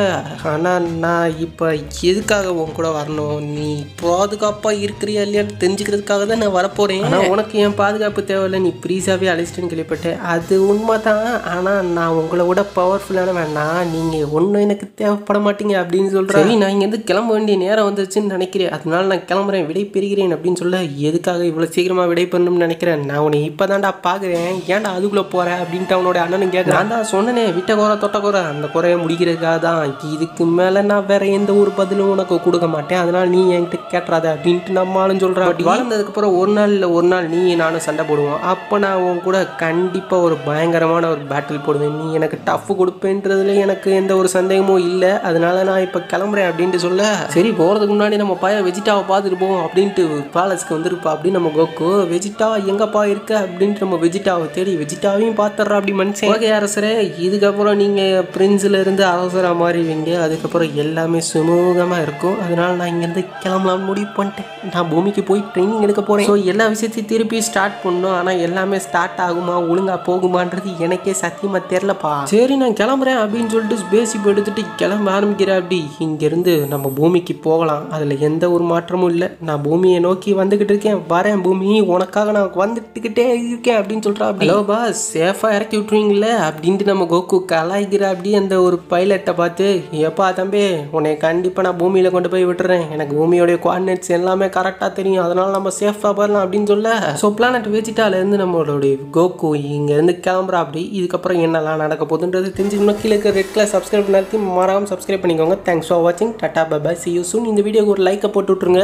ஆனால் நான் இப்போ எதுக்காக உன் கூட வரணும், நீ பாதுகாப்பாக இருக்கிறியா இல்லையான்னு தெரிஞ்சுக்கிறதுக்காக தான் நான் வரப்போகிறேன். ஆனால் உனக்கு என் பாதுகாப்பு தேவையில்லை, நீ ப்ரீஸாகவே அழைச்சிட்டுன்னு கேள்விப்பட்டேன். அது உண்மை தான், ஆனால் நான் உங்களை விட பவர்ஃபுல்லான வேணாம், நீங்கள் ஒன்றும் எனக்கு தேவைப்பட மாட்டீங்க அப்படின்னு சொல்கிறேன். சரி, நான் இங்கேருந்து கிளம்ப வேண்டிய நேரம் வந்துருச்சுன்னு நினைக்கிறேன், அதனால நான் கிளம்புறேன், விடை பெறுகிறேன் அப்படின்னு சொல்ல. எதுக்காக இவ்வளோ சீக்கிரமாக விடை பெறணும்னு நினைக்கிறேன், நான் உன்னை இப்போ தான்டா பார்க்குறேன், ஏன்டா அதுக்குள்ளே போகிறேன் அப்படின்ட்டு அவனோட அண்ணனும் கேட்குறேன். நான் தான் சொன்னேனே விட்ட குறை தொட்ட குறை, அந்த குறையை முடிக்கிறதுக்காக தான், இதுக்கு மேலே நான் வேற எந்த ஒரு பதிலும் உனக்கு கொடுக்க மாட்டேன், அதனால் நீ என்கிட்ட கேட்டுறாத அப்படின்ட்டு நம்மளும் சொல்கிறேன். அப்படி வளர்ந்ததுக்கப்புறம் ஒரு நாள் இல்லை ஒரு நாள் நீ நானும் சண்டை போடுவோம், அப்போ நான் உன் கூட கண்டிப்பாக ஒரு பயங்கரமான ஒரு பேட்டில் போடுவேன், நீ எனக்கு டஃப் கொடுப்பேன்றதுல எனக்கு எந்த ஒரு சந்தேகமும் இல்லை, அதனால நான் இப்போ கிளம்புறேன் அப்படின்ட்டு சொல்ல. சரி, போகிறதுக்கு முன்னாடி நம்ம பையன் வெஜிட்டாவை பார்த்துட்டு போவோம் அப்படின்ட்டு பேலஸ்க்கு வந்துருப்பா. அப்படின்னு நம்ம கோக்கு வெஜிட்டா எங்கப்பா இருக்க அப்படின்ட்டு நம்ம வெஜிட்டாவை தேடி வெஜிட்டாவையும் பார்த்துட்றா. அப்படி மனுஷன், ஓகே அரசரே, இதுக்கப்புறம் நீங்கள் பிரின்ஸில் இருந்து அரசராக மாறிவீங்க, அதுக்கப்புறம் எல்லாமே சுமூகமாக இருக்கும், அதனால நான் இங்கேருந்து கிளம்பலாம்னு முடிவு பண்ணிட்டேன், நான் பூமிக்கு போய் ட்ரைனிங் எடுக்க போகிறேன். ஸோ எல்லா விஷயத்தையும் திருப்பி ஸ்டார்ட் பண்ணணும், ஆனால் எல்லாமே ஸ்டார்ட் ஆகுமா ஒழுங்காக போகுமான்றது எனக்கே சத்தியமாக தெரிலப்பா. சரி, நான் கிளம்புறேன் அப்படின்னு சொல்லிட்டு ஸ்பேஸ்ஷிப் எடுத்துகிட்டு கிளம்ப ஆரம்பிக்கிறேன். அப்படி இங்கேருந்து நம்ம பூமிக்கு போகலாம், அதில் எந்த ஒரு மாற்றமும் இல்லை, நான் பூமியை நோக்கி வந்துக்கிட்டு இருக்கேன், வரேன் பூமி, உனக்காக நான் வந்துட்டுக்கிட்டே இருக்கேன் அப்படின்னு சொல்கிறா. அப்படி ஹலோ பா, சேஃபாக இறக்கி விட்டுருவீங்களே அப்படின்ட்டு நம்ம கோக்கு கலாய்க்கிற. அப்படி அந்த ஒரு பைலட்டை பார்த்து, எப்பா தம்பி, உன்னை கண்டிப்பாக நான் பூமியில் கொண்டு போய் விட்டுறேன், எனக்கு பூமியோடைய கோஆர்டினேட்ஸ் எல்லாமே கரெக்டாக தெரியும், அதனால் நம்ம சேஃபாக போயிடலாம் அப்படின்னு சொல்ல. ஸோ பிளானட் வெஜிட்டாலேருந்து நம்மளுடைய கோக்கு இங்கேருந்து கிளம்புறா. அப்படி இதுக்கப்புறம் என்னெல்லாம் நடக்க போகுதுன்றது தெரிஞ்சுக்கணும், கீழே இருக்க ரெட் கலர் சப்ஸ்கிரைப் பண்ணி மறக்காம சப்ஸ்கிரைப் பண்ணிக்கோங்க. தேங்க்ஸ் ஃபார் வாட்சிங், tata bye bye, see you soon. இந்த வீடியோக்கு ஒரு லைக்கை போட்டு விட்ருங்க.